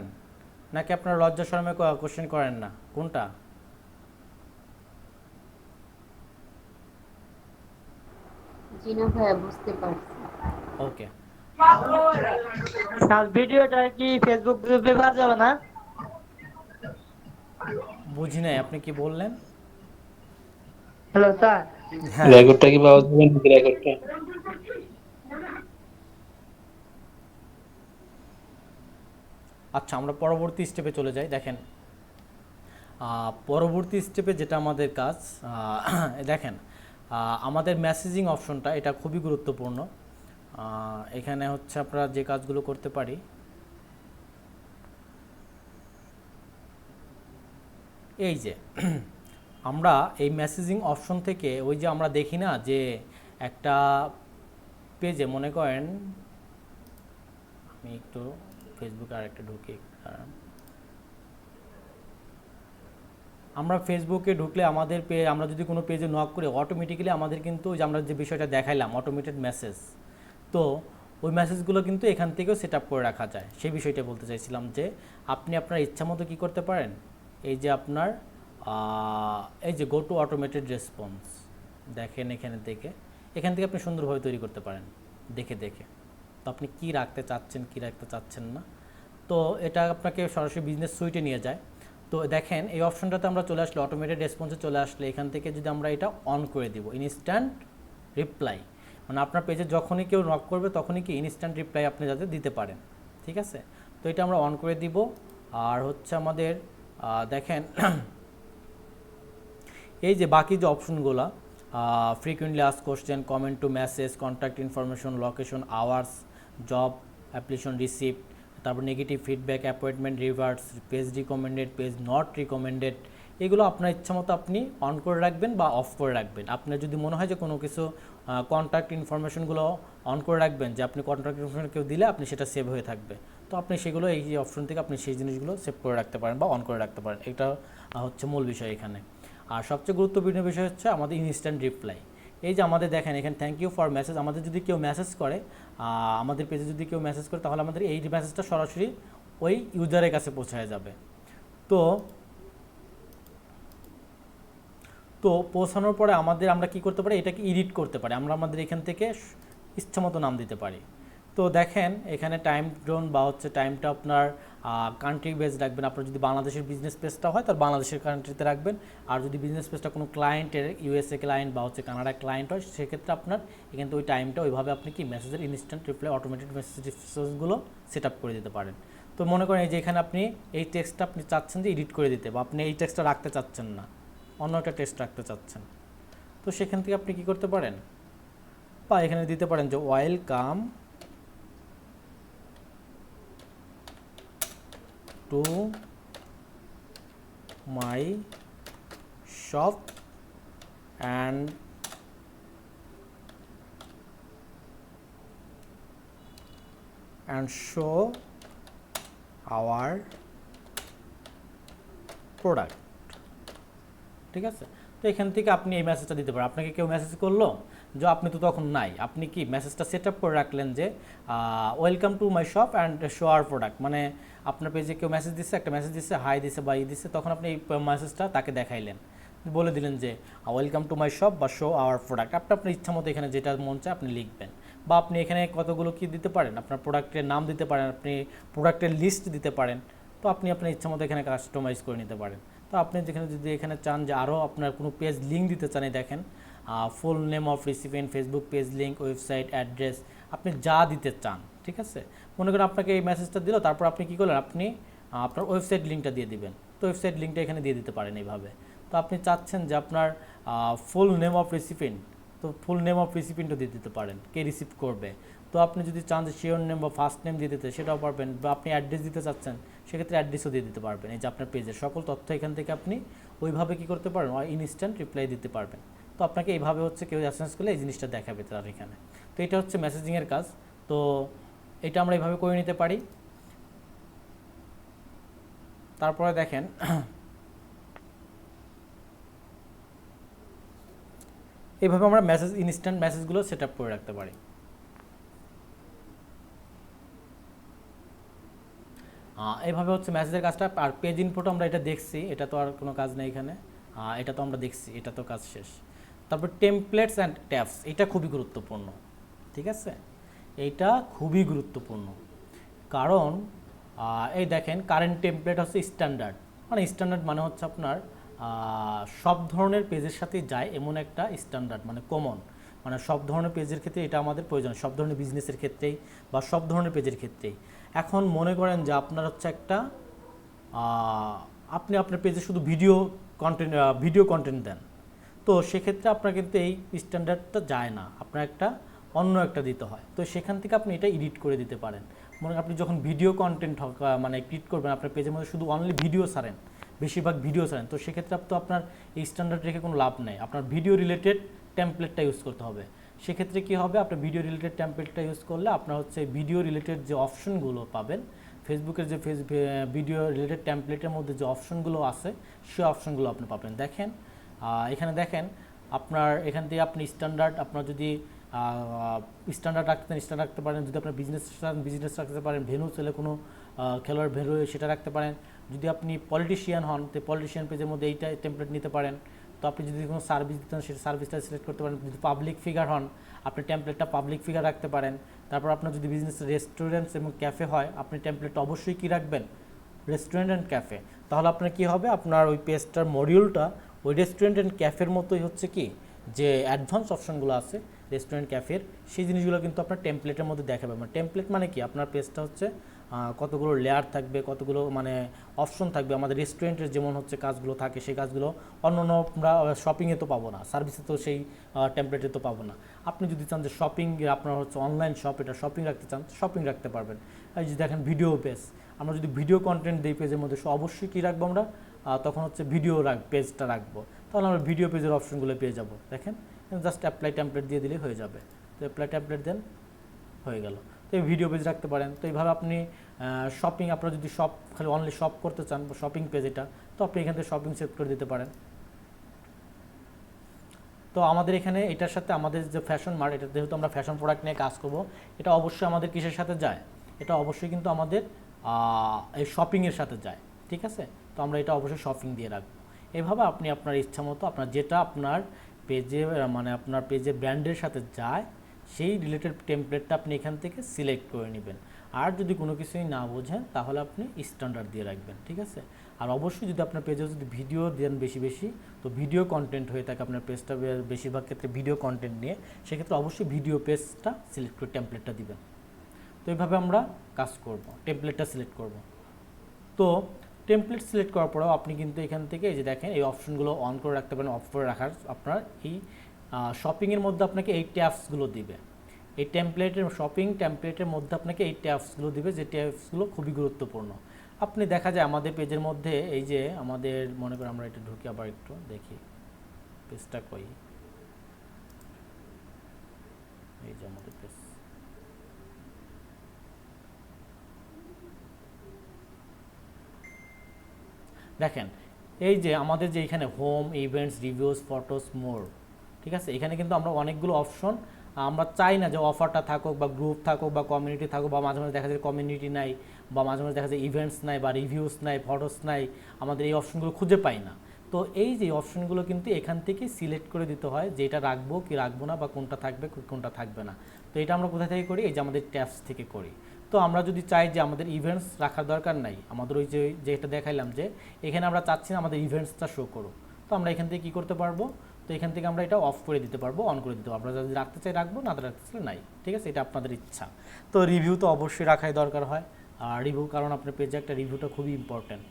নাকি আপনারা লজ্জা শরমে কোশ্চেন করেন না, কোনটা? জি না ভাইয়া, বুঝতে পারছি। ওকে। স্যার ভিডিওটা কি ফেসবুক গ্রুপে পাওয়া যাবে না? বুঝি নাই, আপনি কি বললেন? Hello sir. রেকর্ডটা কি পাওয়া যাবে নাকি? রেকর্ডটা আচ্ছা, আমরা পরবর্তী স্টেপে চলে যাই। দেখেন, পরবর্তী স্টেপে যেটা আমাদের কাজ, দেখেন আমাদের মেসেজিং অপশনটা, এটা খুবই গুরুত্বপূর্ণ। এখানে হচ্ছে আমরা যে কাজগুলো করতে পারি, এই যে আমরা এই মেসেজিং অপশন থেকে, ওই যে আমরা দেখি না যে একটা পেজে, মনে করেন আমি একটু ফেসবুকে আর একটা ঢুকি, আমরা ফেসবুকে ঢুকলে আমাদের আমরা যদি কোনো পেজে নক করি, অটোমেটিক্যালি আমাদের কিন্তু ওই যে আমরা যে বিষয়টা দেখাইলাম, অটোমেটেড মেসেজ, তো ওই মেসেজগুলো কিন্তু এখান থেকেও সেট আপ করে রাখা যায়। সেই বিষয়টা বলতে চাইছিলাম যে আপনি আপনার ইচ্ছা মতো কী করতে পারেন, এই যে আপনার এই যে গো টু অটোমেটেড রেসপন্স দেখেন এখান থেকে আপনি সুন্দরভাবে তৈরি করতে পারেন দেখে দেখে। তো আপনি কি রাখতে চাচ্ছেন কি রাখতে চাচ্ছেন না, তো এটা আপনাকে সরাসরি বিজনেস সুইটে নিয়ে যায়। তো দেখেন এই অপশনটাতে আমরা চলে আসলে, অটোমেটেড রেসপন্সে চলে আসলে এখান থেকে যদি আমরা এটা অন করে দিব, ইনস্ট্যান্ট রিপ্লাই, মানে আপনার পেজে যখনই কেউ নক করবে তখনই কি ইনস্ট্যান্ট রিপ্লাই আপনি যাতে দিতে পারেন, ঠিক আছে। তো এটা আমরা অন করে দিব। আর হচ্ছে আমাদের দেখেন এই যে বাকি যে অপশনগুলো, frequently ask question, comment to message, contact information, location, hours, job application receipt, তারপর negative feedback, appointment reverse, page recommended, page not recommended, এগুলো আপনার ইচ্ছা মতো আপনি অন করে রাখবেন বা অফ করে রাখবেন। আপনার যদি মনে হয় যে কোনো কিছু কন্ট্যাক্ট ইনফরমেশনগুলো অন করে রাখবেন, যে আপনি কন্ট্যাক্ট ইনফরমেশন কেউ দিলে আপনি সেটা সেভ হয়ে থাকবে, তো আপনি সেগুলো এই যে অপশন থেকে আপনি সেই জিনিসগুলো সেভ করে রাখতে পারেন বা অন করে রাখতে পারেন। এটা হচ্ছে মূল বিষয় এখানে। আর সবচেয়ে গুরুত্বপূর্ণ বিষয় হচ্ছে আমাদের ইনস্ট্যান্ট রিপ্লাই। এই যে আমাদের দেখেন এখানে থ্যাংক ইউ ফর মেসেজ, আমাদের যদি কেউ মেসেজ করে, আমাদের পেজে যদি কেউ মেসেজ করে, তাহলে আমাদের এই মেসেজটা সরাসরি ওই ইউজারের কাছে পৌঁছায় যাবে। তো পৌঁছানোর পরে আমরা কি করতে পারি, এটাকে এডিট করতে পারি, আমরা আমাদের এখান থেকে ইচ্ছামতো নাম দিতে পারি। তো দেখেন এখানে টাইম জোন বা হচ্ছে টাইমটা আপনার কান্ট্রি বেস রাখবেন। আপনার যদি বাংলাদেশের বিজনেস পেজটা হয় তাহলে বাংলাদেশের কান্ট্রিতে রাখবেন, আর যদি বিজনেস পেজটা কোনো ক্লায়েন্টের ইউএসএ ক্লায়েন্ট বা হচ্ছে কানাডা ক্লায়েন্ট হয়, সেক্ষেত্রে আপনার এখান থেকে ওই টাইমটা ওইভাবে আপনি কি মেসেজের ইনস্ট্যান্ট রিপ্লাই, অটোমেটেড মেসেজগুলো সেট আপ করে দিতে পারেন। তো মনে করেন এই যে এখানে আপনি এই টেক্সটটা আপনি চাচ্ছেন যে এডিট করে দিতে, বা আপনি এই টেক্সটটা রাখতে চাচ্ছেন না, অন্য একটা টেক্সট রাখতে চাচ্ছেন, তো সেখান থেকে আপনি কি করতে পারেন, বা এখানে দিতে পারেন যে welcome to my shop and show our product, ঠিক আছে। তো এখান থেকে আপনি এই মেসেজটা দিতে পারেন। আপনাকে কেউ মেসেজ করলো, যে আপনি তো তখন নাই, আপনি কি মেসেজটা সেট আপ করে রাখলেন যে welcome to my shop and show our product, মানে আপনার পেজে কেউ মেসেজ দিচ্ছে, একটা মেসেজ দিচ্ছে, হাই দিচ্ছে বা দিচ্ছে, তখন আপনি এই মেসেজটা তাকে দেখাইলেন, বলে দিলেন যে ওয়েলকাম টু মাই শপ বা শো আওয়ার প্রোডাক্ট। আপনার ইচ্ছা মতো এখানে যেটা মন চায় আপনি লিখবেন, বা আপনি এখানে কতগুলো কি দিতে পারেন, আপনার প্রোডাক্টের নাম দিতে পারেন, আপনি প্রোডাক্টের লিস্ট দিতে পারেন। তো আপনি আপনার ইচ্ছা মতো এখানে কাস্টমাইজ করে নিতে পারেন। তো আপনি যেখানে যদি এখানে চান যে আরও আপনার কোনো পেজ লিঙ্ক দিতে চান, এই দেখেন full name of recipient, Facebook page link, website address, আপনি যা দিতে চান, ঠিক আছে। মনে করেন আপনাকে এই মেসেজটা দিল, তারপর আপনি কী করলেন, আপনি আপনার ওয়েবসাইট লিঙ্কটা দিয়ে দিবেন। তো ওয়েবসাইট লিঙ্কটা এখানে দিয়ে দিতে পারেন এইভাবে। তো আপনি চাচ্ছেন যে আপনার ফুল নেম অফ রিসিপিয়েন্ট, তো ফুল নেম অফ রিসিপিয়েন্টও দিয়ে দিতে পারেন, কে রিসিভ করবে। তো আপনি যদি চান যে শিওর নেম বা ফার্স্ট নেম দিয়ে দিতে, সেটাও পারবেন, বা আপনি অ্যাড্রেস দিতে চাচ্ছেন সেক্ষেত্রে অ্যাড্রেসও দিয়ে দিতে পারবেন। এই যে আপনার পেজের সকল তথ্য এখান থেকে আপনি ওইভাবে কী করতে পারেন, ইনস্ট্যান্ট রিপ্লাই দিতে পারবেন। তো আপনাকে এইভাবে হচ্ছে কেউ অ্যাসেন্স করলে এই জিনিসটা দেখাবে তার এখানে। তো এটা হচ্ছে মেসেজিংয়ের কাজ। তো এটা আমরা এইভাবে করে নিতে পারি। তারপরে দেখেন এইভাবে আমরা ইনস্ট্যান্ট মেসেজগুলো সেট আপ করে রাখতে পারি। এইভাবে হচ্ছে মেসেজের কাজটা। আর পেজ ইনফোটা আমরা এটা দেখছি, এটা তো আর কোনো কাজ নেই এখানে, এটা তো আমরা দেখছি, এটা তো কাজ শেষ। তারপর টেমপ্লেটস অ্যান্ড ট্যাবস, এটা খুবই গুরুত্বপূর্ণ, ঠিক আছে। এইটা খুবই গুরুত্বপূর্ণ, কারণ এই দেখেন কারেন্ট টেমপ্লেট হচ্ছে স্ট্যান্ডার্ড, মানে স্ট্যান্ডার্ড মানে হচ্ছে আপনার সব ধরনের পেজের সাথে যায় এমন একটা স্ট্যান্ডার্ড, মানে কমন, মানে সব ধরনের পেজের ক্ষেত্রে এটা আমাদের প্রয়োজন, সব ধরনের বিজনেসের ক্ষেত্রেই বা সব ধরনের পেজের ক্ষেত্রেই। এখন মনে করেন যে আপনার হচ্ছে একটা আপনি আপনার পেজে শুধু ভিডিও কন্টেন্ট দেন, তো সেক্ষেত্রে আপনার কিন্তু এই স্ট্যান্ডার্ডটা যায় না, আপনার একটা অন্য একটা দিতে হয়। তো সেখান থেকে আপনি এটা এডিট করে দিতে পারেন। মনে আপনি যখন ভিডিও কন্টেন্ট মানে ক্রিয়েট করবেন, আপনার পেজের মধ্যে শুধু অনলি ভিডিও ছাড়েন, বেশিরভাগ ভিডিও ছাড়েন, তো সেক্ষেত্রে তো আপনার এই স্ট্যান্ডার্ড রেখে কোনো লাভ নেই, আপনার ভিডিও রিলেটেড টেমপ্লেটটা ইউজ করতে হবে। সেক্ষেত্রে কী হবে, আপনার ভিডিও রিলেটেড টেমপ্লেটটা ইউজ করলে আপনার হচ্ছে ভিডিও রিলেটেড যে অপশনগুলো পাবেন, ফেসবুকের যে ভিডিও রিলেটেড টেমপ্লেটের মধ্যে যে অপশনগুলো আছে, সেই অপশনগুলো আপনি পাবেন। দেখেন এখানে দেখেন আপনার এখান থেকে আপনি স্ট্যান্ডার্ড, আপনার যদি স্ট্যান্ডার্ড রাখতে স্ট্যান্ডার্ড রাখতে পারেন, যদি আপনার বিজনেস রাখতে পারেন, ভেন্যু ছেলে কোনো খেলোয়াড় ভেন্যু সেটা রাখতে পারেন। যদি আপনি পলিটিশিয়ান হন তো পলিটিশিয়ান পেজের মধ্যে এইটা টেমপ্লেট নিতে পারেন। তো আপনি যদি কোনো সার্ভিস দিতেন সেটা সার্ভিসটা সিলেক্ট করতে পারেন। যদি পাবলিক ফিগার হন আপনি টেমপ্লেটটা পাবলিক ফিগার রাখতে পারেন। তারপর আপনার যদি বিজনেস রেস্টুরেন্টস এবং ক্যাফে হয় আপনি টেমপ্লেটটা অবশ্যই কী রাখবেন, রেস্টুরেন্ট অ্যান্ড ক্যাফে। তাহলে আপনার কী হবে, আপনার ওই পেজটার মডিউলটা ওই রেস্টুরেন্ট অ্যান্ড ক্যাফের মতোই হচ্ছে কি, যে অ্যাডভান্স অপশনগুলো আছে রেস্টুরেন্ট ক্যাফের, সেই জিনিসগুলো কিন্তু আপনার টেমপ্লেটের মধ্যে দেখাবে। মানে টেমপ্লেট মানে কি, আপনার পেজটা হচ্ছে কতগুলো লেয়ার থাকবে, কতগুলো মানে অপশন থাকবে। আমাদের রেস্টুরেন্টের যেমন হচ্ছে কাজগুলো থাকে সেই কাজগুলো অন্য আমরা শপিংয়ে তো পাবো না, সার্ভিসে তো সেই টেমপ্লেটে তো পাবো না। আপনি যদি চান যে শপিং আপনার হচ্ছে অনলাইন শপ, এটা শপিং রাখতে চান শপিং রাখতে পারবেন। এই যে দেখেন ভিডিও পেজ, আমরা যদি ভিডিও কন্টেন্ট দিই পেজের মধ্যে অবশ্যই কী রাখবো আমরা, তখন হচ্ছে ভিডিও পেজটা রাখবো। তাহলে আমরা ভিডিও পেজের অপশনগুলো পেয়ে যাবো। দেখেন জাস্ট অ্যাপ্লাই টেমপ্লেট দিয়ে দিলেই হয়ে যাবে। তো অ্যাপ্লাই টেমপ্লেট দেন, হয়ে গেল। তো এই ভিডিও পেজ রাখতে পারেন। তো এইভাবে আপনি শপিং, আপনারা যদি শপ খালি অনলি শপ করতে চান বা শপিং পেজ এটা, তো আপনি এখান থেকে শপিং সেট করে দিতে পারেন। তো আমাদের এখানে এটার সাথে আমাদের যে ফ্যাশন মার্ট, এটা যেহেতু আমরা ফ্যাশন প্রোডাক্ট নিয়ে কাজ করব, এটা অবশ্যই আমাদের কিসের সাথে যায়, এটা অবশ্যই কিন্তু আমাদের এই শপিংয়ের সাথে যায়। ঠিক আছে, তো আমরা এটা অবশ্যই শপিং দিয়ে রাখবো। এভাবে আপনি আপনার ইচ্ছা মতো আপনার যেটা আপনার পেজে মানে আপনার পেজে ব্র্যান্ডের সাথে যায় সেই রিলেটেড টেমপ্লেটটা আপনি এখান থেকে সিলেক্ট করে নেবেন। আর যদি কোনো কিছুই না বোঝেন তাহলে আপনি স্ট্যান্ডার্ড দিয়ে রাখবেন। ঠিক আছে, আর অবশ্যই যদি আপনার পেজে যদি ভিডিও দেন বেশি বেশি, তো ভিডিও কন্টেন্ট হয়ে থাকে আপনার পেজটা বেশিরভাগ ক্ষেত্রে ভিডিও কন্টেন্ট নিয়ে, সেক্ষেত্রে অবশ্যই ভিডিও পেজটা সিলেক্ট করে টেমপ্লেটটা দিবেন। তো এইভাবে আমরা কাজ করব, টেমপ্লেটটা সিলেক্ট করব। তো টেমপ্লেট সিলেক্ট করার পরেও আপনি কিন্তু এখান থেকে এই যে দেখেন এই অপশনগুলো অন করে রাখতে পারেন। অফ করে রাখার আপনার এই শপিংয়ের মধ্যে আপনাকে এই ট্যাবসগুলো দিবে, এই টেমপ্লেটের শপিং টেমপ্লেটের মধ্যে আপনাকে এই ট্যাবসগুলো দিবে, যে ট্যাবসগুলো খুবই গুরুত্বপূর্ণ। আপনি দেখা যায় আমাদের পেজের মধ্যে এই যে আমাদের মনে করেন আমরা এটা ঢুকি আবার একটু দেখি পেজটা কই, এই যে আমাদের পেজ, দেখেন এই যে আমাদের যে এখানে হোম, ইভেন্টস, রিভিউস, ফটোস, মোর, ঠিক আছে, এখানে কিন্তু আমরা অনেকগুলো অপশন, আমরা চাই না যে অফারটা থাকুক বা গ্রুপ থাকুক বা কমিউনিটি থাকুক, বা মাঝে মাঝে দেখা যায় কমিউনিটি নাই, বা মাঝে মাঝে দেখা যায় ইভেন্টস নাই বা রিভিউস নাই, ফটোস নাই, আমাদের এই অপশনগুলো খুঁজে পাই না। তো এই যে অপশনগুলো কিন্তু এখান থেকে সিলেক্ট করে দিতে হয় যে এটা রাখবো কি রাখবো না, বা কোনটা থাকবে কোনটা থাকবে না। তো এটা আমরা কোথা থেকে করি, এই যে আমাদের ট্যাবস থেকে করি। তো আমরা যদি চাই যে আমাদের ইভেন্টস রাখার দরকার নাই, আমাদের ওই যে এটা দেখাইলাম যে এখানে আমরা চাচ্ছি না আমাদের ইভেন্টসটা শো করুক, তো আমরা এখান থেকে কী করতে পারবো, তো এখান থেকে আমরা এটা অফ করে দিতে পারবো, অন করে দিতে পারবো। আমরা যদি রাখতে চাই রাখবো, না রাখতে চাই নাই। ঠিক আছে, এটা আপনাদের ইচ্ছা। তো রিভিউ তো অবশ্যই রাখাই দরকার হয়, আর রিভিউ কারণ আপনার পেজে একটা রিভিউটা খুবই ইম্পর্টেন্ট,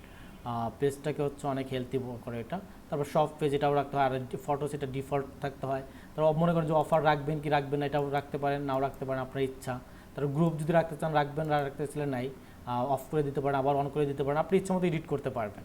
পেজটাকে হচ্ছে অনেক হেলদি করে এটা। তারপর সব পেজ এটাও রাখতে হয়, আর ফটো সেটা ডিফল্ট থাকতে হয়। তারপর মনে করেন যে অফার রাখবেন কি রাখবেন না, এটাও রাখতে পারেন, নাও রাখতে পারেন, আপনার ইচ্ছা। তারপর গ্রুপ যদি রাখতে চান রাখবেন, রাখতে চাইলে নাই, অফ করে দিতে পারেন, আবার অন করে দিতে পারেন, আপনি ইচ্ছা মতো এডিট করতে পারবেন।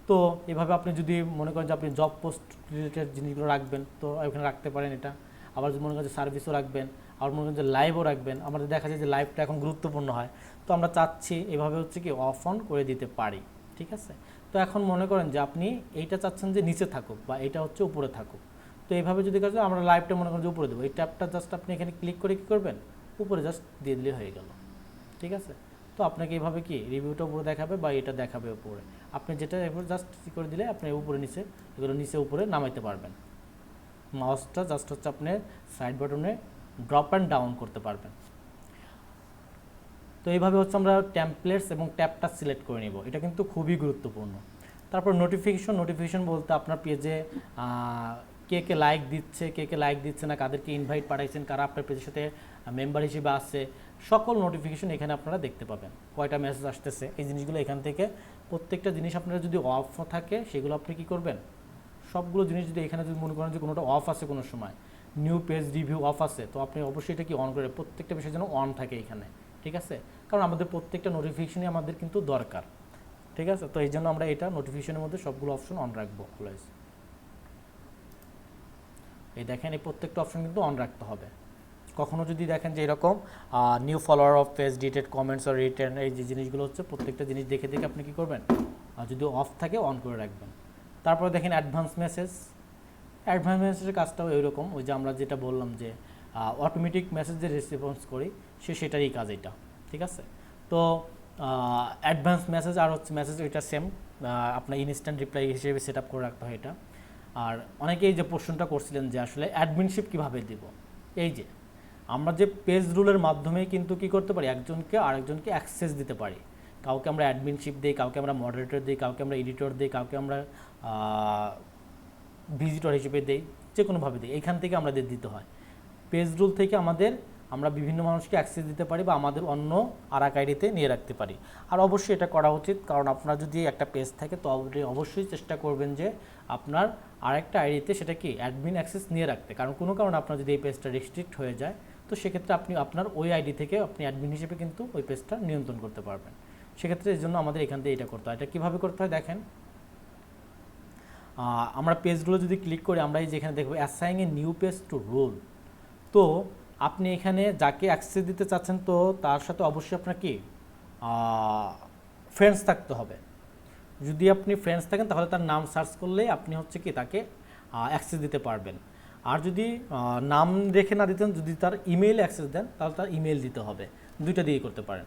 তো এভাবে আপনি যদি মনে করেন যে আপনি জব পোস্ট রিলেটেড জিনিসগুলো রাখবেন, তো ওখানে রাখতে পারেন এটা। আবার যদি মনে করেন যে সার্ভিসও রাখবেন, আবার মনে করেন যে লাইভও রাখবেন, আমাদের দেখা যায় যে লাইভটা এখন গুরুত্বপূর্ণ হয়, তো আমরা চাচ্ছি এভাবে হচ্ছে কি অফ অন করে দিতে পারি। ঠিক আছে, তো এখন মনে করেন যে আপনি এইটা চাচ্ছেন যে নিচে থাকুক বা এটা হচ্ছে উপরে থাকুক, তো এইভাবে যদি কাজ আমরা লাইভটা মনে করেন যে উপরে দেবো, এই ট্যাবটা জাস্ট আপনি এখানে ক্লিক করে কী করবেন, উপরে জাস্ট দিয়ে দিলে হয়ে গেল। ঠিক আছে, তো আপনাকে এইভাবে কি রিভিউটা উপরে দেখাবে বা এটা দেখাবে উপরে, আপনি যেটা এরপর জাস্ট কী করে দিলে আপনি উপরে নিচে এগুলো নিচে উপরে নামাইতে পারবেন। মাউসটা জাস্ট হচ্ছে আপনি সাইড বাটনে ড্রপ অ্যান্ড ডাউন করতে পারবেন। তো এইভাবে হচ্ছে আমরা টেমপ্লেটস এবং ট্যাবটা সিলেক্ট করে নিব, এটা কিন্তু খুবই গুরুত্বপূর্ণ। তারপর নোটিফিকেশন বলতে আপনার পেজে কে কে লাইক দিচ্ছে, কে কে লাইক দিচ্ছে না, কাদেরকে ইনভাইট পাঠাইছেন, কারা আপনার পেজের সাথে মেম্বার হিসেবে আছে, সকল নোটিফিকেশন এখানে আপনারা দেখতে পাবেন, কয়টা মেসেজ আসতেছে, এই জিনিসগুলো এখান থেকে প্রত্যেকটা জিনিস আপনারা যদি অফ থাকে সেগুলো আপনি কী করবেন, সবগুলো জিনিস যদি এখানে যদি মনে করেন যে কোনোটা অফ আছে, কোনো সময় নিউ পেজ রিভিউ অফ আছে, তো আপনি অবশ্যই এটা কি অন করে প্রত্যেকটা বিষয় যেন অন থাকে এখানে। ঠিক আছে, কারণ আমাদের প্রত্যেকটা নোটিফিকেশনই আমাদের কিন্তু দরকার। ঠিক আছে, তো এই জন্য আমরা এটা নোটিফিকেশনের মধ্যে সবগুলো অপশন অন রাখবো অলওয়েজ। এই দেখেন এই প্রত্যেকটা অপশন কিন্তু অন রাখতে হবে। কখনো যদি দেখেন যে এরকম নিউ ফলোয়ার অফ পেজ, ডিটেড কমেন্টস আর রিটার্ন, এই যে জিনিসগুলো হচ্ছে প্রত্যেকটা জিনিস দেখে দেখে আপনি কী করবেন, যদি অফ থাকে অন করে রাখবেন। তারপরে দেখেন অ্যাডভান্স মেসেজের কাজটাও এরকম, ওই যে আমরা যেটা বললাম যে অটোমেটিক মেসেজের রেসপন্স করি সেটারই কাজ এটা, ঠিক আছে। তো অ্যাডভান্স মেসেজ আর হচ্ছে মেসেজ এটা সেম, আপনার ইনস্ট্যান্ট রিপ্লাই হিসেবে সেট আপ করে রাখতে হয় এটা। আর অনেকেই যে প্রশ্নটা করছিলেন যে আসলে অ্যাডমিনশিপ কীভাবে দিব, এই যে আমরা যে পেজ রুলের মাধ্যমে কিন্তু কি করতে পারি, একজনকে আরেকজনকে অ্যাক্সেস দিতে পারি। কাউকে আমরা অ্যাডমিনশিপ দিই, কাউকে আমরা মডারেটর দিই, কাউকে আমরা এডিটর দিই, কাউকে আমরা ভিজিটর হিসেবে দিই, যে কোনোভাবে দিই, এইখান থেকে আমাদের দিতে হয়। পেজ রুল থেকে আমরা বিভিন্ন মানুষকে অ্যাক্সেস দিতে পারি বা আমাদের অন্য আরেক আইডিতে নিয়ে রাখতে পারি। আর অবশ্যই এটা করা উচিত, কারণ আপনার যদি একটা পেজ থাকে তো অবশ্যই চেষ্টা করবেন যে আপনার আরেকটা আইডিতে সেটা কি অ্যাডমিন অ্যাক্সেস নিয়ে রাখতে, কারণ কোনো কারণে আপনার যদি এই পেজটা রেস্ট্রিক্ট হয়ে যায় তো সেক্ষেত্রে আপনি আপনার ওই আইডি থেকে আপনি অ্যাডমিন হিসেবে কিন্তু ওই পেজটা নিয়ন্ত্রণ করতে পারবেন। সেক্ষেত্রে এর জন্য আমাদের এখান থেকে এটা করতে হয়। এটা কীভাবে করতে হয় দেখেন, আমরা পেজগুলো যদি ক্লিক করি, আমরা এই যেখানে দেখবো assign a new page to rule. তো আপনি এখানে যাকে অ্যাক্সেস দিতে চাচ্ছেন তো তার সাথে অবশ্যই আপনার কি ফ্রেন্ডস থাকতে হবে। যদি আপনি ফ্রেন্ডস থাকেন তাহলে তার নাম সার্চ করলেই আপনি হচ্ছে কি তাকে অ্যাক্সেস দিতে পারবেন। আর যদি নাম রেখে না দিতেন, যদি তার ইমেইল অ্যাক্সেস দেন তাহলে তার ইমেইল দিতে হবে, দুইটা দিয়ে করতে পারেন।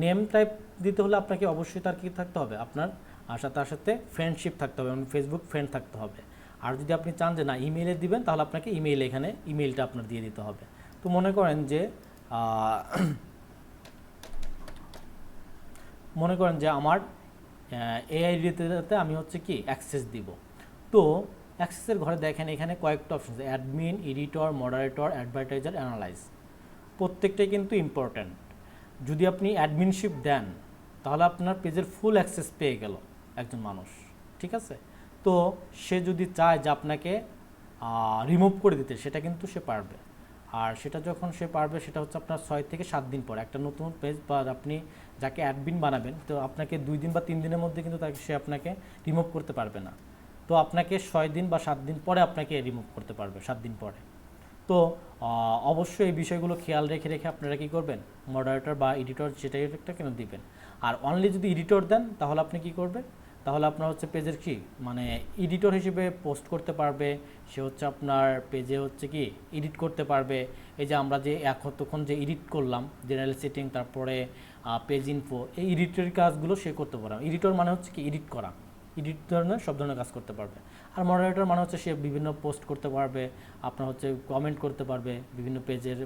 নেম টাইপ দিতে হলে আপনাকে অবশ্যই তার কি থাকতে হবে, আপনার তার সাথে ফ্রেন্ডশিপ থাকতে হবে, ফেসবুক ফ্রেন্ড থাকতে হবে। আর যদি আপনি চান যে না ইমেইলে দিবেন তাহলে আপনাকে ইমেইলে এখানে ইমেইলটা আপনার দিয়ে দিতে হবে। তো মনে করেন যে আমার এআইডিতে আমি হচ্ছে কি অ্যাক্সেস দিব। তো অ্যাক্সেসের ঘরে দেখেন এখানে কয়েকটা অপশন আছে, admin, editor, moderator, advertiser, analyse. প্রত্যেকটাই কিন্তু ইম্পর্ট্যান্ট। যদি আপনি অ্যাডমিনশিপ দেন তাহলে আপনার পেজের ফুল অ্যাক্সেস পেয়ে গেল একজন মানুষ, ঠিক আছে। তো সে যদি চায় যে আপনাকে রিমুভ করে দিতে, সেটা কিন্তু সে পারবে। আর সেটা যখন সে পারবে সেটা হচ্ছে আপনার 6 থেকে 7 দিন পর একটা নতুন পেজ বা আপনি যাকে অ্যাডমিন বানাবেন তো আপনাকে 2 দিন বা 3 দিনের মধ্যে কিন্তু সে আপনাকে রিমুভ করতে পারবে না। তো আপনাকে 6 দিন বা 7 দিন পরে আপনাকে রিমুভ করতে পারবে, 7 দিন পরে। তো অবশ্যই এই বিষয়গুলো খেয়াল রেখে আপনারা কী করবেন, মডারেটর বা এডিটর যেটাই একটা কেন দিবেন। আর অনলি যদি এডিটর দেন তাহলে আপনি কি করবেন, তাহলে আপনার হচ্ছে পেজের কি মানে এডিটর হিসেবে পোস্ট করতে পারবে, সে হচ্ছে আপনার পেজে হচ্ছে কি এডিট করতে পারবে। এই যে আমরা যে এতক্ষণ যে এডিট করলাম, জেনারেল সেটিং, তারপরে পেজ ইনফো, এই এডিটের কাজগুলো সে করতে পারবে। এডিটর মানে হচ্ছে কি এডিট করা, এডিট ধরনের সব ধরনের কাজ করতে পারবে। আর মডারেটর মানে হচ্ছে সে বিভিন্ন পোস্ট করতে পারবে, আপনার হচ্ছে কমেন্ট করতে পারবে, বিভিন্ন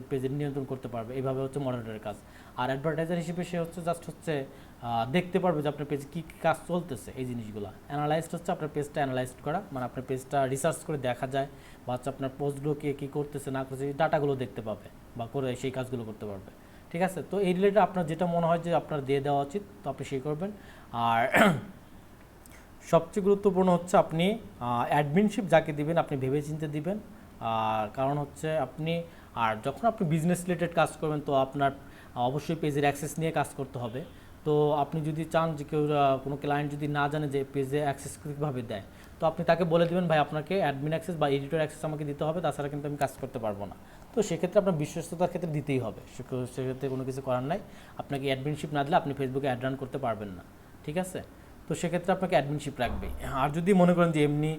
পেজের নিয়ন্ত্রণ করতে পারবে, এইভাবে হচ্ছে মডারেটরের কাজ। আর অ্যাডভার্টাইজার হিসেবে সে হচ্ছে জাস্ট হচ্ছে দেখতে পারবে যে আপনার পেজে কী কাজ চলতেছে, এই জিনিসগুলো। অ্যানালাইজড হচ্ছে আপনার পেজটা অ্যানালাইজ করা, মানে আপনার পেজটা রিসার্চ করে দেখা যায় বা হচ্ছে আপনার পোস্টগুলোকে কী করতেছে না করতেছে এই ডাটাগুলো দেখতে পাবে বা করে সেই কাজগুলো করতে পারবে, ঠিক আছে। তো এই রিলেটেড আপনার যেটা মনে হয় যে আপনার দিয়ে দেওয়া উচিত তো আপনি সেই করবেন। আর সবচেয়ে গুরুত্বপূর্ণ হচ্ছে আপনি অ্যাডমিনশিপ যাকে দিবেন আপনি ভেবেচিন্তে দিবেন। কারণ হচ্ছে যখন আপনি বিজনেস রিলেটেড কাজ করবেন তো আপনার অবশ্যই পেজের অ্যাক্সেস নিয়ে কাজ করতে হবে। তো আপনি যদি চান যে কোনো ক্লায়েন্ট যদি না জানে যে পেজে অ্যাক্সেস কীভাবে দেয়, তো আপনি তাকে বলে দেবেন ভাই আপনাকে অ্যাডমিন অ্যাক্সেস বা এডিটর অ্যাক্সেস আমাকে দিতে হবে, তাছাড়া কিন্তু আমি কাজ করতে পারবো না। তো সেক্ষেত্রে আপনার বিশ্বস্ততার ক্ষেত্রে দিতেই হবে, সেক্ষেত্রে কোনো কিছু করার নাই। আপনাকে অ্যাডমিনশিপ না দিলে আপনি ফেসবুকে অ্যাড রান করতে পারবেন না, ঠিক আছে। তো সেক্ষেত্রে আপনাকে অ্যাডমিনশিপ রাখবে। আর যদি মনে করেন যে এমনি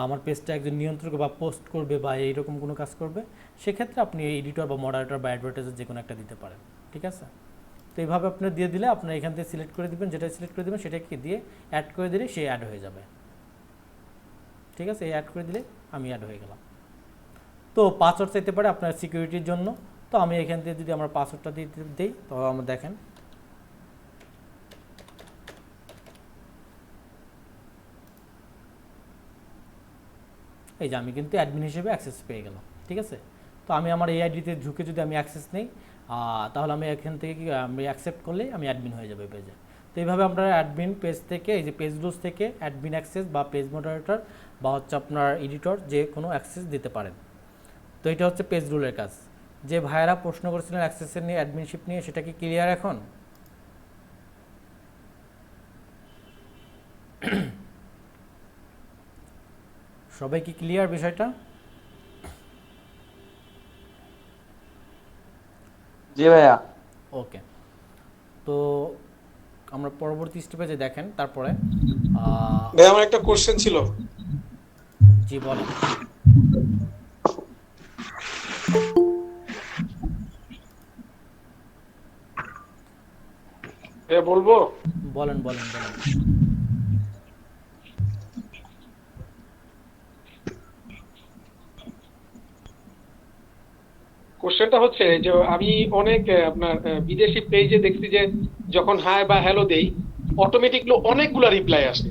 আমার পেজটা একজন নিয়ন্ত্রক বা পোস্ট করবে বা এইরকম কোনো কাজ করবে, সেক্ষেত্রে আপনি এডিটর বা মডারেটর বা অ্যাডভার্টাইজার যে কোনো একটা দিতে পারেন, ঠিক আছে। তো এইভাবে আপনার দিয়ে দিলে আপনার এখান থেকে সিলেক্ট করে দেবেন, যেটা সিলেক্ট করে দেবেন সেটাকে দিয়ে অ্যাড করে দিলে সে অ্যাড হয়ে যাবে, ঠিক আছে। এই অ্যাড করে দিলে আমি অ্যাড হয়ে গেলাম। তো পাসওয়ার্ড চাইতে পারে আপনার সিকিউরিটির জন্য। তো আমি এখান থেকে যদি আমার পাসওয়ার্ডটা দিয়ে দিই তো আমরা দেখেন এই যে আমি কিন্তু অ্যাডমিন হিসেবে অ্যাক্সেস পেয়ে গেলাম, ঠিক আছে। তো আমি আমার এই আইডিতে ঢুকে যদি আমি অ্যাক্সেস নেই তাহলে আমি এখান থেকে কি আমি অ্যাকসেপ্ট করলেই আমি অ্যাডমিন হয়ে যাবে পেজে। তো এইভাবে আমরা অ্যাডমিন পেজ থেকে এই যে পেজ রুলস থেকে অ্যাডমিন অ্যাক্সেস বা পেজ মডারেটর বা হচ্ছে আপনার এডিটর যে কোনো অ্যাক্সেস দিতে পারেন। তো এটা হচ্ছে পেজ রুলের কাজ। যে ভাইয়েরা প্রশ্ন করেছিলেন অ্যাক্সেসের নিয়ে, অ্যাডমিনশিপ নিয়ে, সেটা কি ক্লিয়ার এখন? সবাই কি ক্লিয়ার বিষয়টা? জি ভাইয়া। ওকে, তো আমরা পরবর্তী স্টেপে যে দেখেন তারপরে ভাই আমার একটা কোশ্চেন ছিল। জি বলেন। বলবো। বলেন বলেন বলেন। কোশ্চেনটা হচ্ছে যে আমি অনেক আপনার বিদেশি পেজে দেখছি যে যখন হাই বা হ্যালো দেই অটোমেটিকলি অনেকগুলা রিপ্লাই আসে।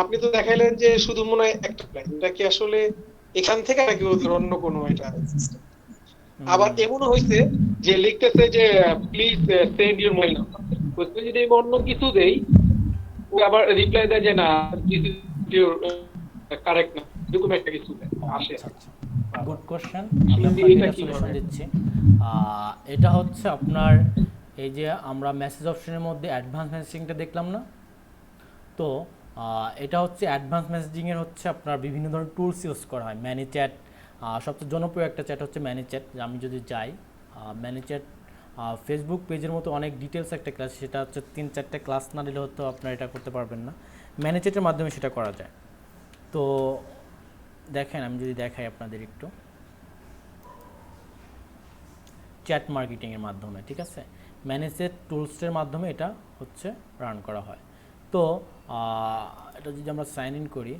আপনি তো দেখাইলেন যে শুধু মনে হয় একটা রিপ্লাই, এটা কি আসলে এখান থেকে নাকি ওদের অন্য কোনো এটা system? আবার এমনও হয়েছে যে লিখতেছে যে please send your mobile number, যদি আমি অন্য কিছু দেই ও আবার রিপ্লাই দেয় যে না দিস ইজ ইউর কারেক্ট না, এরকম একটা কিছু আসে। আচ্ছা আচ্ছা, গুড কোশ্চেন, আমি আসলে আপনাকে এটা এটা কিভাবে? সলিউশন দিচ্ছি। এটা হচ্ছে আপনার এই যে আমরা মেসেজ অপশনের মধ্যে অ্যাডভান্স মেসেজিংটা দেখলাম না, তো এটা হচ্ছে অ্যাডভান্স মেসেজিংয়ের হচ্ছে আপনার বিভিন্ন ধরনের টুলস ইউজ করা হয়। ম্যানি চ্যাট, সবচেয়ে জনপ্রিয় একটা চ্যাট হচ্ছে ম্যানি চ্যাট। আমি যদি যাই ম্যানি চ্যাট, ফেসবুক পেজের মতো অনেক ডিটেলস একটা ক্লাস, সেটা হচ্ছে 3-4টে ক্লাস না দিলে হয়তো আপনার এটা করতে পারবেন না। ম্যানি চ্যাটের মাধ্যমে সেটা করা যায়। তো দেখেন, আমি যদি দেখাই আপনাদের একটু, চ্যাট মার্কেটিংয়ের মাধ্যমে, ঠিক আছে, ম্যানেজের টুলসের মাধ্যমে এটা হচ্ছে রান করা হয়। তো এটা যদি আমরা সাইন ইন করি,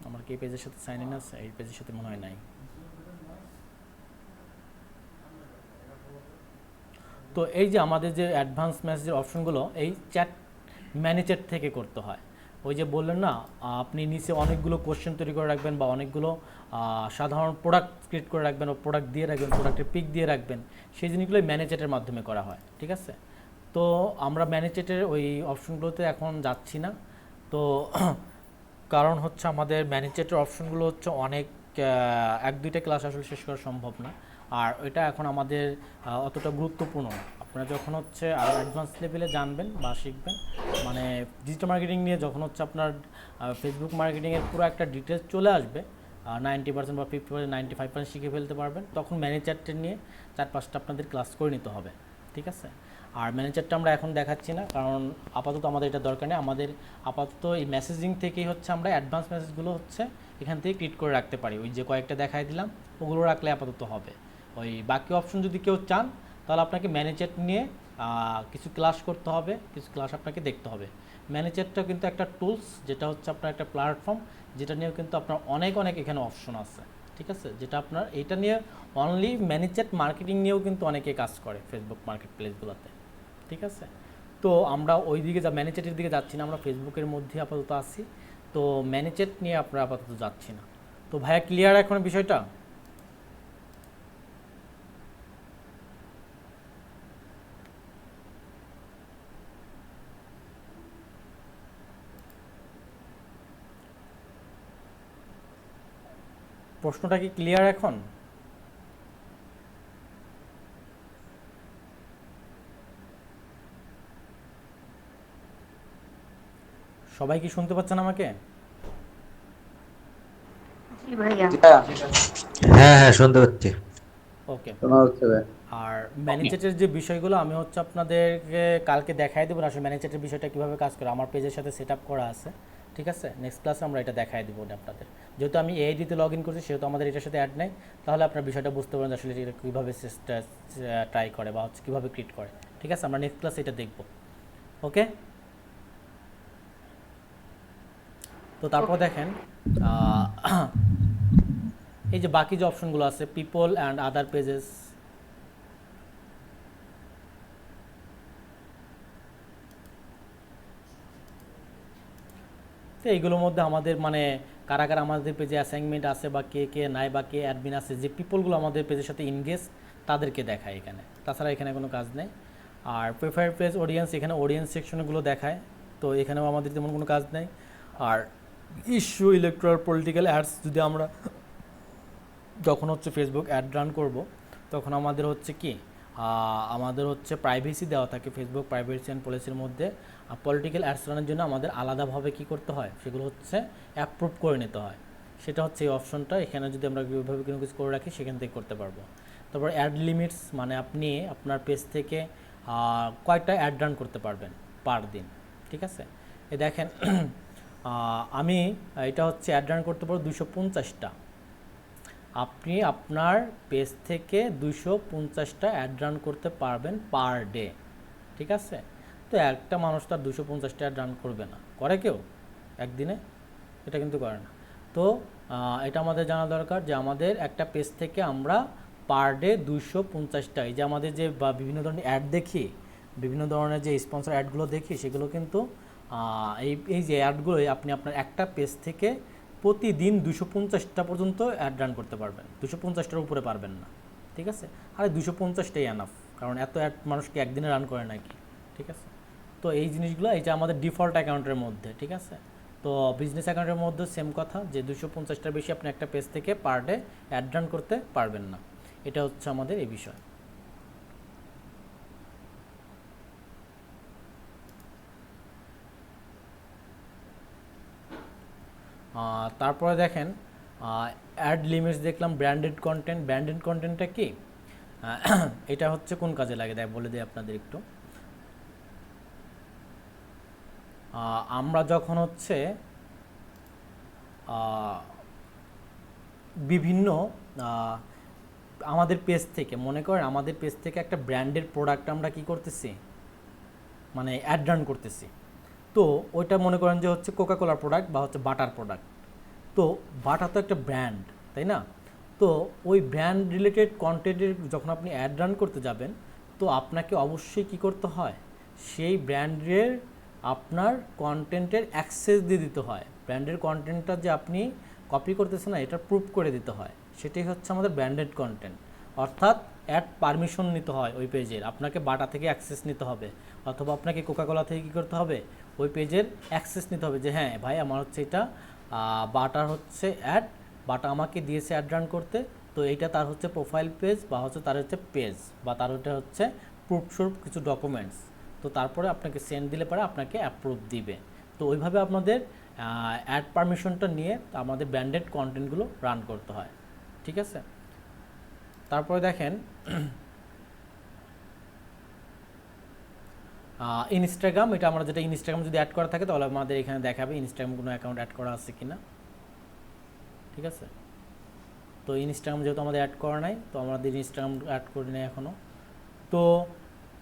আমার কি এই পেজের সাথে সাইন ইন আছে? এই পেজের সাথে মনে হয় নাই। তো এই যে আমাদের যে অ্যাডভান্স মেসেজের অপশনগুলো এই চ্যাট ম্যানেজার থেকে করতে হয়। ওই যে বললেন না, আপনি নিচে অনেকগুলো কোশ্চেন তৈরি করে রাখবেন বা অনেকগুলো সাধারণ প্রোডাক্ট ক্রিয়েট করে রাখবেন, ও প্রোডাক্ট দিয়ে রাখবেন, প্রোডাক্টের পিক দিয়ে রাখবেন, সেই জিনিসগুলোই ম্যানেজারের মাধ্যমে করা হয়, ঠিক আছে। তো আমরা ম্যানেজারের ওই অপশনগুলোতে এখন যাচ্ছি না। তো কারণ হচ্ছে আমাদের ম্যানেজারের অপশনগুলো হচ্ছে অনেক, 1-2টা ক্লাস আসলে শেষ করা সম্ভব না, আর এটা এখন আমাদের অতটা গুরুত্বপূর্ণ না। আপনারা যখন হচ্ছে আরও অ্যাডভান্স লেভেলে জানবেন বা শিখবেন, মানে ডিজিটাল মার্কেটিং নিয়ে যখন হচ্ছে আপনার ফেসবুক মার্কেটিংয়ের পুরো একটা ডিটেলস চলে আসবে, 90% বা 50%, 95% শিখে ফেলতে পারবেন, তখন ম্যানেজারটা নিয়ে 4-5টা আপনাদের ক্লাস করে নিতে হবে, ঠিক আছে। আর ম্যানেজারটা আমরা এখন দেখাচ্ছি না, কারণ আপাতত আমাদের এটা দরকার নেই। আমাদের আপাতত এই মেসেজিং থেকেই হচ্ছে আমরা অ্যাডভান্স মেসেজগুলো হচ্ছে এখান থেকে ক্রিয়েট করে রাখতে পারি। ওই যে কয়েকটা দেখাই দিলাম, ওগুলো রাখলে আপাতত হবে। ওই বাকি অপশন যদি কেউ চান, তাহলে আপনাকে ম্যানেজার নিয়ে কিছু ক্লাস করতে হবে, কিছু ক্লাস আপনাকে দেখতে হবে। ম্যানেজারটা কিন্তু একটা টুলস, যেটা হচ্ছে আপনার একটা প্ল্যাটফর্ম, যেটা নিয়েও কিন্তু আপনার অনেক অনেক এখানে অপশন আছে, ঠিক আছে, যেটা আপনার এইটা নিয়ে অনলি ম্যানেজার মার্কেটিং নিয়েও কিন্তু অনেকে কাজ করে ফেসবুক মার্কেট প্লেসগুলোতে, ঠিক আছে। তো আমরা ওই দিকে ম্যানেজারের দিকে যাচ্ছি না, আমরা ফেসবুকের মধ্যে আপাতত আছি। তো ম্যানেজার নিয়ে আমরা আপাতত যাচ্ছি না। তো ভাইয়া ক্লিয়ার এখন বিষয়টা? প্রশ্নটা কি ক্লিয়ার এখন? সবাই কি শুনতে পাচ্ছেন আমাকে? জি ভাইয়া। হ্যাঁ হ্যাঁ শুনতে পাচ্ছি। ওকে। শোনা হচ্ছে ভাই। আর ম্যানেজারের যে বিষয়গুলো আমি হচ্ছে আপনাদেরকে কালকে দেখাই দেবো, আসলে ম্যানেজারের বিষয়টা কীভাবে কাজ করে আমার পেজের সাথে সেট আপ করা আছে, ঠিক আছে। নেক্সট ক্লাসে আমরা এটা দেখাই দেবো আপনাদের। যেহেতু আমি এআইডিতে লগ ইন করছি, সেহেতু আমাদের এটার সাথে অ্যাড নেই, তাহলে আপনার বিষয়টা বুঝতে পারেন আসলে এটা কীভাবে ট্রাই করে বা হচ্ছে কীভাবে ক্রিয়েট করে, ঠিক আছে। আমরা নেক্সট ক্লাসে এটা দেখব, ওকে। তো তারপর দেখেন এই যে বাকি যে অপশনগুলো আছে, পিপল অ্যান্ড আদার পেজেস, তো এইগুলোর মধ্যে আমাদের মানে কারা কারা আমাদের পেজে অ্যাসাইনমেন্ট আছে বা কে কে নাই বা কে অ্যাডমিন আছে, যে পিপলগুলো আমাদের পেজের সাথে ইনগেজ, তাদেরকে দেখায় এখানে। তাছাড়া এখানে কোনো কাজ নেই। আর প্রেফারেড পেজ অডিয়েন্স, এখানে অডিয়েন্স সেকশনগুলো দেখায়, তো এখানেও আমাদের তেমন কোনো কাজ নেই। আর ইস্যু, ইলেকট্রাল, পলিটিক্যাল অ্যাডস, যদি আমরা যখন হচ্ছে ফেসবুক অ্যাড রান করব, তখন আমাদের হচ্ছে কি, আমাদের হচ্ছে প্রাইভেসি দেওয়া থাকে ফেসবুক প্রাইভেসি অ্যান্ড পলিসির মধ্যে। পলিটিক্যাল অ্যাডস রানের জন্য আমাদের আলাদাভাবে কি করতে হয়, সেগুলো হচ্ছে অ্যাপ্রুভ করে নিতে হয়। সেটা হচ্ছে এই অপশনটা, এখানে যদি আমরা ওইভাবে কোনো কিছু করে রাখি, সেখান থেকে করতে পারবো। তারপর অ্যাড লিমিটস, মানে আপনি আপনার পেজ থেকে কয়টা অ্যাড রান করতে পারবেন পার দিন, ঠিক আছে। এই দেখেন আমি এটা হচ্ছে অ্যাড রান করতে পারবো 250টা। আপনি আপনার পেজ থেকে 250টা অ্যাড রান করতে পারবেন পার ডে, ঠিক আছে। তো একটা মানুষ তার 250টা অ্যাড রান করবে না, করে কেউ একদিনে? এটা কিন্তু করে না। তো এটা আমাদের জানা দরকার যে আমাদের একটা পেজ থেকে আমরা পার ডে 250টা, এই যে আমাদের যে বা বিভিন্ন ধরনের অ্যাড দেখি, বিভিন্ন ধরনের যে স্পন্সর অ্যাডগুলো দেখি, সেগুলো কিন্তু এই যে অ্যাডগুলোই আপনি আপনার একটা পেজ থেকে প্রতিদিন 250টা পর্যন্ত অ্যাড রান করতে পারবেন। 250টার উপরে পারবেন না, ঠিক আছে? আরে 250টাই এনাফ, কারণ এত অ্যাড মানুষকে একদিনে রান করে নাকি, ঠিক আছে? তো এই জিনিসগুলো এই যে আমাদের ডিফল্ট অ্যাকাউন্টের মধ্যে, ঠিক আছে? তো বিজনেস অ্যাকাউন্টের মধ্যে সেম কথা, যে 250টার বেশি আপনি একটা পেজ থেকে পার ডে অ্যাড রান করতে পারবেন না। এটা হচ্ছে আমাদের এই বিষয়। তারপরে দেখেন অ্যাড লিমিটস দেখলাম, ব্র্যান্ডেড কন্টেন্ট। ব্র্যান্ডেড কন্টেন্টটা কি? এটা হচ্ছে কোন কাজে লাগে দেখ বলে দিই আপনাদের একটু। আমরা যখন হচ্ছে বিভিন্ন আমাদের পেজ থেকে, মনে করেন আমাদের পেজ থেকে একটা ব্র্যান্ডের প্রোডাক্ট আমরা কি করতেছি, মানে অ্যাড রান করতেছি। তো ওইটা মনে করেন যে হচ্ছে কোকাকোলার প্রোডাক্ট বা হচ্ছে বাটার প্রোডাক্ট। তো বাটার তো একটা ব্র্যান্ড, তাই না? তো ওই ব্র্যান্ড রিলেটেড কন্টেন্টের যখন আপনি অ্যাড রান করতে যাবেন, তো আপনাকে অবশ্যই কি করতে হয়, সেই ব্র্যান্ডের আপনার কন্টেন্টের অ্যাক্সেস দিয়ে দিতে হয়। ব্র্যান্ডের কন্টেন্টটা যে আপনি কপি করতেছেন না, এটা প্রুফ করে দিতে হয়। সেটাই হচ্ছে আমাদের ব্র্যান্ডেড কন্টেন্ট। অর্থাৎ অ্যাড পারমিশন নিতে হয় ওই পেজের, আপনাকে বাটা থেকে অ্যাক্সেস নিতে হবে, অথবা আপনাকে কোকাকোলা থেকে কী করতে হবে, ওই পেজের অ্যাক্সেস নিতে হবে যে হ্যাঁ ভাই আমার হচ্ছে এটা বাটার হচ্ছে অ্যাড, বাটা আমাকে দিয়েছে অ্যাড রান করতে, তো এইটা তার হচ্ছে প্রোফাইল পেজ বা হচ্ছে তার হচ্ছে পেজ বা তার ওটা হচ্ছে প্রুফস্বরূপ কিছু ডকুমেন্টস। তো তারপরে আপনাকে সেন্ড দিলে পরে আপনাকে অ্যাপ্রুভ দিবে। তো ওইভাবে আপনাদের অ্যাড পারমিশনটা নিয়ে আমাদের ব্র্যান্ডেড কন্টেন্টগুলো রান করতে হয়, ঠিক আছে? তারপরে দেখেন ইনস্টাগ্রাম। এটা আমরা যেটা ইনস্টাগ্রাম যদি অ্যাড করা থাকে তাহলে আমাদের এখানে দেখাবে ইনস্টাগ্রাম কোনো অ্যাকাউন্ট অ্যাড করা আছে কিনা, ঠিক আছে? তো ইনস্টাগ্রাম যেহেতু আমাদের অ্যাড করা নাই, তো আমাদের ইনস্টাগ্রাম অ্যাড করি নাই এখনও। তো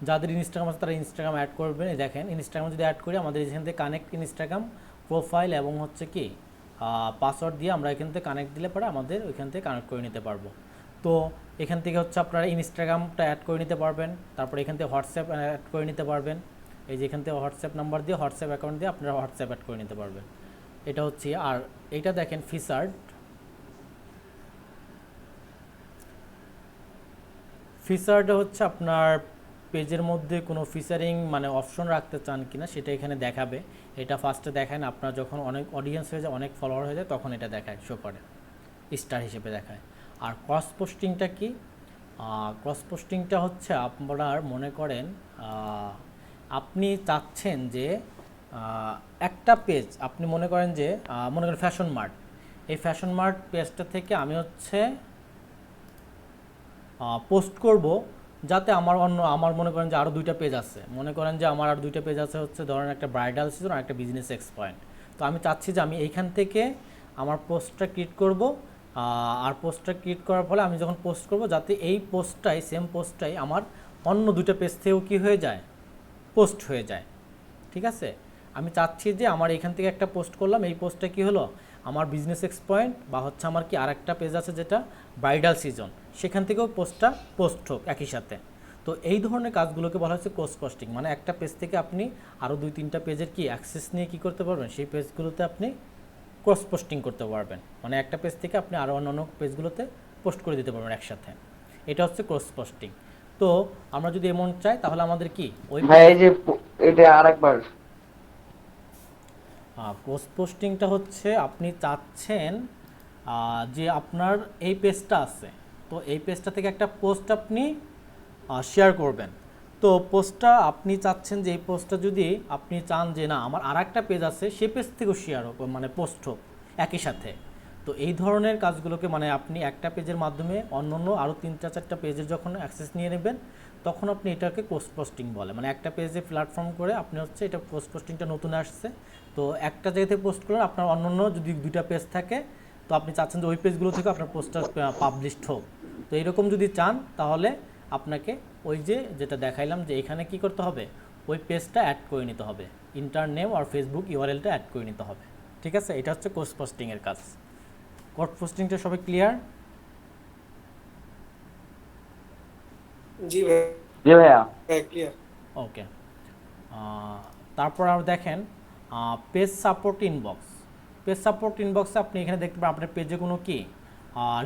যাদের ইনস্টাগ্রাম আছে তারা ইনস্টাগ্রাম অ্যাড করবেন। এই দেখেন ইনস্টাগ্রাম যদি অ্যাড করি, আমাদের এখান থেকে কানেক্ট ইনস্টাগ্রাম প্রোফাইল এবং হচ্ছে কি পাসওয়ার্ড দিয়ে আমরা এখান থেকে কানেক্ট দিলে পরে আমাদের ওইখান থেকে কানেক্ট করে নিতে পারবো। তো এখান থেকে হচ্ছে আপনারা ইনস্টাগ্রামটা অ্যাড করে নিতে পারবেন, তারপরে এখান থেকে হোয়াটসঅ্যাপ অ্যাড করে নিতে পারবেন। এই যে এখান থেকে হোয়াটসঅ্যাপ নাম্বার দিয়ে হোয়াটসঅ্যাপ অ্যাকাউন্ট দিয়ে আপনারা হোয়াটসঅ্যাপ অ্যাড করে নিতে পারবেন। এটা হচ্ছে, আর এটা দেখেন ফিচার্ড। ফিচারটা হচ্ছে আপনার পেজের মধ্যে কোনো ফিচারিং মানে অপশন রাখতে চান কিনা সেটা এখানে দেখাবে। এটা ফার্স্টে দেখায় না, আপনার যখন অনেক অডিয়েন্স হয়ে যায়, অনেক ফলোয়ার হয়ে যায়, তখন এটা দেখায়, শো করে, স্টার হিসেবে দেখায়। আর ক্রস পোস্টিংটা কি? ক্রস পোস্টিংটা হচ্ছে আপনার মনে করেন আপনি চাচ্ছেন যে একটা পেজ আপনি মনে করেন যে মনে করেন ফ্যাশন মার্ট, এই ফ্যাশন মার্ট পেজটা থেকে আমি হচ্ছে পোস্ট করব যাতে আমার মনে করেন যে আরও 2টা পেজ আছে, মনে করেন যে আমার আর 2টা পেজ আছে হচ্ছে ধরেন একটা ব্রাইডাল সিজন আর একটা বিজনেস এক্সপয়েন্ট। তো আমি চাচ্ছি যে আমি এইখান থেকে আমার পোস্টটা ক্রিয়েট করব, আর পোস্টটা ক্রিয়েট করার ফলে আমি যখন পোস্ট করব যাতে এই পোস্টটাই সেম পোস্টটাই আমার অন্য 2টা পেজ থেকেও কী হয়ে যায়, পোস্ট হয়ে যায়, ঠিক আছে? আমি চাচ্ছি যে আমার এখান থেকে একটা পোস্ট করলাম, এই পোস্টটা কি হলো আমার বিজনেস এক্সপয়েন্ট বা হচ্ছে আমার কি আর একটা পেজ আছে যেটা ব্রাইডাল সিজন, সেখান থেকেও পোস্টটা পোস্ট হোক একই সাথে। তো এই ধরনের কাজগুলোকে বলা হচ্ছে ক্রস পোস্টিং। মানে একটা পেজ থেকে আপনি আরও 2-3টা পেজের কি অ্যাক্সেস নিয়ে কী করতে পারবেন, সেই পেজগুলোতে আপনি ক্রস পোস্টিং করতে পারবেন। মানে একটা পেজ থেকে আপনি আরও অন্যান্য পেজগুলোতে পোস্ট করে দিতে পারবেন একসাথে। এটা হচ্ছে ক্রস পোস্টিং। তো আমরা যদি এমন চাই তাহলে আমাদের কি ওই এটা আরেকবার ক্রস পোস্টিংটা হচ্ছে আপনি চাচ্ছেন যে আপনার এই পেজটা আছে, তো এই পেজটা থেকে একটা পোস্ট আপনি শেয়ার করবেন। তো পোস্টটা আপনি চাচ্ছেন যে এই পোস্টটা যদি আপনি চান যে না আমার আর একটা পেজ আছে সেই পেজ থেকেও শেয়ার হোক, মানে পোস্ট হোক একই সাথে। তো এই ধরনের কাজগুলোকে মানে আপনি একটা পেজের মাধ্যমে অন্য আরও 3-4টা পেজের যখন অ্যাক্সেস নিয়ে নেবেন তখন আপনি এটাকে ক্রস পোস্টিং বলে। মানে একটা পেজে প্ল্যাটফর্ম করে আপনি হচ্ছে এটা ক্রস পোস্টিংটা নতুন আসছে, তো একটা জায়গাতে পোস্ট করলেন, আপনার অন্য যদি 2টা পেজ থাকে তো আপনি চাচ্ছেন যে ওই পেজগুলো থেকে আপনার পোস্টটা পাবলিশড হোক। তো এইরকম যদি চান তাহলে আপনাকে ওই যেটা দেখাইলাম যে এখানে কি করতে হবে, ওই পেজটা অ্যাড করে নিতে হবে, ইন্টার নেম আর ফেসবুক ইউআরএলটা অ্যাড করে নিতে হবে। ঠিক আছে, এটা হচ্ছে কোর্স পোস্টিংয়ের কাজ। কোর্স পোস্টিংটা সবাই ক্লিয়ার? জি ভাই, জি ভাইয়া। হ্যাঁ ক্লিয়ার। ওকে, তারপর আর দেখেন page support inbox. Page support ইনবক্সে আপনি এখানে দেখতে পাবেন আপনার পেজে কোনো কি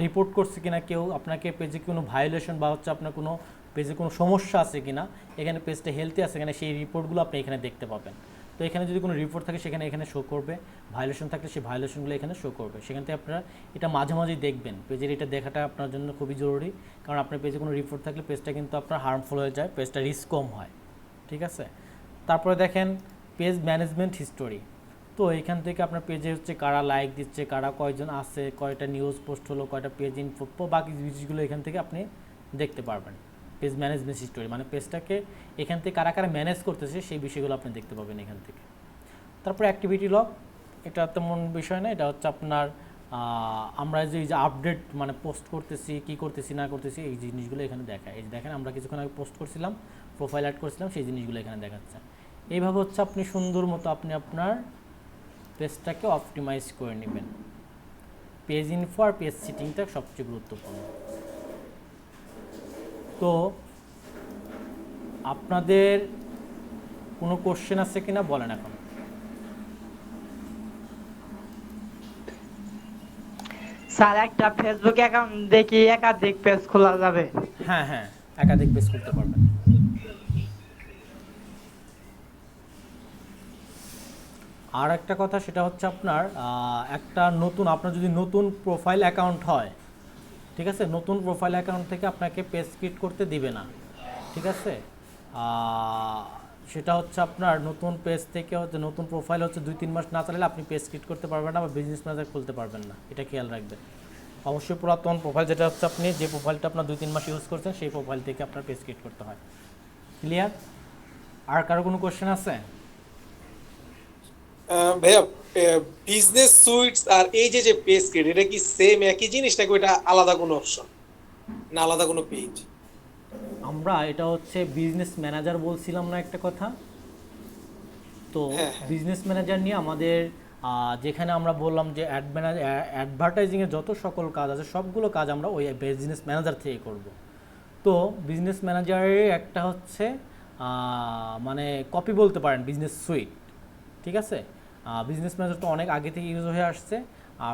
রিপোর্ট করছে কিনা কেউ, আপনাকে পেজে কোনো ভায়োলেশন বা হচ্ছে আপনার কোনো পেজে কোনো সমস্যা আছে কিনা, এখানে পেজটা হেলদি আছে কিনা সেই রিপোর্টগুলো আপনি এখানে দেখতে পাবেন। তো এখানে যদি কোনো রিপোর্ট থাকে সেখানে এখানে শো করবে, ভায়োলেশন থাকলে সেই ভায়োলেশনগুলো এখানে শো করবে। সেখান থেকে আপনারা এটা মাঝে মাঝেই দেখবেন, পেজের এটা দেখাটা আপনার জন্য খুবই জরুরি, কারণ আপনার পেজে কোনো রিপোর্ট থাকলে পেজটা কিন্তু আপনার হার্মফুল হয়ে যায়, পেজটা রিস্ক কম হয়। ঠিক আছে, তারপরে দেখেন পেজ ম্যানেজমেন্ট হিস্টোরি। তো এখান থেকে আপনার পেজে হচ্ছে কারা লাইক দিচ্ছে, কারা কয়জন আছে, কয়টা নিউজ পোস্ট হলো, কয়টা পেজ ইনফো, বাকি জিনিসগুলো এখান থেকে আপনি দেখতে পারবেন। পেজ ম্যানেজমেন্ট হিস্টোরি মানে পেজটাকে এখান থেকে কারা কারা ম্যানেজ করতেছে সেই বিষয়গুলো আপনি দেখতে পাবেন এখান থেকে। তারপর অ্যাক্টিভিটি লগ, এটা তেমন বিষয় না, এটা হচ্ছে আপনার আমরা যে আপডেট মানে পোস্ট করতেছি, কি করতেছি না করতেছি এই জিনিসগুলো এখানে দেখায়। এই যে দেখেন আমরা কিছুক্ষণ আগে পোস্ট করছিলাম, প্রোফাইল অ্যাড করছিলাম, সেই জিনিসগুলো এখানে দেখাচ্ছে। এইভাবে হচ্ছে আপনি সুন্দর মতো আপনি আপনার পেজটাকে অপটিমাইজ করে নেবেন। পেজ ইনফো আর পেজ সিটিংটা সবচেয়ে গুরুত্বপূর্ণ। তো আপনাদের কোনো কোশ্চেন আছে কিনা বলেন এখন। স্যার একটা ফেসবুক অ্যাকাউন্ট দেখি একাধিক পেজ খোলা যাবে? হ্যাঁ হ্যাঁ, একাধিক পেজ করতে পারবেন। আর একটা কথা সেটা হচ্ছে আপনার একটা নতুন, আপনার যদি নতুন প্রোফাইল অ্যাকাউন্ট হয়, ঠিক আছে, নতুন প্রোফাইল অ্যাকাউন্ট থেকে আপনাকে পেজ ক্রিয়েট করতে দিবে না। ঠিক আছে, সেটা হচ্ছে আপনার নতুন পেজ থেকে হচ্ছে নতুন প্রোফাইল হচ্ছে 2-3 মাস না চালালে আপনি পেজ ক্রিয়েট করতে পারবেন না বা বিজনেস ম্যানেজার খুলতে পারবেন না, এটা খেয়াল রাখবেন। অবশ্যই পুরাতন প্রোফাইল যেটা হচ্ছে আপনি যে প্রোফাইলটা আপনার 2-3 মাস ইউজ করছেন সেই প্রোফাইল থেকে আপনার পেজ ক্রিয়েট করতে হয়। ক্লিয়ার? আর কারো কোনো কোশ্চেন আছে? ভাইয়া, বিজনেস সুইটস আর এই যে যে পেজ ক্রিয়েট, এটা কি সেম একই জিনিস নাকি ওটা আলাদা কোনো অপশন না আলাদা কোনো পেজ? আমরা এটা হচ্ছে বিজনেস ম্যানেজার বলছিলাম না একটা কথা, তো বিজনেস ম্যানেজার নিয়ে আমাদের যেখানে আমরা বললাম যে অ্যাডভার্টাইজিংয়ের যত সকল কাজ আছে সবগুলো কাজ আমরা ওই বিজনেস ম্যানেজার থেকে করব। তো বিজনেস ম্যানেজারের একটা হচ্ছে মানে কপি বলতে পারেন বিজনেস সুইট। ঠিক আছে, বিজনেস ম্যানেজার তো অনেক আগে থেকে ইউজ হয়ে আসছে,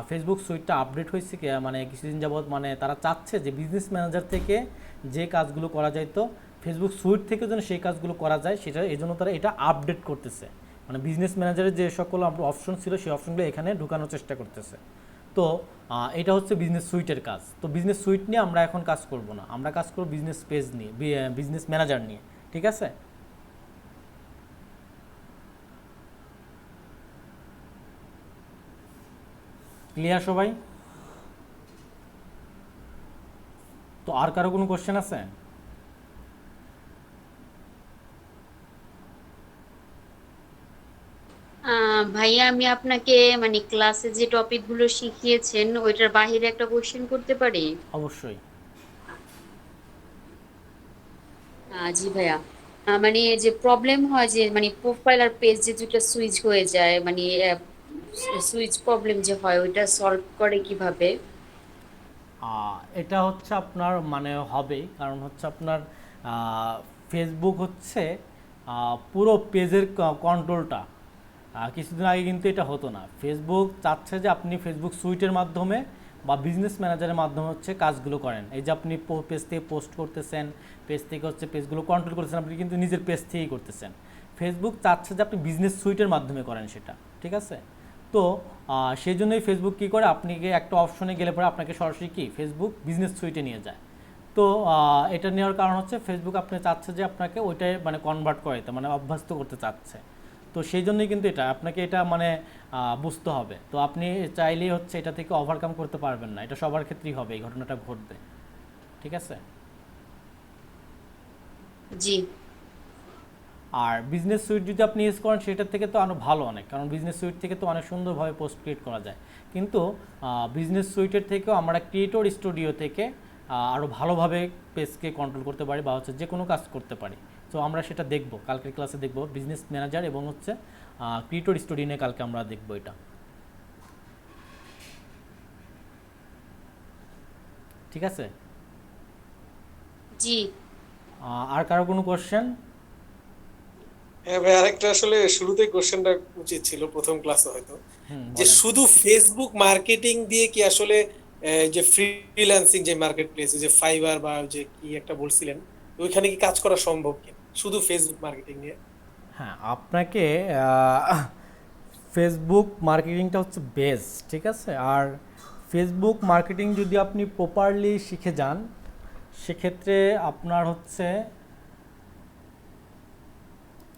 ফেসবুক সুইটটা আপডেট হয়েছে মানে কিছুদিন যাবৎ, মানে তারা চাচ্ছে যে বিজনেস ম্যানেজার থেকে যে কাজগুলো করা যায় তো ফেসবুক সুইট থেকে যেন সেই কাজগুলো করা যায়, সেটা এই জন্য তারা এটা আপডেট করতেছে। মানে বিজনেস ম্যানেজারের যে সকল অপশন ছিল সেই অপশনগুলো এখানে ঢুকানোর চেষ্টা করতেছে। তো এটা হচ্ছে বিজনেস সুইটের কাজ। তো বিজনেস সুইট নিয়ে আমরা এখন কাজ করব না, আমরা কাজ করব বিজনেস পেজ নিয়ে, বিজনেস ম্যানেজার নিয়ে। ঠিক আছে, ক্লিয়ার সবাই? তো আর কারো কোনো কোশ্চেন আছে? ভাইয়া আমি আপনাকে মানে ক্লাসে যে টপিক গুলো শিখিয়েছেন ওইটার বাইরে একটা কোশ্চেন করতে পারি? অবশ্যই। জি ভাইয়া, মানে যে প্রবলেম হয় যে মানে প্রোফাইল আর পেজ যে দুটো সুইচ হয়ে যায়, মানে সুইচ প্রবলেম যে হয় ওইটা সলভ করে কিভাবে? এটা হচ্ছে আপনার মানে হবে, কারণ হচ্ছে আপনার ফেসবুক হচ্ছে পুরো পেজের কন্ট্রোলটা, কিছুদিন আগে কিন্তু এটা হতো না। ফেসবুক চাচ্ছে যে আপনি ফেসবুক সুইটের মাধ্যমে বা বিজনেস ম্যানেজারের মাধ্যমে হচ্ছে কাজগুলো করেন। এই যে আপনি পেজ থেকে পোস্ট করতেছেন, পেজ থেকে হচ্ছে পেজগুলো কন্ট্রোল করতেছেন, আপনি কিন্তু নিজের পেজ থেকেই করতেছেন। ফেসবুক চাচ্ছে যে আপনি বিজনেস সুইটের মাধ্যমে করেন সেটা। ঠিক আছে, তো সেই জন্যই ফেসবুক কী করে, আপনি একটা অপশনে গেলে পরে আপনাকে সরাসরি কি ফেসবুক বিজনেস সুইটে নিয়ে যায়। তো এটা নেওয়ার কারণ হচ্ছে ফেসবুক আপনি চাচ্ছে যে আপনাকে ওইটাই মানে কনভার্ট করাইতে, মানে অভ্যস্ত করতে চাচ্ছে। তো সেই জন্যই কিন্তু এটা আপনাকে এটা মানে বুঝতে হবে। তো আপনি চাইলেই হচ্ছে এটা থেকে ওভারকাম করতে পারবেন না, এটা সবার ক্ষেত্রেই হবে, এই ঘটনাটা ঘটবে। ঠিক আছে, জি। আর বিজনেস সুইট যদি আপনি ইউজ করেন সেটার থেকে তো আরও ভালো অনেক, কারণ বিজনেস সুইট থেকে তো অনেক সুন্দরভাবে পোস্ট ক্রিয়েট করা যায়। কিন্তু বিজনেস সুইটের থেকেও আমরা ক্রিয়েটর স্টুডিও থেকে আরও ভালোভাবে পেজকে কন্ট্রোল করতে পারি বা হচ্ছে যে কোনো কাজ করতে পারি। তো আমরা সেটা দেখব, কালকের ক্লাসে দেখব বিজনেস ম্যানেজার এবং হচ্ছে ক্রিয়েটর স্টুডিও নিয়ে কালকে আমরা দেখব এটা। ঠিক আছে? জি। আর কারো কোনো কোশ্চেন? হ্যাঁ ভাই, আরেকটা আসলে শুরুতেই কোশ্চেনটা উচিত ছিল প্রথম ক্লাসে হয়তো, যে বলেন। শুধু ফেসবুক মার্কেটিং দিয়ে কি আসলে যে ফ্রিল্যান্সিং যে মার্কেট প্লেস, যে ফাইবার বা যে কি একটা বলছিলেন, ওইখানে কি কাজ করা সম্ভব কি শুধু ফেসবুক মার্কেটিং নিয়ে? হ্যাঁ, আপনাকে ফেসবুক মার্কেটিংটা হচ্ছে বেস্ট, ঠিক আছে? আর ফেসবুক মার্কেটিং যদি আপনি প্রপারলি শিখে যান, সেক্ষেত্রে আপনার হচ্ছে